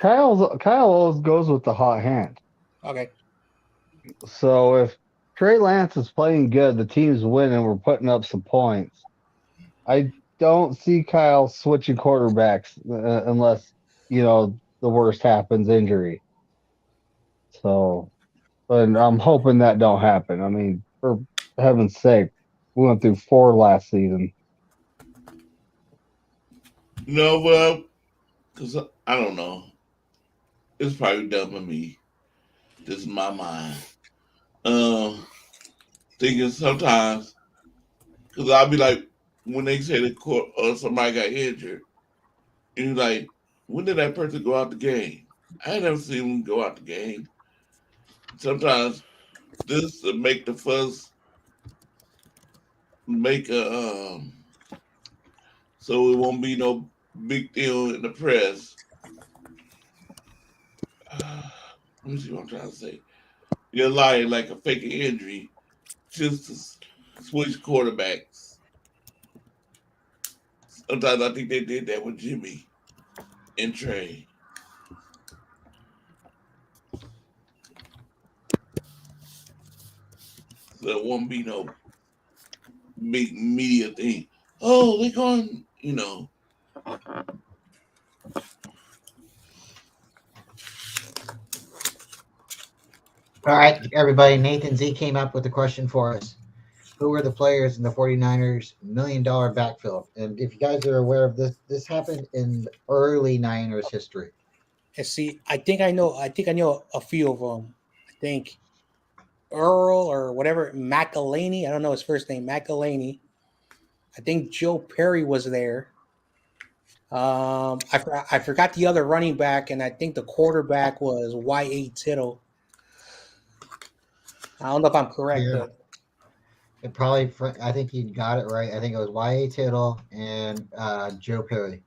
always goes with the hot hand. Okay. So if Trey Lance is playing good, the team's winning, we're putting up some points. I don't see Kyle switching quarterbacks unless, the worst happens, injury. So, but I'm hoping that don't happen. I mean, for heaven's sake, we went through 4 last season. No, Because I don't know. It's probably dumb of me. This is my mind. Thinking sometimes, because I'll be like, when they say the court or somebody got injured, and you're like, when did that person go out the game? I ain't never seen them go out the game. Sometimes this to make the fuss, make a so it won't be no big deal in the press. Let me see what I'm trying to say. You're lying like a fake injury just to switch quarterbacks. Sometimes I think they did that with Jimmy and Trey. So it won't be no big media thing. Oh, they're going, All right, everybody. Nathan Z came up with a question for us. Who were the players in the 49ers $1 million backfield? And if you guys are aware of this, this happened in early Niners history. And see, I think I know a few of them. I think Earl or whatever, McElhaney. I don't know his first name, McElhaney. I think Joe Perry was there. I forgot the other running back, and I think the quarterback was Y.A. Tittle. I don't know if I'm correct. Yeah. It probably, I think you got it right. I think it was Y.A. Tittle and Joe Perry.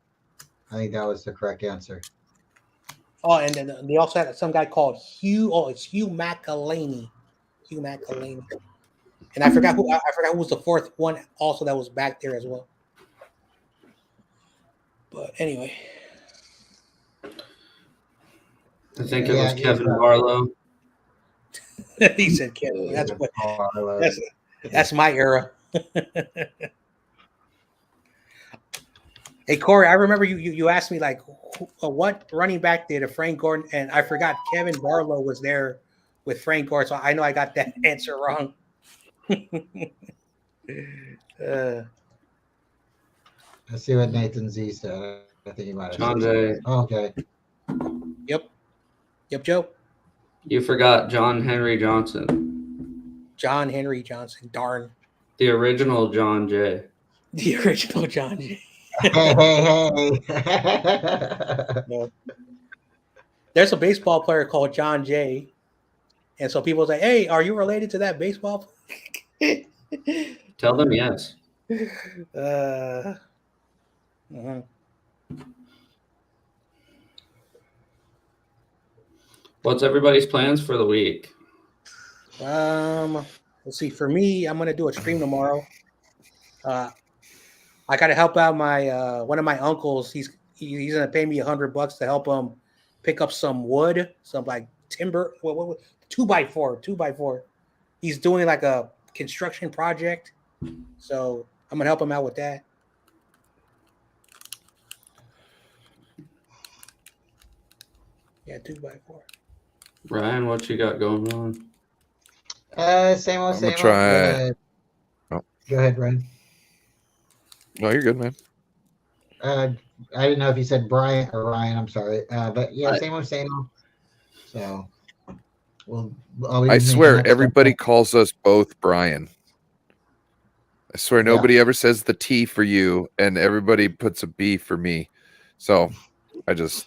I think that was the correct answer. Oh, and then they also had some guy called Hugh. Oh, it's Hugh McElhaney. Hugh McElhaney. And I forgot who was the fourth one also that was back there as well. But anyway. I think it was Kevin Barlow. He said Kevin. That's my era. Hey, Korey, I remember you asked me like what running back did Frank Gordon, and I forgot Kevin Barlow was there with Frank Gordon, so I know I got that answer wrong. Let's see what Nathan Z said. I think he might have Jon said Jay. Oh, okay. Yep, Joe. You forgot John Henry Johnson. John Henry Johnson. Darn. The original Jon Jay. The original Jon Jay. Hey. No. There's a baseball player called Jon Jay. And so people say, hey, are you related to that baseball player? Tell them yes. What's everybody's plans for the week? Let's see. For me, I'm gonna do a stream tomorrow. I gotta help out my one of my uncles. He's gonna pay me $100 to help him pick up some wood, some like timber. What 2x4. He's doing like a construction project, so I'm gonna help him out with that. Yeah, 2x4. Ryan, what you got going on? Same old. Try. Go ahead, Ryan. No, you're good, man. I didn't know if you said Bryant or Ryan. I'm sorry, but yeah, same old. So, I swear everybody calls us both Brian. I swear nobody ever says the T for you, and everybody puts a B for me. So I just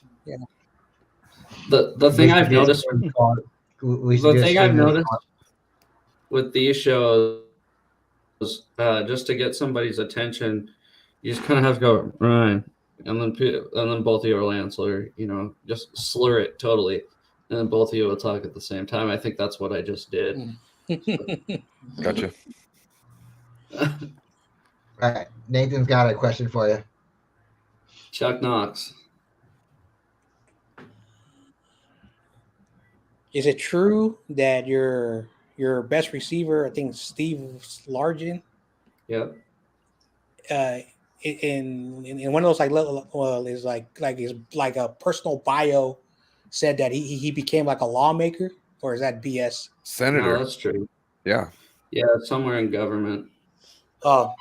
the thing I've noticed. The thing I've noticed with these shows, just to get somebody's attention, you just kind of have to go Ryan, and then both of you will answer. Just slur it totally, and then both of you will talk at the same time. I think that's what I just did. Gotcha. All right, Nathan's got a question for you. Chuck Knox. Is it true that your best receiver, I think Steve Largent, Yep. In one of those is like a personal bio said that he became like a lawmaker, or is that BS? Senator. No, that's true. Yeah. Yeah, somewhere in government. Oh.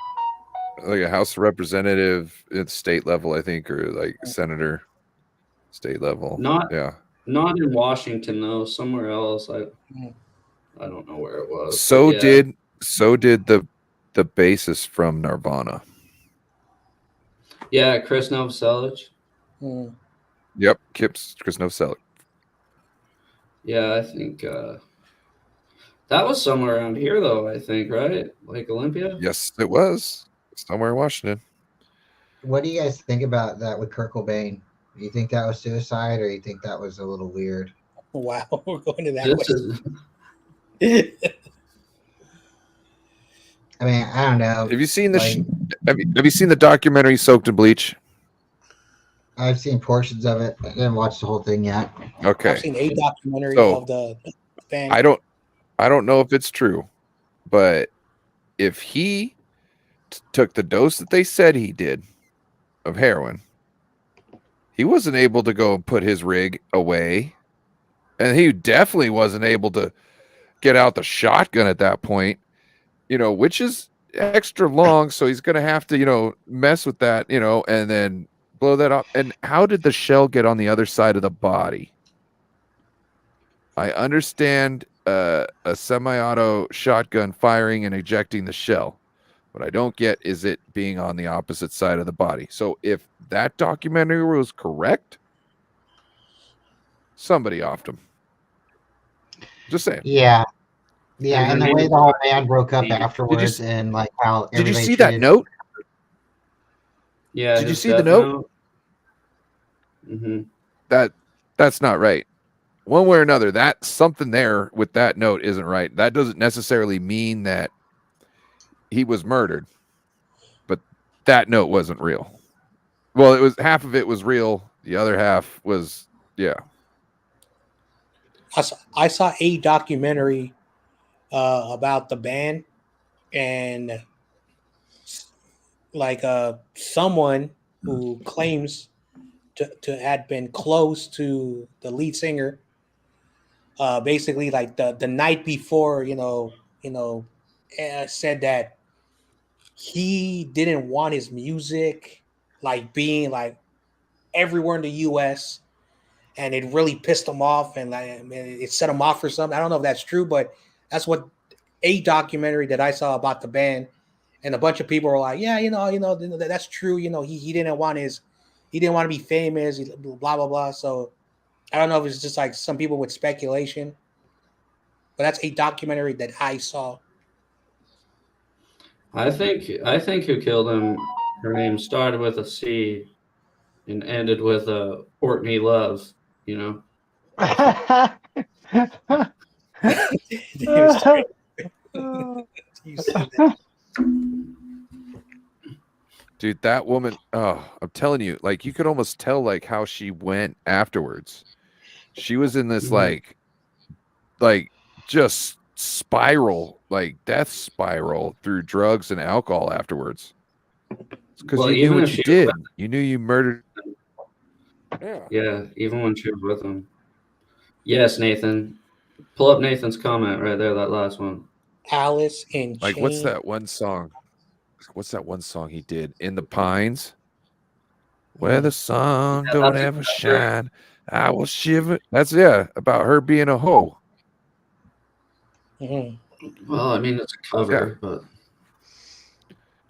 Like a House representative at state level, I think, or like senator. state level. Not Yeah. not in Washington though, somewhere else. I Mm. don't know where it was. So but yeah. did the bassist from Nirvana. Yeah, Chris Novoselic. Mm. Yep, Chris Novoselic. Yeah, I think that was somewhere around here though, I think, right? Like Olympia? Yes, it was somewhere in Washington. What do you guys think about that with Kurt Cobain? Do you think that was suicide, or you think that was a little weird? Wow, we're going to that This question. is I mean, I don't know. Have you seen the Like, have you seen the documentary Soaked in Bleach? I've seen portions of it. I didn't watch the whole thing yet. Okay. I've seen a documentary So, of the band. I don't know if it's true, but if he took the dose that they said he did of heroin, he wasn't able to go and put his rig away, and he definitely wasn't able to get out the shotgun at that point, which is extra long, so he's going to have to mess with that, and then blow that up. And how did the shell get on the other side of the body? I understand a semi-auto shotgun firing and ejecting the shell. What I don't get is it being on the opposite side of the body. So if that documentary was correct, somebody offed him. Just saying. Yeah, yeah, and the way the whole band broke up Did you- afterwards, and like how Did you everybody see that treated- note? Yeah. Did you his see the death note? Mm-hmm. That's not right. One way or another, that something there with that note isn't right. That doesn't necessarily mean that he was murdered, but that note wasn't real. Well, it was half of it was real. The other half was, yeah. I saw a documentary about the band, and like someone who claims to had been close to the lead singer, basically like the night before, said that he didn't want his music like being like everywhere in the U.S. and it really pissed him off, and like it set him off or something. I don't know if that's true, but that's what a documentary that I saw about the band, and a bunch of people were like, "Yeah, that's true. He didn't want he didn't want to be famous, blah blah blah." So I don't know if it's just like some people with speculation, but that's a documentary that I saw. I think who killed him, her name started with a C and ended with a Courtney Love, You said that. Dude, that woman, oh, I'm telling you, like you could almost tell like how she went afterwards. She was in this like just spiral, like death spiral through drugs and alcohol afterwards. Because Well, you knew even what if you she did. was You knew you murdered. Yeah, even when she was with him. Yes, Nathan. Pull up Nathan's comment right there, that last one. Alice in Like, what's Chains. that one song? What's that one song he did? In the Pines? Where the sun Yeah, don't that's ever exactly- shine, I will shiver. That's about her being a hoe. Mhm. Well, I mean, it's a cover, but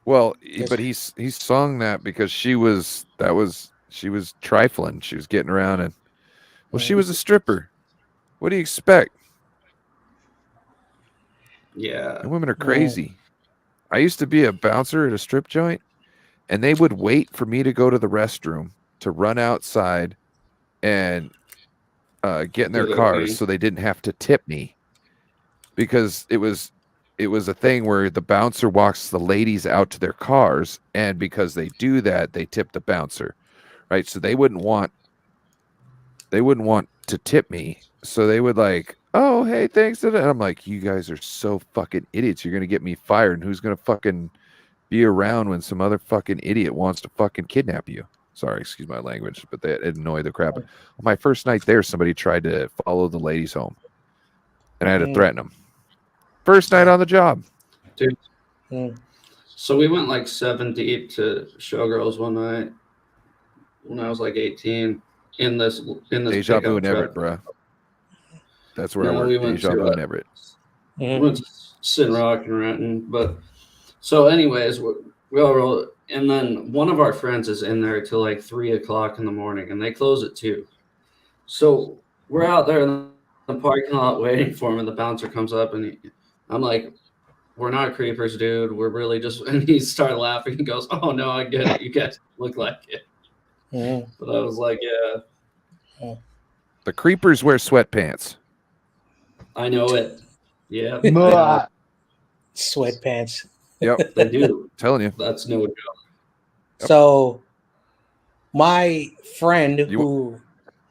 Well, Yes. but he sung that because she was trifling. She was getting around and she was a stripper. What do you expect? yeah. And women are crazy. I used to be a bouncer at a strip joint, and they would wait for me to go to the restroom to run outside and get in their Do their cars thing. so they didn't have to tip me, because it was a thing where the bouncer walks the ladies out to their cars, and because they do that, they tip the bouncer, right? So they wouldn't want to tip me, so they would like, oh hey, thanks, and I'm like, you guys are so fucking idiots, you're gonna get me fired, and who's gonna fucking be around when some other fucking idiot wants to fucking kidnap you? Sorry, excuse my language, but that annoyed the crap. On my first night there, somebody tried to follow the ladies home, and I had to threaten them. First night on the job. Dude. Mm. So we went like 7 deep to Showgirls one night when I was like 18. in this Deja Vu pickup and Everett, truck. bro. That's where I No, work. we went Deja Vu to and Everett. we went to Sin Rock and Renton, but so anyways, we all roll, and then one of our friends is in there till like 3 o'clock in the morning, and they close at 2. So we're out there in the parking lot waiting for him, and the bouncer comes up, and I'm like, "We're not creepers, dude. We're really just." And he started laughing. He goes, "Oh no, I get it. You guys look like it." But I was like, "Yeah, The creepers wear sweatpants. I know it. Yeah, I know Blah. Sweatpants. Yep, they do. telling you. That's no joke." So my friend You- who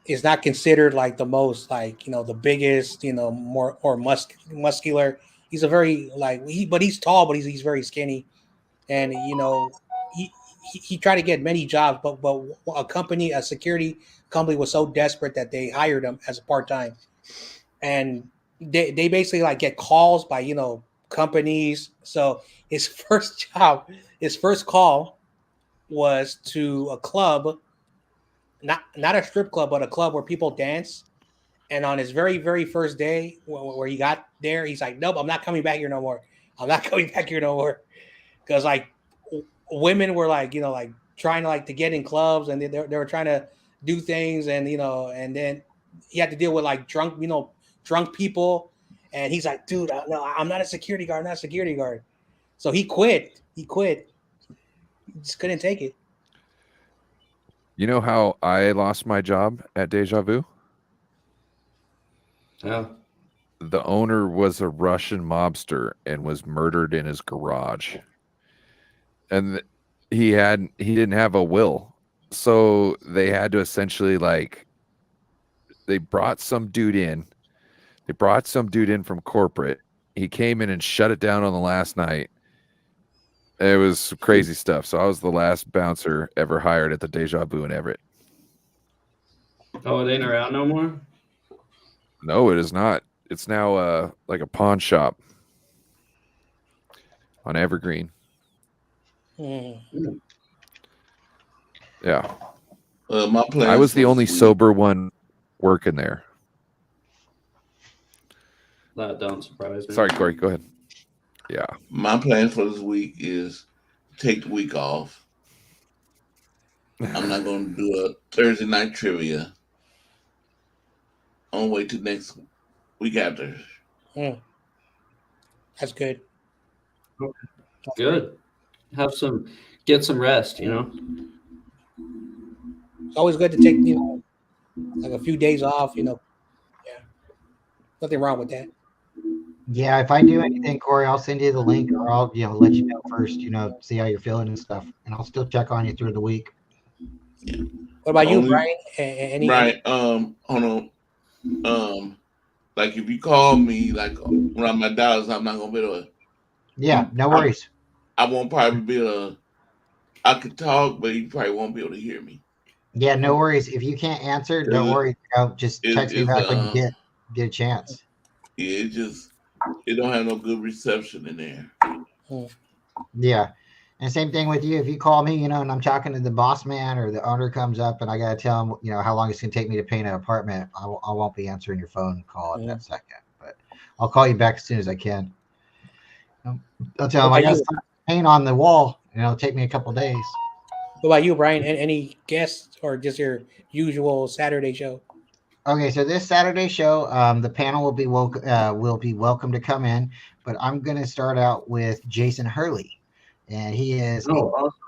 is not considered like the most like the biggest more or muscular. He's a very but he's tall, but he's very skinny, and he tried to get many jobs, but a security company was so desperate that they hired him as a part time, and they basically like get calls by companies. So his first call was to a club, not a strip club, but a club where people dance. And on his very, very first day where he got there, he's like, "Nope, I'm not coming back here no more. I'm not coming back here no more." Because like women were like, like trying to to get in clubs, and they were trying to do things, and and then he had to deal with like drunk people, and he's like, "Dude, no, I'm not a security guard. I'm not a security guard." So he quit. He just couldn't take it. You know how I lost my job at Deja Vu? Yeah. The owner was a Russian mobster and was murdered in his garage. And he didn't have a will. So they had to essentially they brought some dude in. They brought some dude in from corporate. He came in and shut it down on the last night. It was crazy stuff. So I was the last bouncer ever hired at the Deja Vu in Everett. Oh, it ain't around no more? No, it is not. It's now like a pawn shop on Evergreen. Yeah. My plan. I was the only sober one working there. That don't surprise me. Sorry, Corey, go ahead. Yeah. My plan for this week is take the week off. I'm not going to do a Thursday night trivia. I'm wait till next week after. That's good. Good. Get some rest, It's always good to take, like a few days off, Yeah. Nothing wrong with that. Yeah, if I do anything, Corey, I'll send you the link, or I'll let you know first. See how you're feeling and stuff, and I'll still check on you through the week. What about you, Brian? Any Right. Hold on. Like if you call me like around my dollars, I'm not gonna be able to. Yeah, no worries. I won't probably be able to. I could talk, but you probably won't be able to hear me. Yeah, no worries. If you can't answer, don't worry. Just text me back when you get a chance. Yeah, it don't have no good reception in there. Yeah. And same thing with you. If you call me, and I'm talking to the boss man or the owner comes up and I got to tell him, how long it's going to take me to paint an apartment, I won't be answering your phone call at that second. But I'll call you back as soon as I can. I'll tell him I got some paint on the wall, and it'll take me a couple days. What about you, Brian? Any guests or just your usual Saturday show? Okay, so this Saturday show, the panel will be welcome to come in, but I'm going to start out with Jason Hurley, and he is a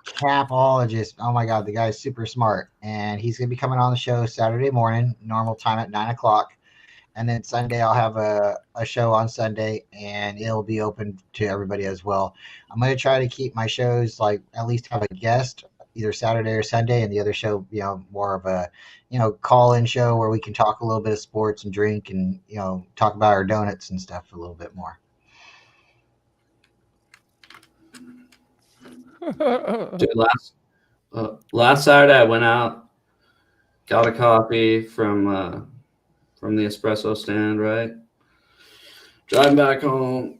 capologist. Oh my God, the guy's super smart, and he's going to be coming on the show Saturday morning, normal time at 9:00, and then Sunday I'll have a show on Sunday, and it'll be open to everybody as well. I'm going to try to keep my shows like at least have a guest either Saturday or Sunday, and the other show, more of a call-in show where we can talk a little bit of sports and drink and, talk about our donuts and stuff a little bit more. Dude, last Saturday I went out, got a coffee from the espresso stand, right? Driving back home,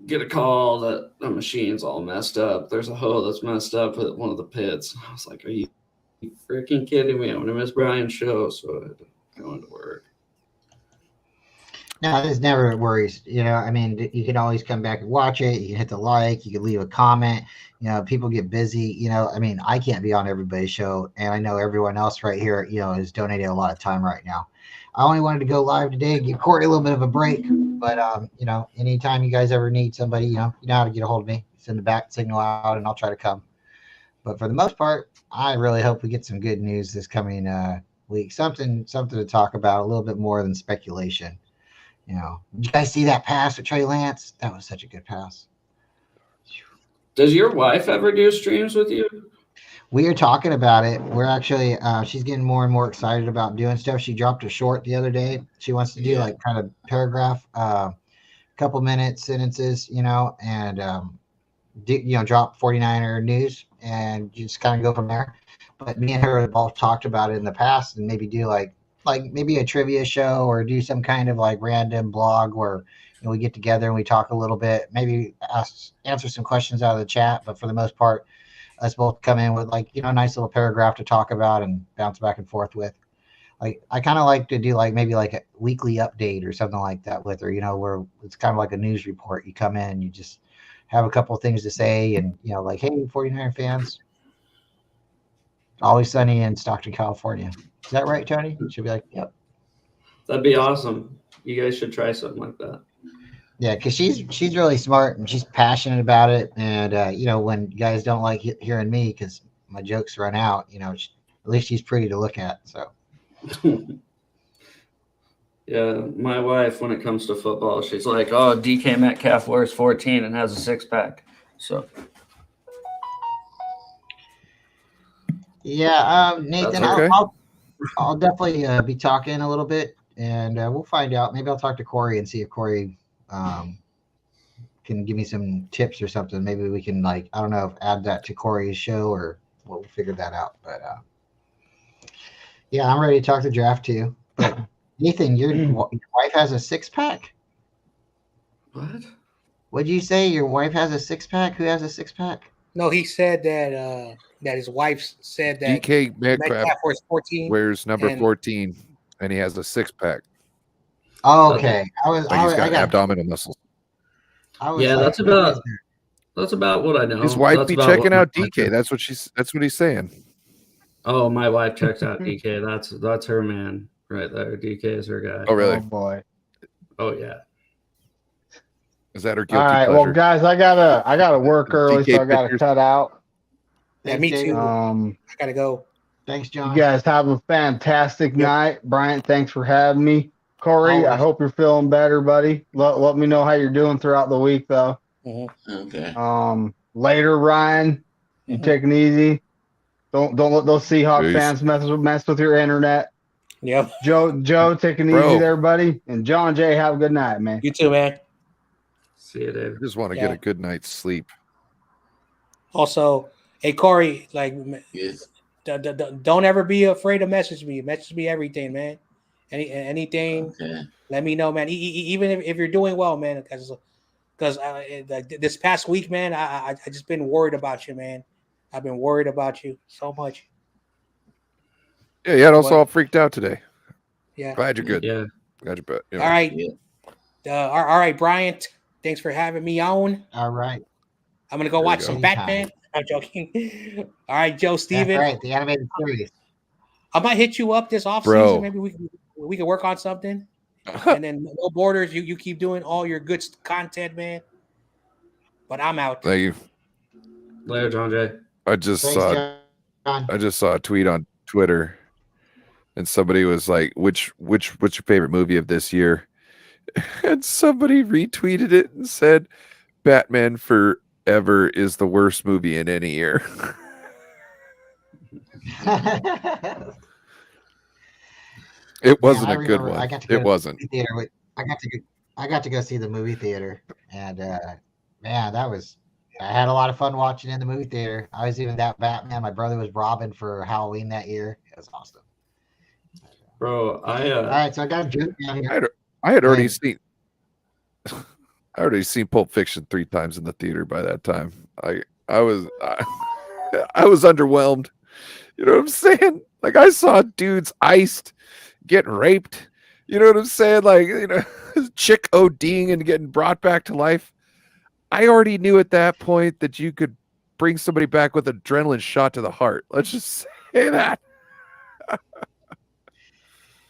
get a call that the machine's all messed up. There's a hole that's messed up at one of the pits. I was like, are you freaking kidding me? I'm gonna miss Brian's show, so I have to go into work. No, there's never worries. I mean, you can always come back and watch it. You can hit the like. You can leave a comment. People get busy. I mean, I can't be on everybody's show, and I know everyone else right here, is donating a lot of time right now. I only wanted to go live today, give Korey a little bit of a break. But anytime you guys ever need somebody, you know how to get a hold of me. Send the back signal out, and I'll try to come. But for the most part, I really hope we get some good news this coming week. Something to talk about, a little bit more than speculation. Did you guys see that pass with Trey Lance? That was such a good pass. Does your wife ever do streams with you? We are talking about it. We're actually, she's getting more and more excited about doing stuff. She dropped a short the other day. She wants to do like kind of paragraph, couple minute sentences, and drop 49er news and just kind of go from there. But me and her have both talked about it in the past, and maybe do like maybe a trivia show, or do some kind of like random blog where we get together and we talk a little bit, maybe answer some questions out of the chat. But for the most part, us both come in with like a nice little paragraph to talk about and bounce back and forth with. Like, I kind of like to do like maybe like a weekly update or something like that with her, where it's kind of like a news report. You come in, you just have a couple of things to say, and like, hey, 49er fans, always sunny in Stockton, California. Is that right, Tony? She'll be like, yep. That'd be awesome. You guys should try something like that. Yeah, because she's really smart and she's passionate about it. And when you guys don't like hearing me because my jokes run out, at least she's pretty to look at. So. Yeah, my wife, when it comes to football, she's like, "Oh, DK Metcalf wears 14 and has a 6-pack." So. Yeah, Nathan, okay. I'll definitely be talking a little bit, and we'll find out. Maybe I'll talk to Korey and see if Korey can give me some tips or something. Maybe we can, like, I don't know, add that to Korey's show, or we'll figure that out. But yeah, I'm ready to talk the draft too. But Nathan, your wife has a 6-pack? What? What'd you say? Your wife has a 6-pack? Who has a 6-pack? No, he said that his wife said that DK Metcalf wears 14. wears number 14, and he has a 6-pack. Oh, okay. He's got abdominal muscles. Yeah, that's about what I know. His wife That's be about checking what out my DK. That's what he's saying. Oh, my wife checks out DK. That's her man right there. DK is her guy. Oh, really? Oh boy. Oh yeah. Is that her guilty All right, pleasure? well, guys, I gotta work early, DK so I gotta pictures. cut out. Yeah, me too. I gotta go. Thanks, John. You guys have a fantastic night. Bryant, thanks for having me. Korey, I Always. hope you're feeling better, buddy. Let me know how you're doing throughout the week, though. Okay. Later, Ryan, you take it easy. Don't let those Seahawks Peace. fans mess with your internet. Yep. Joe, take it easy there, buddy. And Jon Jay, have a good night, man. You too, man. See you, Dave. I just want to get a good night's sleep. Also, hey Korey, like, Yes. don't ever be afraid to message me. Message me everything, man. Anything. Okay. Let me know, man. Even if you're doing well, man. Because this past week, man, I just been worried about you, man. I've been worried about you so much. Yeah, you had us all freaked out today. Yeah. Glad you're good. Yeah. Glad you're good. All right. Yeah. All right, Bryant. Thanks for having me on. All right. I'm gonna go There watch you some go. Batman. I'm joking. All right, Joe, Steven. That's right. The animated series. I might hit you up this offseason. Maybe we can work on something. And then no borders. You keep doing all your good content, man. But I'm out. Thank you. Later, Jon Jay. I just Thanks, John. saw a tweet on Twitter, and somebody was like, what's your favorite movie of this year? And somebody retweeted it and said, Batman Forever is the worst movie in any year. It wasn't a good one. It wasn't. I got to go see the movie theater, and man, I had a lot of fun watching in the movie theater. I was even that Batman. My brother was Robin for Halloween that year. It was awesome. Bro, All right, so I got a joke down here. I had already seen Pulp Fiction 3 times in the theater by that time. I was underwhelmed. You know what I'm saying? Like I saw dudes iced, getting raped. You know what I'm saying? Like, chick ODing and getting brought back to life. I already knew at that point that you could bring somebody back with adrenaline shot to the heart. Let's just say that.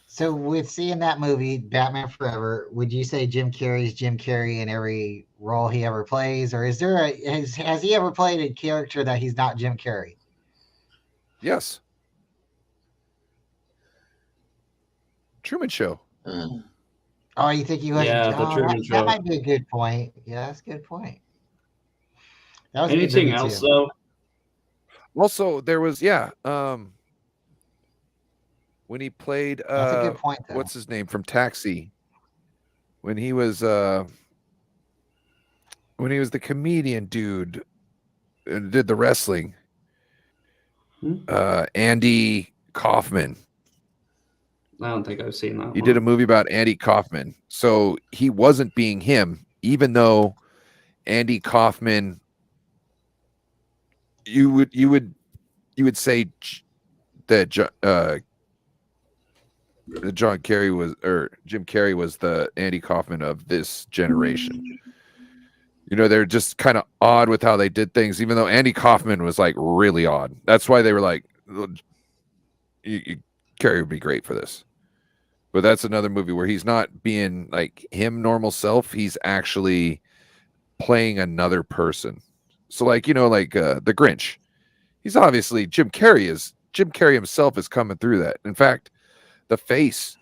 So with seeing that movie, Batman Forever, would you say Jim Carrey's Jim Carrey in every role he ever plays, or is there has he ever played a character that he's not Jim Carrey? Yes. Truman Show. Oh, you think he wasn't? Yeah, the Oh, Truman that Show. might be a good point. Yeah, that's a good point. That was a good Anything movie else too. though? Also, there was when he played That's a good point, though. what's his name from Taxi? When he was the comedian dude and did the wrestling. Andy Kaufman. I don't think I've seen that. He did a movie about Andy Kaufman. So he wasn't being him, even though Andy Kaufman, you would say that Jim Carrey was the Andy Kaufman of this generation. They're just kind of odd with how they did things, even though Andy Kaufman was like really odd. That's why they were like, Carrey would be great for this. But that's another movie where he's not being like him normal self. He's actually playing another person. So like, the Grinch, he's obviously Jim Carrey himself is coming through that. In fact, the face,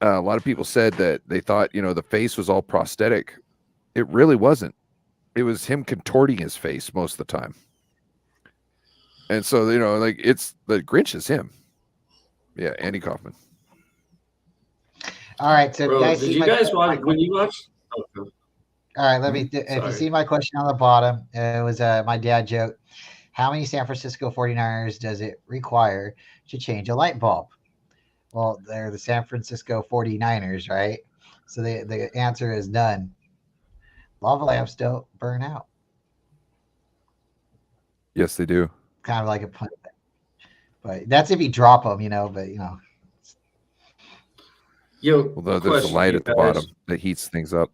a lot of people said that they thought, the face was all prosthetic. It really wasn't. It was him contorting his face most of the time. And so, it's the Grinch is him. Yeah, Andy Kaufman. All right, so Bro, guys, did you guys watch when you watched? All right, let me. If you see my question on the bottom, it was my dad joke. How many San Francisco 49ers does it require to change a light bulb? Well, they're the San Francisco 49ers, right? So the answer is none. Lava lamps don't burn out. Yes, they do. Kind of like a pun. But that's if you drop them, but Yo, Although there's a light at the bottom that heats things up.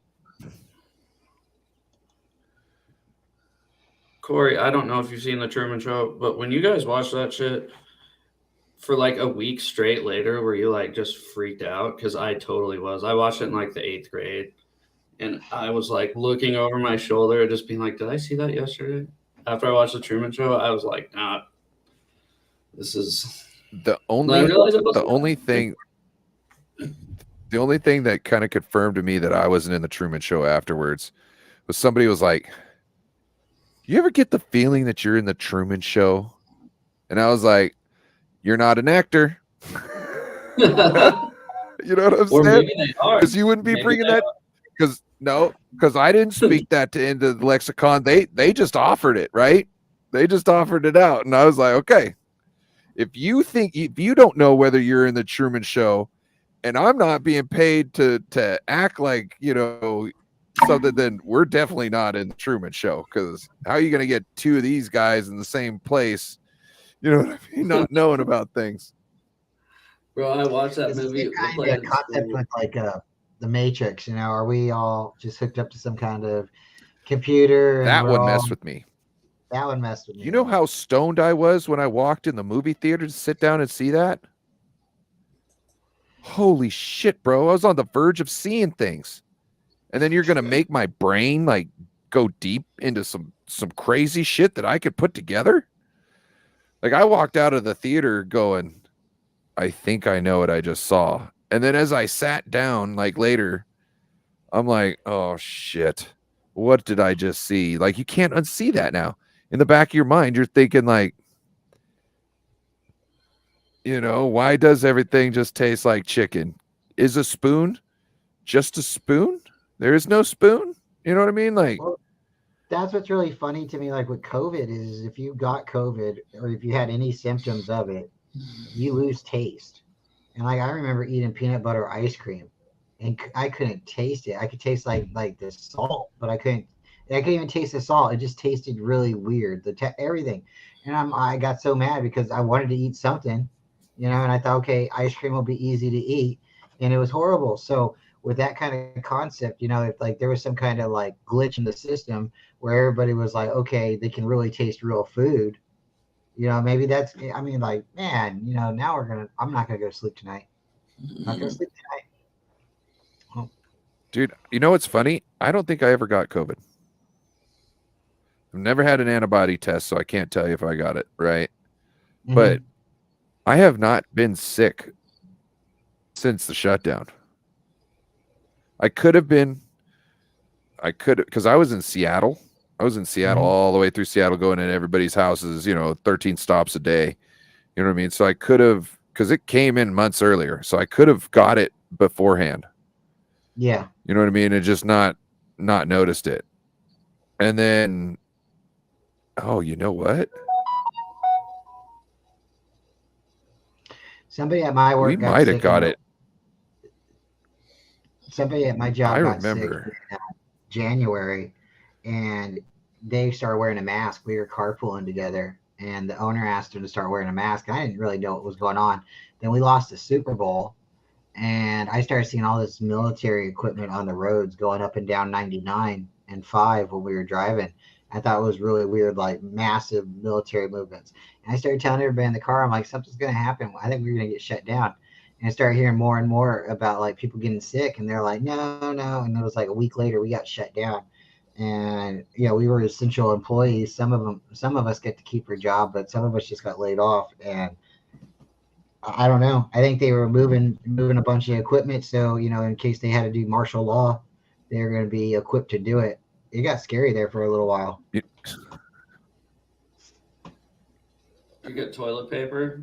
Korey, I don't know if you've seen the Truman Show, but when you guys watch that shit for like a week straight later, were you like just freaked out? Because I totally was. I watched it in like the 8th grade, and I was like looking over my shoulder, just being like, "Did I see that yesterday?" After I watched the Truman Show, I was like, "Nah, this is the only thing." The only thing that kind of confirmed to me that I wasn't in the Truman Show afterwards was somebody was like, "You ever get the feeling that you're in the Truman Show?" And I was like, "You're not an actor." You know what I'm saying? Because you wouldn't be bringing that. Because I didn't speak that into the lexicon. They just offered it, right? They just offered it out, and I was like, okay. If you don't know whether you're in the Truman Show, and I'm not being paid to act like, something, then we're definitely not in the Truman Show. Because how are you going to get two of these guys in the same place, not knowing about things? Bro, I watched that it's movie. the kind of concept with like the Matrix. Are we all just hooked up to some kind of computer? That would mess with me. That would mess with me. You know how stoned I was when I walked in the movie theater to sit down and see that? Holy shit, bro. I was on the verge of seeing things. And then you're going to make my brain like go deep into some crazy shit that I could put together? Like I walked out of the theater going, I think I know what I just saw. And then as I sat down like later, I'm like, oh shit. What did I just see? Like you can't unsee that now. In the back of your mind, you're thinking like, why does everything just taste like chicken? Is a spoon just a spoon? There is no spoon? You know what I mean? Like, well, that's what's really funny to me. Like with COVID is if you got COVID or if you had any symptoms of it, you lose taste. And like I remember eating peanut butter ice cream, and I couldn't taste it. I could taste like the salt, but I couldn't. I couldn't even taste the salt. It just tasted really weird. Everything, and I got so mad because I wanted to eat something, and I thought, okay, ice cream will be easy to eat, and it was horrible. So with that kind of concept, if like there was some kind of like glitch in the system where everybody was like, okay, they can really taste real food. Maybe that's. I mean, like, man, now I'm not gonna go to sleep tonight. I'm not gonna sleep tonight. Oh, Dude, you know what's funny? I don't think I ever got COVID. I've never had an antibody test, so I can't tell you if I got it, right? mhm. But I have not been sick since the shutdown. I could have been, because I was in Seattle. I was in Seattle Mhm. all the way through Seattle, going in everybody's houses, 13 stops a day. You know what I mean? So I could have, because it came in months earlier, so I could have got it beforehand. Yeah. You know what I mean? And just not noticed it. And then, oh, you know what? Somebody at my We work got might have sick in got it. somebody at my I job got sick remember. in January, and they started wearing a mask. We were carpooling together, and the owner asked him to start wearing a mask. I didn't really know what was going on. Then we lost the Super Bowl, and I started seeing all this military equipment on the roads going up and down 99 and 5 when we were driving. I thought it was really weird, like massive military movements. And I started telling everybody in the car, I'm like, something's going to happen. I think we're going to get shut down. And I started hearing more and more about like people getting sick, and they're like, no, no. And it was like a week later, we got shut down. And we were essential employees. Some of us get to keep our job, but some of us just got laid off. And I don't know. I think they were moving a bunch of equipment, so in case they had to do martial law, they were going to be equipped to do it. It got scary there for a little while. You- You get toilet paper?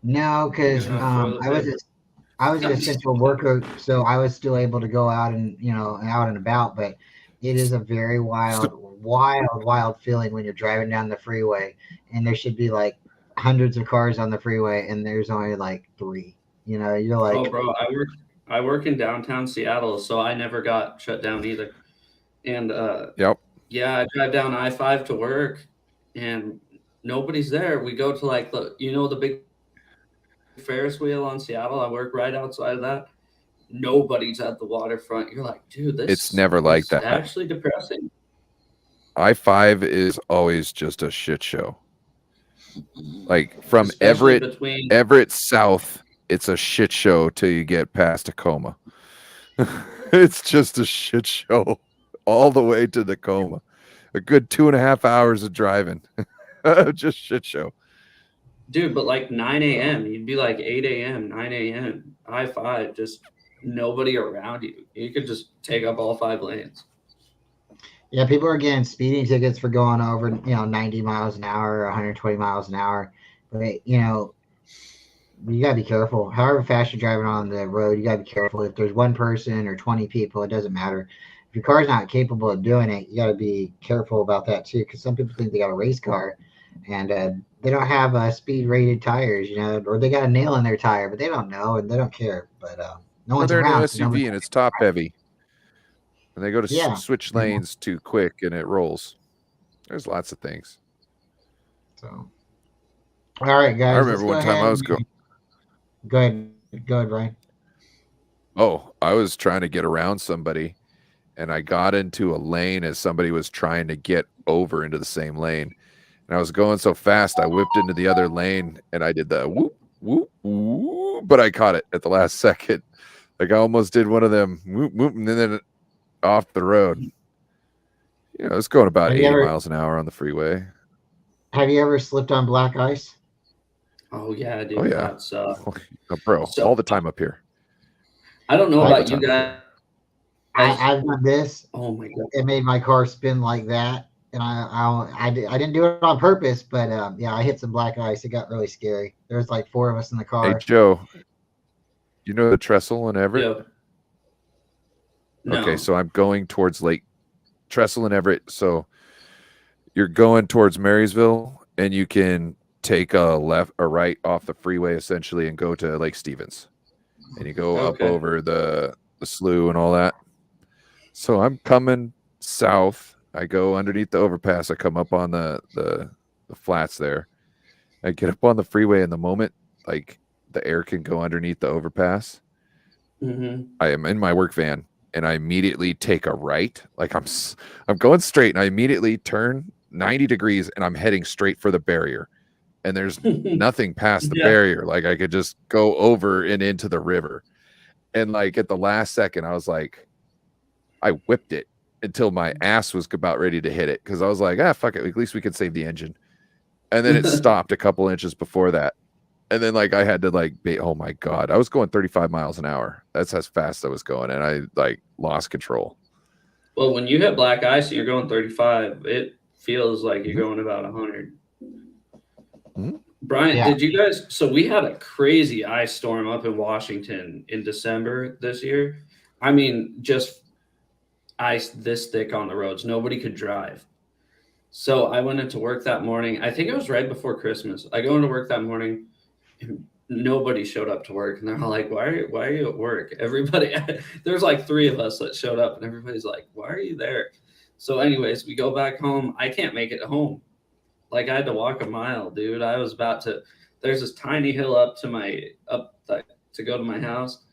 No, You because have toilet paper? I was an essential worker, so I was still able to go out and out and about. But it is a very wild feeling when you're driving down the freeway, and there should be like hundreds of cars on the freeway, and there's only like three. You're Oh, like, bro, I work in downtown Seattle, so I never got shut down either. And Yep. yeah, I drive down I-5 to work, and nobody's there. We go to like the big Ferris wheel on Seattle. I work right outside of that. Nobody's at the waterfront. You're like, dude, It's this never like is that. actually depressing. I-5 is always just a shit show. Like from Especially between Everett South, it's a shit show till you get past Tacoma. It's just a shit show all the way to Tacoma. A good 2.5 hours of driving. Just shit show. dude, but like 9 a.m., you'd be like 8 a.m., 9 a.m., I-5, just nobody around you. You could just take up all 5 lanes. yeah, people are getting speeding tickets for going over 90 miles an hour or 120 miles an hour. But you gotta be careful. However fast you're driving on the road, you gotta be careful. If there's one person or 20 people, it doesn't matter. If your car's not capable of doing it, you gotta be careful about that too. Because some people think they got a race car, and they don't have speed rated tires, or they got a nail in their tire, but they don't know and they don't care. But no Or one's they're in an around, so SUV nobody. and it's top heavy. And they go to Yeah. switch lanes too quick and it rolls. There's lots of things. So, all right, guys. I Let's remember go one time ahead. I was going. Go ahead. Go ahead, Brian. Oh, I was trying to get around somebody and I got into a lane as somebody was trying to get over into the same lane. And I was going so fast, I whipped into the other lane and I did the whoop, whoop, whoop, but I caught it at the last second. Like I almost did one of them whoop, whoop, and then off the road. It's going about Have 80 you ever miles an hour on the freeway. have you ever slipped on black ice? Oh, yeah, dude. Oh, yeah. That's, Oh, bro, so all the time up here. I don't know All the about you time up guys. I've done this. Oh, my God. It made my car spin like that, and I didn't do it on purpose, but yeah, I hit some black ice. It got really scary. There was like 4 of us in the Hey, car. Joe, you know the trestle in Everett? Yeah. Okay, No. so I'm going towards Lake Trestle and Everett. So you're going towards Marysville, and you can take a left or right off the freeway essentially and go to Lake Stevens. And you go up over the slough and all that. So I'm coming south. I go underneath the overpass. I come up on the flats there. I get up on the freeway, and the moment like the air can go underneath the overpass, I am in my work van, and I immediately take a right. Like I'm going straight, and I immediately turn 90 degrees, and I'm heading straight for the barrier. And there's nothing past the barrier. Like I could just go over and into the river. And like at the last second, I was like, I whipped it until my ass was about ready to hit it. Cause I was like, fuck it. At least we can save the engine. And then it stopped a couple inches before that. And then like I had to like oh my God, I was going 35 miles an hour. That's how fast I was going. And I like lost control. Well, when you hit black ice and you're going 35, it feels like you're going about 100. Bryant, did you guys? So we had a crazy ice storm up in Washington in December this year. I mean, just ice this thick on the roads. Nobody could drive. So I went into work that morning. I think it was right before Christmas. I go into work that morning. And nobody showed up to work, and they're all like, why are you at work? Everybody, there's like 3 of us that showed up, and everybody's like, why are you there? So anyways, we go back home. I can't make it home. Like I had to walk a mile, dude. I was about to, there's this tiny hill up to go to my house.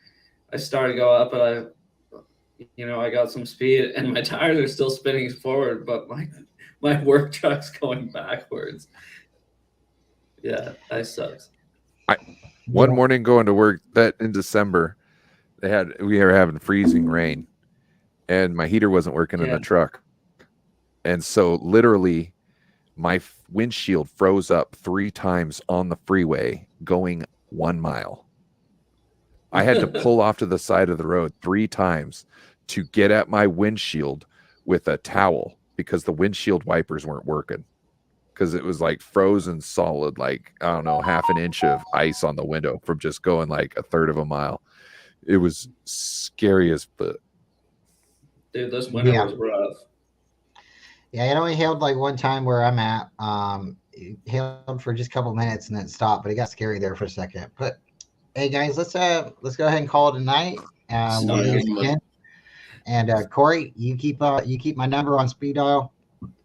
I started to go up, and I got some speed, and my tires are still spinning forward, but my work truck's going backwards. Yeah, that sucks. One morning going to work that in December, we were having freezing rain, and my heater wasn't working in the truck. And so literally my windshield froze up 3 times on the freeway going 1 mile. I had to pull off to the side of the road 3 times to get at my windshield with a towel because the windshield wipers weren't working. Because it was like frozen solid, like, I don't know, half an inch of ice on the window from just going like a third of a mile. It was scary as fuck. Dude, this winter was rough. Yeah, it only hailed like one time where I'm at. It hailed for just a couple minutes and then stopped, but it got scary there for a second. But hey, guys, let's go ahead and call it a night. We'll do this again. And Korey, you keep my number on speed dial,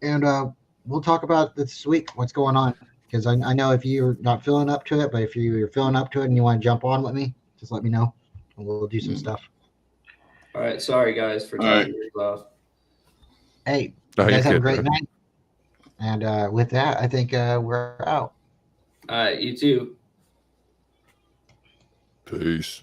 and we'll talk about this week what's going on. Because I know if you're not feeling up to it, but if you're feeling up to it and you want to jump on with me, just let me know, and we'll do some stuff. All right, sorry guys for taking yours off. Hey, you guys have a great night. And with that, I think we're out. All right, you too. Peace.